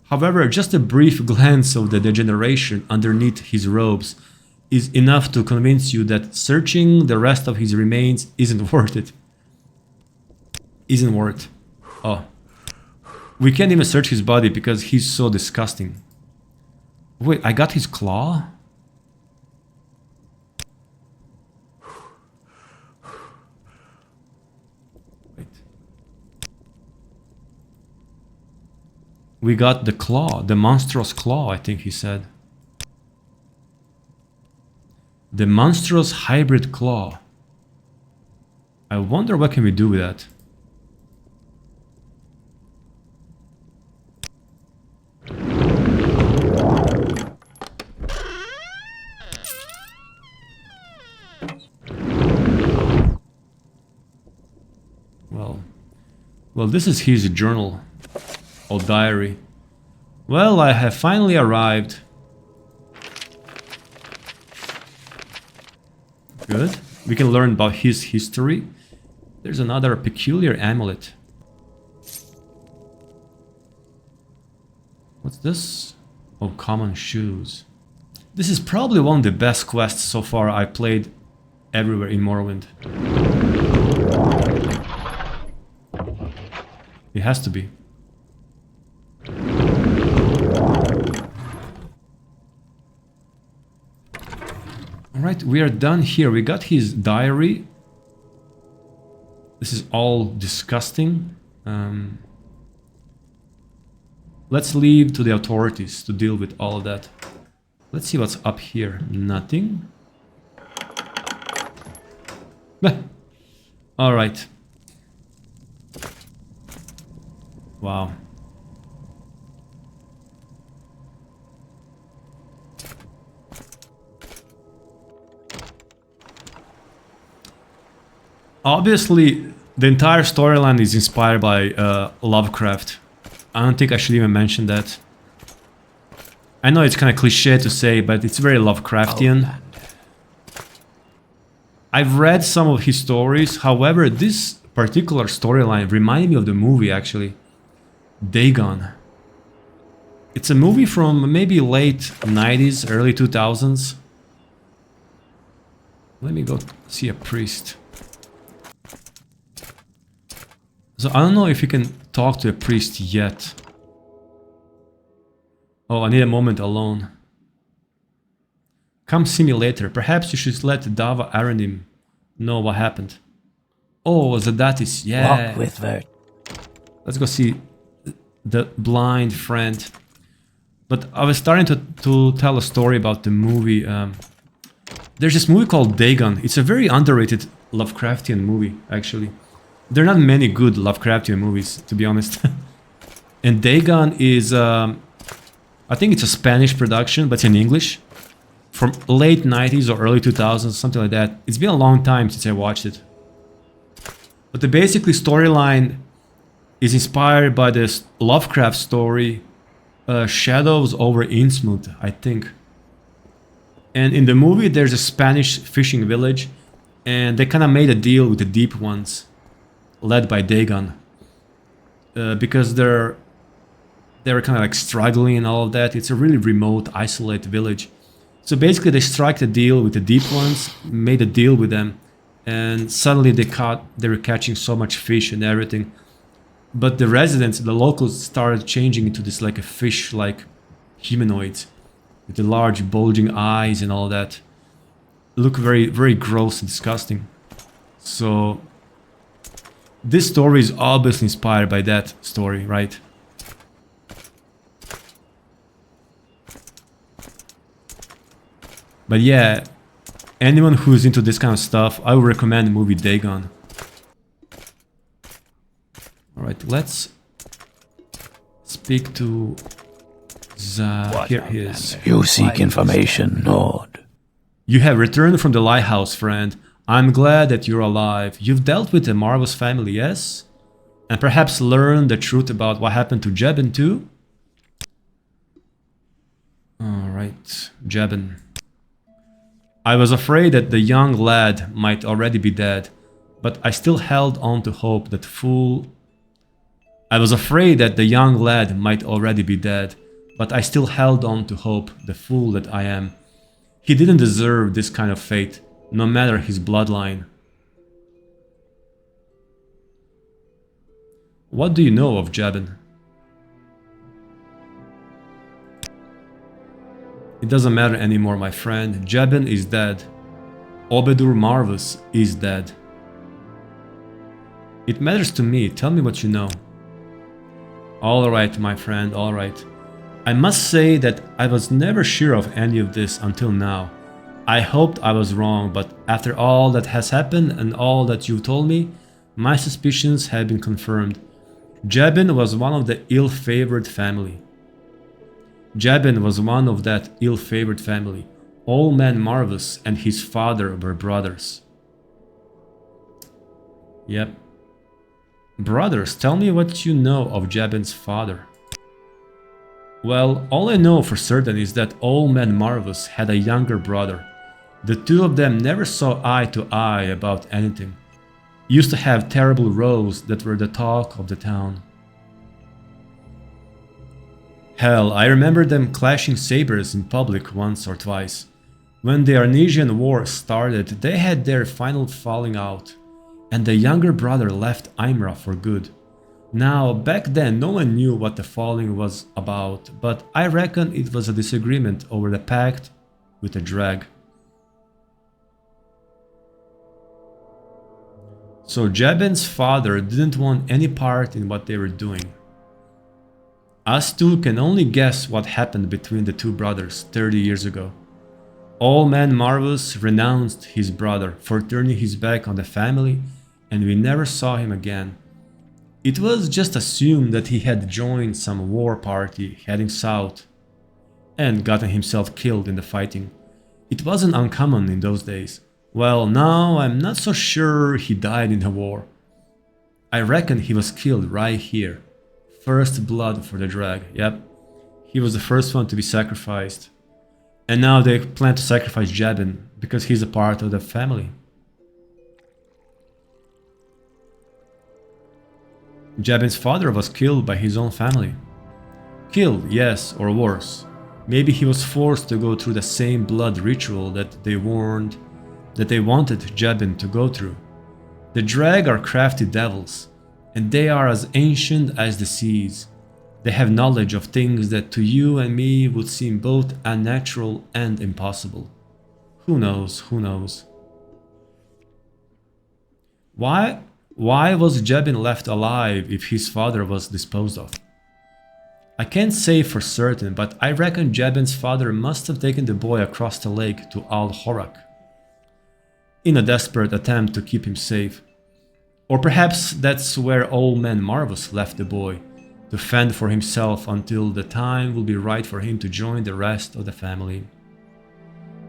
However, just a brief glance of the degeneration underneath his robes is enough to convince you that searching the rest of his remains isn't worth it. Isn't worth. Oh. We can't even search his body because he's so disgusting. Wait, I got his claw? Wait. We got the claw, the monstrous claw, I think he said. The monstrous hybrid claw. I wonder what can we do with that. Well, this is his journal or diary. Well, I have finally arrived. Good. We can learn about his history. There's another peculiar amulet. What's this? Oh, common shoes. This is probably one of the best quests so far I played everywhere in Morrowind. It has to be. Alright, we are done here. We got his diary. This is all disgusting. Let's leave to the authorities to deal with all of that. Let's see what's up here. Nothing. Alright. Wow. Obviously, the entire storyline is inspired by Lovecraft. I don't think I should even mention that. I know it's kind of cliche to say, but it's very Lovecraftian. I've read some of his stories, however, this particular storyline reminded me of the movie, actually. Dagon. It's a movie from maybe late 90s, early 2000s. Let me go see a priest. So I don't know if you can talk to a priest yet. Oh, I need a moment alone. Come see me later. Perhaps you should let Dava Aranim know what happened. Oh, Zadatis, yeah. Walk with her. Let's go see the blind friend. But I was starting to tell a story about the movie. There's this movie called Dagon. It's a very underrated Lovecraftian movie, actually. There are not many good Lovecraftian movies, to be honest. And Dagon is, I think it's a Spanish production, but it's in English. From late 90s or early 2000s, something like that. It's been a long time since I watched it. But the basically storyline is inspired by this Lovecraft story Shadows over Innsmouth, I think. And in the movie, there's a Spanish fishing village, and they kind of made a deal with the deep ones, led by Dagon, because they're kind of like struggling and all of that. It's a really remote, isolated village. So basically, they strike a deal with the deep ones, made a deal with them, and suddenly they were catching so much fish and everything. But the residents, the locals, started changing into this like a fish-like humanoids with the large bulging eyes and all that. Look very, very gross and disgusting. So this story is obviously inspired by that story, right? But yeah, anyone who's into this kind of stuff, I would recommend the movie Dagon. Alright, let's speak to Here he is. You seek information, Nord. You have returned from the Lighthouse, friend. I'm glad that you're alive. You've dealt with the Marvelous family, yes? And perhaps learned the truth about what happened to Jebyn too? Alright, Jebyn. I was afraid that the young lad might already be dead, but I still held on to hope that I was afraid that the young lad might already be dead, but I still held on to hope, the fool that I am. He didn't deserve this kind of fate, no matter his bloodline. What do you know of Jebyn? It doesn't matter anymore, my friend. Jebyn is dead. Obedur Marvus is dead. It matters to me. Tell me what you know. Alright, my friend, alright. I must say that I was never sure of any of this until now. I hoped I was wrong, but after all that has happened and all that you've told me, my suspicions have been confirmed. Jebyn was one of the ill-favored family. Jebyn was one of that ill-favored family. Old man Marvus and his father were brothers. Yep. Brothers, tell me what you know of Jebyn's father. Well, all I know for certain is that old man Marvus had a younger brother. The two of them never saw eye to eye about anything. Used to have terrible rows that were the talk of the town. Hell, I remember them clashing sabers in public once or twice. When the Arnesian War started, they had their final falling out, and the younger brother left Aimrah for good. Now, back then no one knew what the falling was about, but I reckon it was a disagreement over the pact with the drag. So Jebyn's father didn't want any part in what they were doing. Us two can only guess what happened between the two brothers 30 years ago. Old man Marvus renounced his brother for turning his back on the family, and we never saw him again. It was just assumed that he had joined some war party heading south and gotten himself killed in the fighting. It wasn't uncommon in those days. Well, now I'm not so sure he died in the war. I reckon he was killed right here. First blood for the drag, yep. He was the first one to be sacrificed. And now they plan to sacrifice Jebyn because he's a part of the family. Jebyn's father was killed by his own family. Killed, yes, or worse. Maybe he was forced to go through the same blood ritual that they wanted Jebyn to go through. The drag are crafty devils, and they are as ancient as the seas. They have knowledge of things that to you and me would seem both unnatural and impossible. Who knows, who knows? Why was Jebyn left alive if his father was disposed of? I can't say for certain, but I reckon Jebyn's father must have taken the boy across the lake to Al Horak in a desperate attempt to keep him safe. Or perhaps that's where old man Marvus left the boy, to fend for himself until the time will be right for him to join the rest of the family.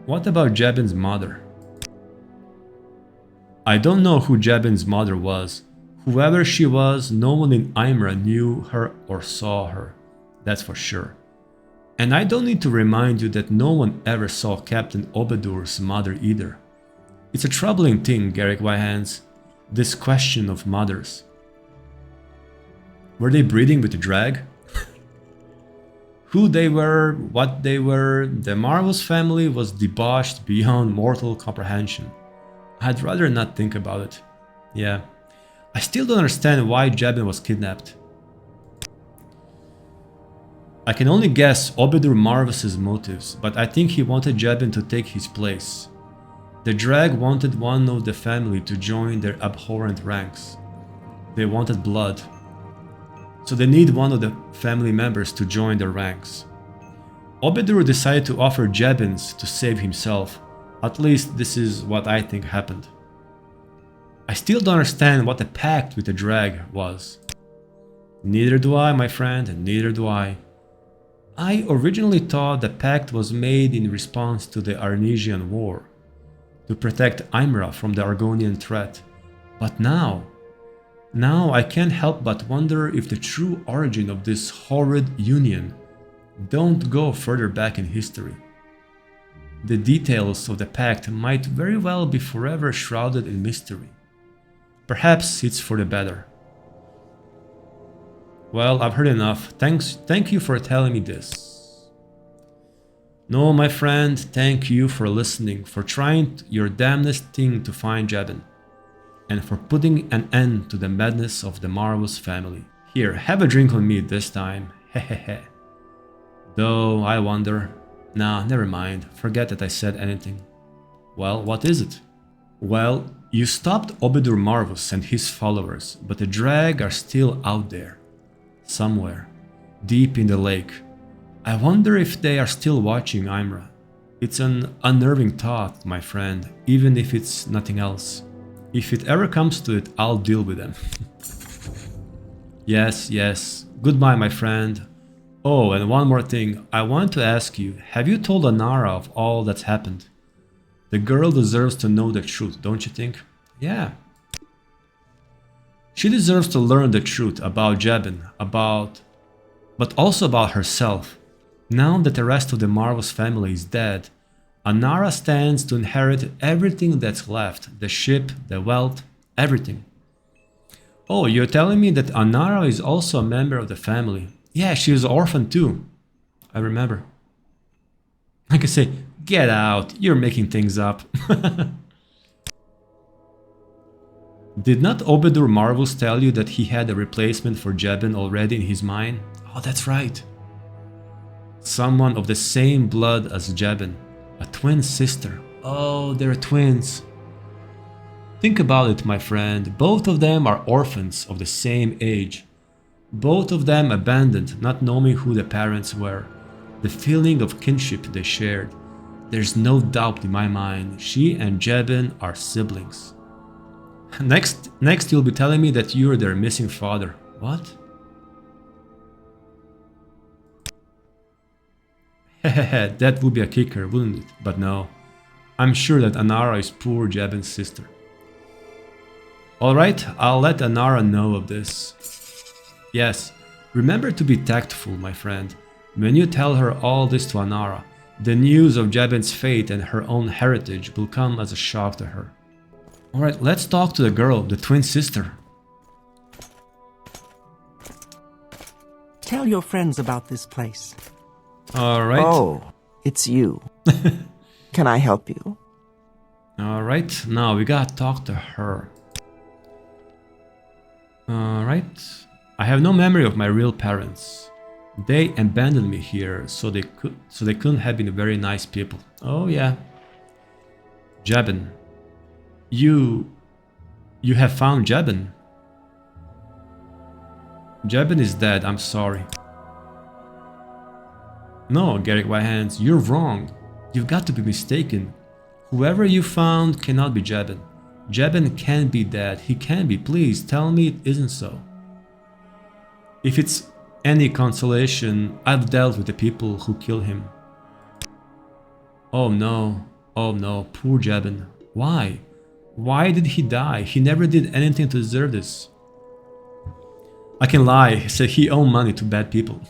What about Jebyn's mother? I don't know who Jebyn's mother was. Whoever she was, no one in Aimrah knew her or saw her. That's for sure. And I don't need to remind you that no one ever saw Captain Obedur's mother either. It's a troubling thing, Garrick Whitehands, this question of mothers. Were they breeding with the drag? Who they were, what they were, the Marvel's family was debauched beyond mortal comprehension. I'd rather not think about it. Yeah. I still don't understand why Jebyn was kidnapped. I can only guess Obedur Marvus's motives, but I think he wanted Jebyn to take his place. The Drag wanted one of the family to join their abhorrent ranks. They wanted blood. So they need one of the family members to join their ranks. Obedur decided to offer Jebyn's to save himself. At least this is what I think happened. I still don't understand what the pact with the Drag was. Neither do I, my friend, and neither do I. I originally thought the pact was made in response to the Arnesian War, to protect Aimrah from the Argonian threat. But now I can't help but wonder if the true origin of this horrid union don't go further back in history. The details of the pact might very well be forever shrouded in mystery. Perhaps it's for the better. Well, I've heard enough. Thank you for telling me this. No, my friend, thank you for listening, for trying your damnedest thing to find Jebyn, and for putting an end to the madness of the Marvel's family. Here, have a drink on me this time, hehehe. Though, I wonder... Nah, never mind, forget that I said anything. Well, what is it? Well, you stopped Obedur Marvus and his followers, but the Drag are still out there. Somewhere, deep in the lake. I wonder if they are still watching Aimrah. It's an unnerving thought, my friend, even if it's nothing else. If it ever comes to it, I'll deal with them. Yes. Goodbye, my friend. Oh, and one more thing. I want to ask you, have you told Anara of all that's happened? The girl deserves to know the truth, don't you think? Yeah. She deserves to learn the truth about Jebyn, but also about herself. Now that the rest of the Marvel's family is dead, Anara stands to inherit everything that's left, the ship, the wealth, everything. Oh, you're telling me that Anara is also a member of the family. Yeah, she was an orphan too. I remember. I could say, get out, you're making things up. Did not Obedur Marvus tell you that he had a replacement for Jebyn already in his mind? Oh, that's right. Someone of the same blood as Jebyn. A twin sister. Oh, they're twins. Think about it, my friend. Both of them are orphans of the same age. Both of them abandoned, not knowing who the parents were. The feeling of kinship they shared. There's no doubt in my mind, she and Jebyn are siblings. Next you'll be telling me that you're their missing father. What? Hehehe, that would be a kicker, wouldn't it? But no. I'm sure that Anara is poor Jebyn's sister. Alright, I'll let Anara know of this. Yes, remember to be tactful, my friend. When you tell her all this to Anara, the news of Jebyn's fate and her own heritage will come as a shock to her. Alright, let's talk to the girl, the twin sister. Tell your friends about this place. Alright. Oh, it's you. Can I help you? Alright, now we gotta talk to her. Alright. I have no memory of my real parents. They abandoned me here, so they couldn't have been very nice people. Oh yeah. Jebyn. You have found Jebyn. Jebyn is dead, I'm sorry. No, Garrick Whitehands, you're wrong. You've got to be mistaken. Whoever you found cannot be Jebyn. Jebyn can't be dead. He can be. Please tell me it isn't so. If it's any consolation, I've dealt with the people who killed him. Oh no, poor Jebyn. Why? Why did he die? He never did anything to deserve this. I can lie, say he owed money to bad people.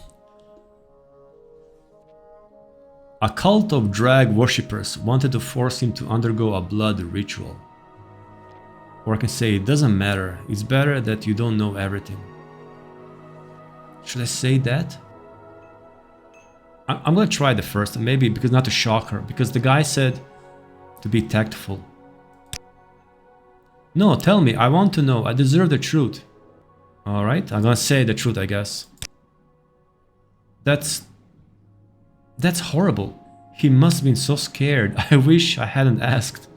A cult of drag worshippers wanted to force him to undergo a blood ritual. Or I can say, it doesn't matter. It's better that you don't know everything. Should I say that? I'm gonna try the first, maybe because not to shock her, because the guy said to be tactful. No, tell me, I want to know, I deserve the truth. Alright, I'm gonna say the truth, I guess. That's horrible. He must have been so scared. I wish I hadn't asked.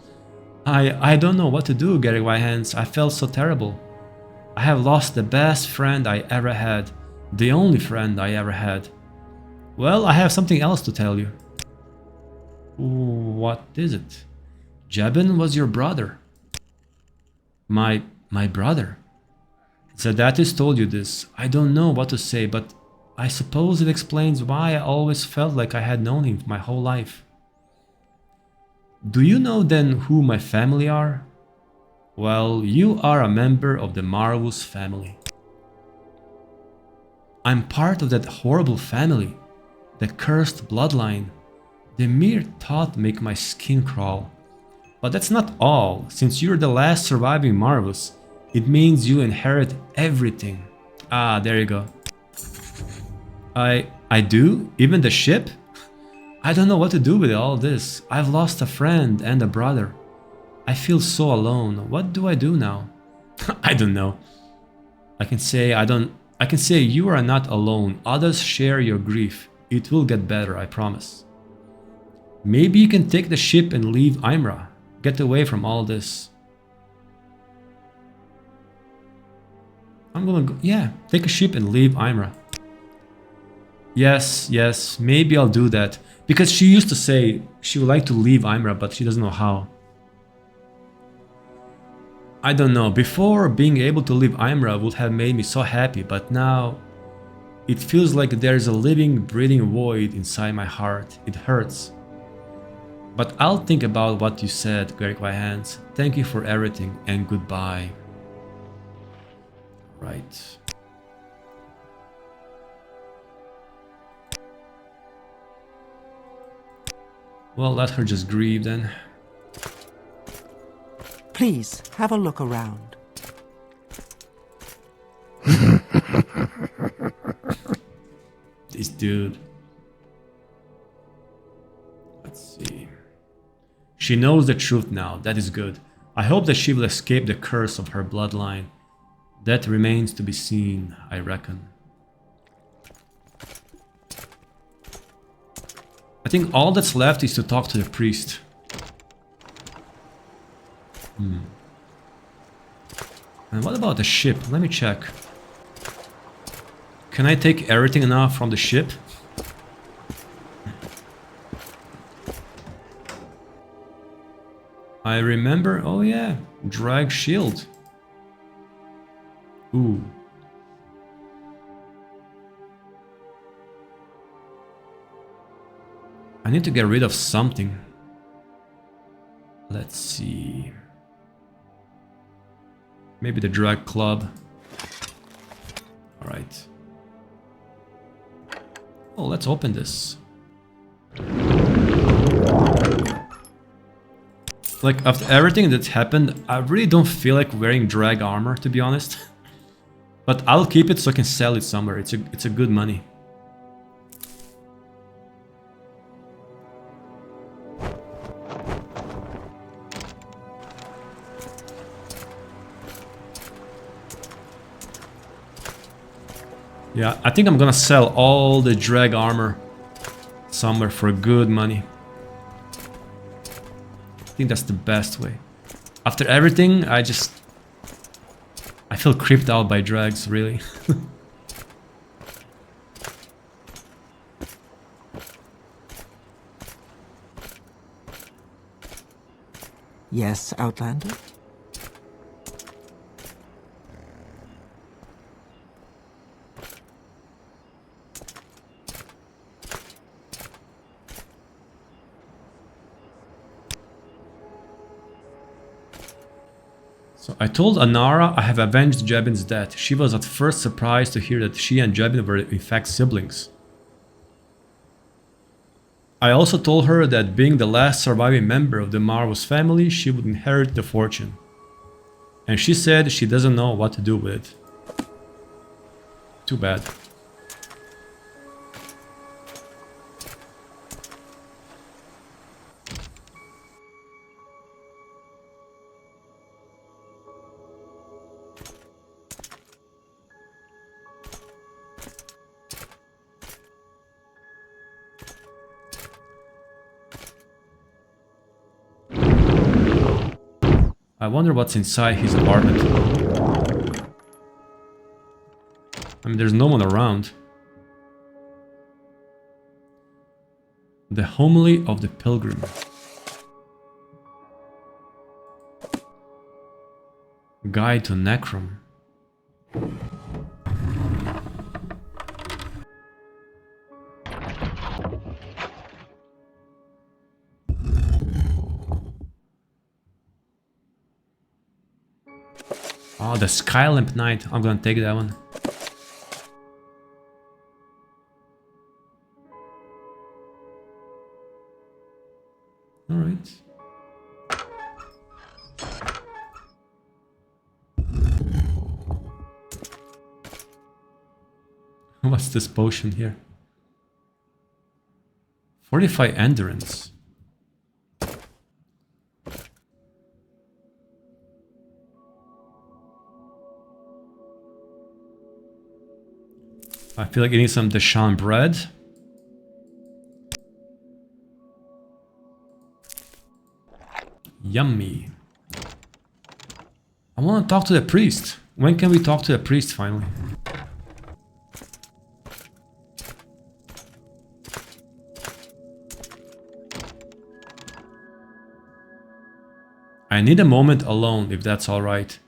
I don't know what to do, Gary Whitehands. I felt so terrible. I have lost the best friend I ever had. The only friend I ever had. Well, I have something else to tell you. What is it? Jebyn was your brother. My brother. Zadatis told you this. I don't know what to say, but I suppose it explains why I always felt like I had known him my whole life. Do you know then who my family are? Well, you are a member of the Marvus family. I'm part of that horrible family, the cursed bloodline. The mere thought makes my skin crawl. But that's not all. Since you're the last surviving Marvus, it means you inherit everything. Ah, there you go. I do? Even the ship? I don't know what to do with all this. I've lost a friend and a brother. I feel so alone. What do I do now? I don't know. I can say you are not alone. Others share your grief. It will get better, I promise. Maybe you can take the ship and leave Aimrah. Get away from all this. I'm gonna go, yeah, take a ship and leave Aimrah. Yes, maybe I'll do that. Because she used to say she would like to leave Aimrah, but she doesn't know how. I don't know, before being able to leave Aimrah would have made me so happy, but now it feels like there's a living, breathing void inside my heart. It hurts. But I'll think about what you said, Greg Whitehands. Thank you for everything and goodbye. Right. Well, let her just grieve then. Please, have a look around. This dude. Let's see. She knows the truth now. That is good. I hope that she will escape the curse of her bloodline. That remains to be seen, I reckon. I think all that's left is to talk to the priest. And what about the ship? Let me check. Can I take everything now from the ship? I remember, oh yeah, drag shield. Ooh. I need to get rid of something. Let's see. Maybe the drag club. Alright. Oh, let's open this. Like, after everything that's happened, I really don't feel like wearing drag armor, to be honest. But I'll keep it so I can sell it somewhere. It's a good money. Yeah, I think I'm gonna sell all the drag armor somewhere for good money. I think that's the best way. After everything, I feel creeped out by drags, really. Yes, Outlander? So I told Anara I have avenged Jebyn's death. She was at first surprised to hear that she and Jebyn were in fact siblings. I also told her that being the last surviving member of the Marvus family, she would inherit the fortune. And she said she doesn't know what to do with it. Too bad. I wonder what's inside his apartment. I mean, there's no one around. The homily of the pilgrim. Guide to Necrom. Oh, the Skylamp Knight. I'm gonna take that one. Alright. What's this potion here? Fortify endurance. I feel like eating some Deshaun bread. Yummy. I want to talk to the priest. When can we talk to the priest finally? I need a moment alone, if that's alright.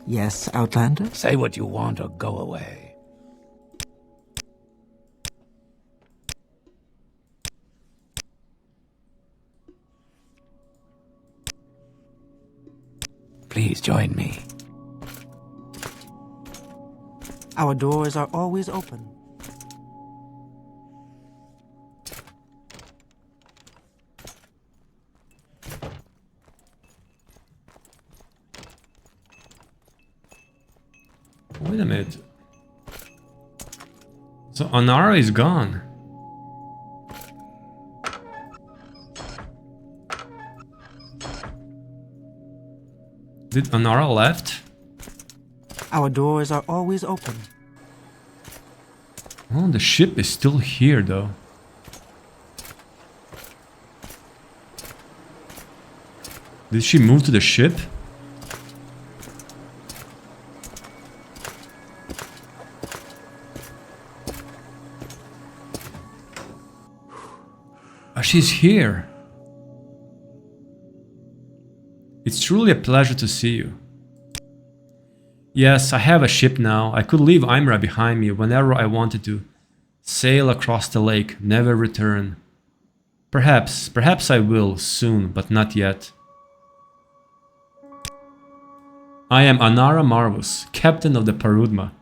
Yes, Outlander? Say what you want or go away. Please join me. Our doors are always open. Wait a minute. So Anara is gone. Did Anara left? Our doors are always open. Oh, the ship is still here though. Did she move to the ship? Oh, she's here. It's truly a pleasure to see you. Yes, I have a ship now. I could leave Aimrah behind me whenever I wanted to. Sail across the lake, never return. Perhaps I will soon, but not yet. I am Anara Marvus, captain of the Parudma.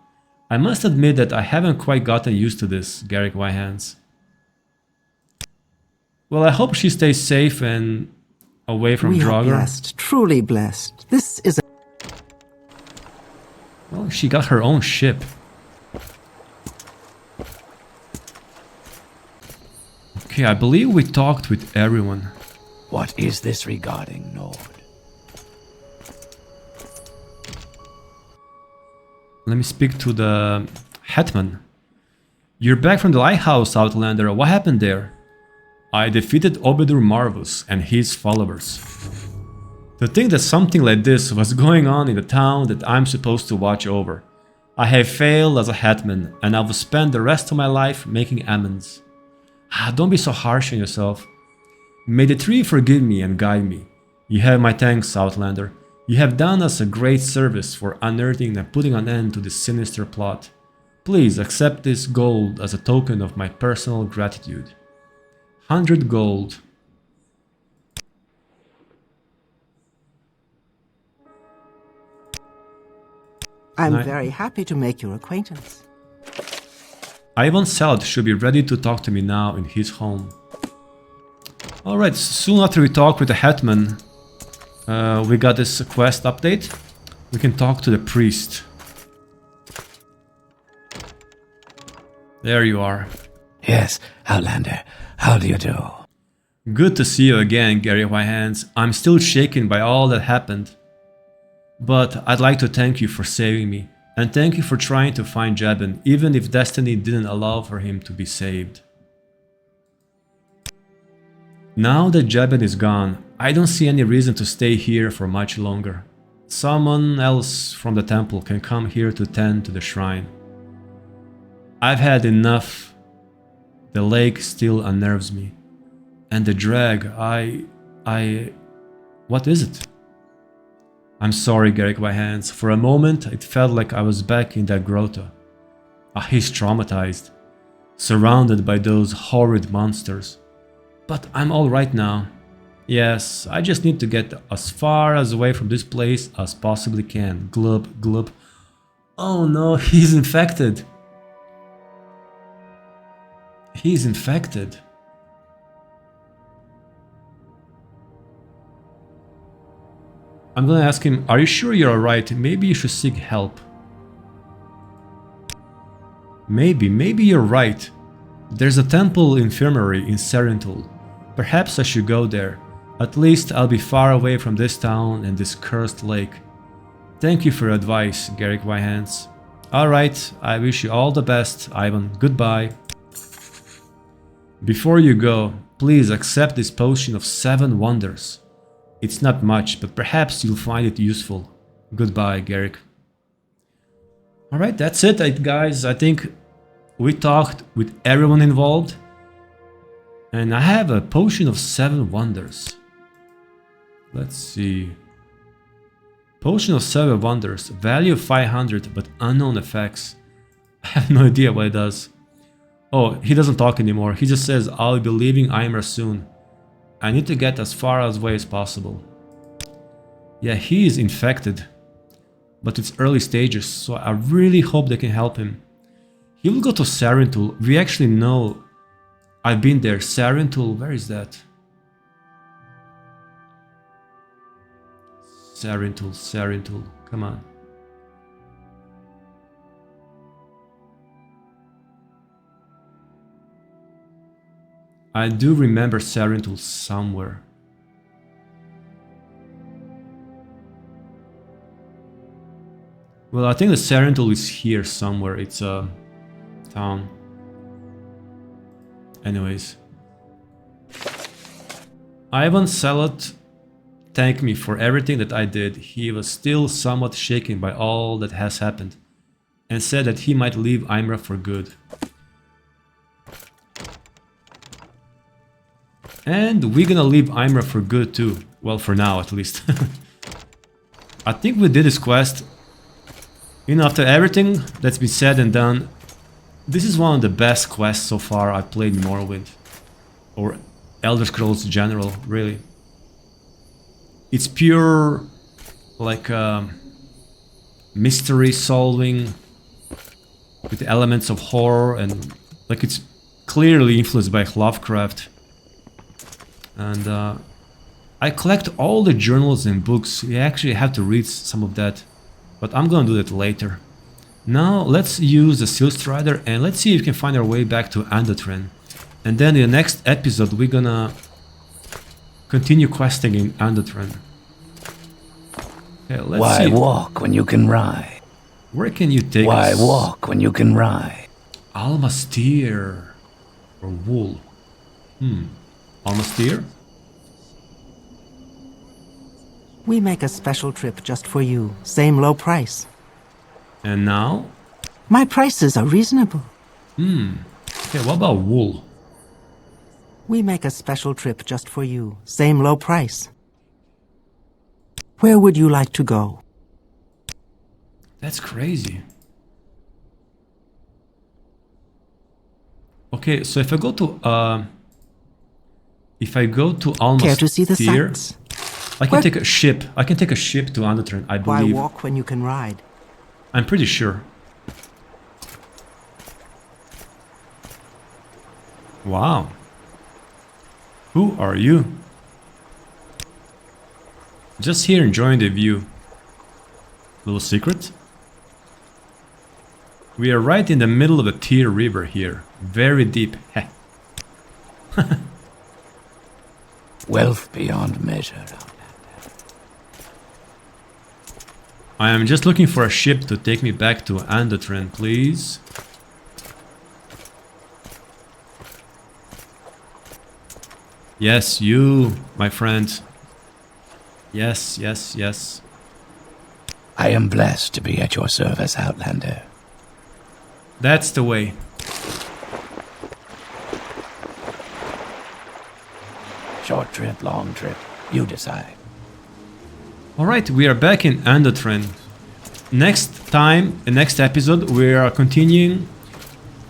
I must admit that I haven't quite gotten used to this, Garrick Whitehands. Well, I hope she stays safe and away from We are Draugr. blessed, truly blessed. This is a... Well, she got her own ship. Okay, I believe we talked with everyone. What is this regarding, Nord? Let me speak to the Hetman. You're back from the Lighthouse, Outlander. What happened there? I defeated Obedur Marvus and his followers. To think that something like this was going on in the town that I'm supposed to watch over. I have failed as a hetman, and I will spend the rest of my life making amends. Don't be so harsh on yourself. May the tree forgive me and guide me. You have my thanks, Outlander. You have done us a great service for unearthing and putting an end to this sinister plot. Please accept this gold as a token of my personal gratitude. 100 gold. I'm Right. very happy to make your acquaintance. Ivan Salad should be ready to talk to me now in his home. Alright, soon after we talk with the Hetman, we got this quest update. We can talk to the priest. There you are. Yes, Outlander. How do you do? Good to see you again, Gary Whitehands. I'm still shaken by all that happened. But I'd like to thank you for saving me. And thank you for trying to find Jebyn, even if destiny didn't allow for him to be saved. Now that Jebyn is gone, I don't see any reason to stay here for much longer. Someone else from the temple can come here to tend to the shrine. I've had enough. The lake still unnerves me. And the drag, what is it? I'm sorry, Garrick Whitehands. For a moment, it felt like I was back in that grotto. He's traumatized, surrounded by those horrid monsters. But I'm alright now. Yes, I just need to get as far away from this place as possibly can. Glub, glub. Oh no, he's infected. He's infected. I'm gonna ask him, are you sure you're alright? Maybe you should seek help. Maybe you're right. There's a temple infirmary in Serentul. Perhaps I should go there. At least I'll be far away from this town and this cursed lake. Thank you for your advice, Garrick Whitehands. Alright, I wish you all the best, Ivan. Goodbye. Before you go, please accept this potion of 7 wonders. It's not much, but perhaps you'll find it useful. Goodbye, Garrick. Alright, that's it, guys. I think we talked with everyone involved. And I have a potion of 7 wonders. Let's see. Potion of 7 wonders. Value of 500, but unknown effects. I have no idea what it does. Oh, he doesn't talk anymore. He just says, I'll be leaving Aimrah soon. I need to get as far away as possible. Yeah, he is infected. But it's early stages, so I really hope they can help him. He will go to Serentul. We actually know. I've been there. Serentul, where is that? Serentul, come on. I do remember Serentul somewhere. Well, I think the Serentul is here somewhere. It's a town. Anyways. Ivan Salat thanked me for everything that I did. He was still somewhat shaken by all that has happened and said that he might leave Aimrah for good. And we're gonna leave Aimrah for good too. Well, for now at least. I think we did this quest. You know, after everything that's been said and done, this is one of the best quests so far I've played in Morrowind. Or Elder Scrolls in general, really. It's pure, like, mystery solving with elements of horror, and like it's clearly influenced by Lovecraft. And I collect all the journals and books. You actually have to read some of that, but I'm gonna do that later. Now let's use the Seal Strider and let's see if we can find our way back to Andothren. And then in the next episode we're gonna continue questing in Andothren. Okay, let's Why see. walk when you can ride? Where can you take Why us? walk when you can ride? Almastir or wool? Almastir? We make a special trip just for you. Same low price. And now? My prices are reasonable. Okay, what about wool? We make a special trip just for you. Same low price. Where would you like to go? That's crazy. Okay, so if I go to Almastir, Care to see the sights? I can take a ship. I can take a ship to Andothren, I Why believe. walk when you can ride? I'm pretty sure. Wow. Who are you? Just here enjoying the view. Little secret. We are right in the middle of the Thirr river here. Very deep. Wealth beyond measure. I am just looking for a ship to take me back to Andothren, please. Yes, you, my friend. Yes, yes, yes. I am blessed to be at your service, Outlander. That's the way. Short trip, long trip, you decide. Alright, we are back in Andothren. Next time, the next episode, we are continuing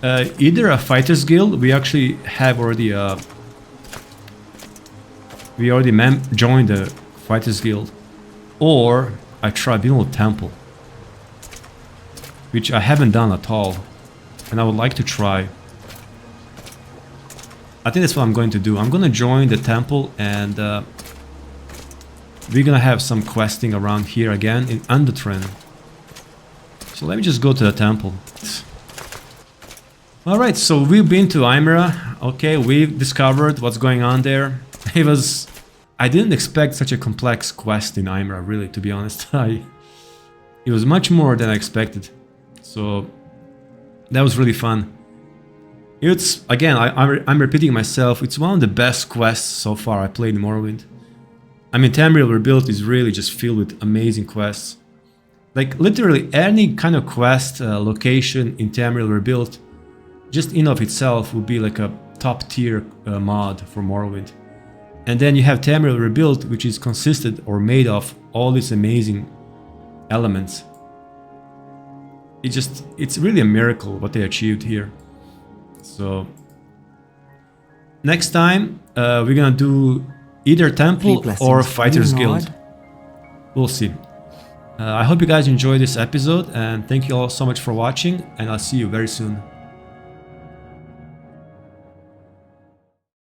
either a fighters guild. We actually have already joined the fighters guild, or a tribunal temple, which I haven't done at all, and I would like to try. I think that's what I'm going to do. I'm gonna join the temple, and we're gonna have some questing around here again in Andothren. So let me just go to the temple. Alright, so we've been to Aimrah. Okay, we've discovered what's going on there. I didn't expect such a complex quest in Aimrah, really, to be honest. It was much more than I expected. So that was really fun. It's, again, I'm repeating myself, it's one of the best quests so far I played in Morrowind. I mean, Tamriel Rebuilt is really just filled with amazing quests. Like, literally any kind of quest location in Tamriel Rebuilt, just in of itself, would be like a top tier mod for Morrowind. And then you have Tamriel Rebuilt, which is consisted or made of all these amazing elements. It's really a miracle what they achieved here. So next time we're gonna do either temple or fighters guild. We'll see. I hope you guys enjoyed this episode, and thank you all so much for watching, and I'll see you very soon.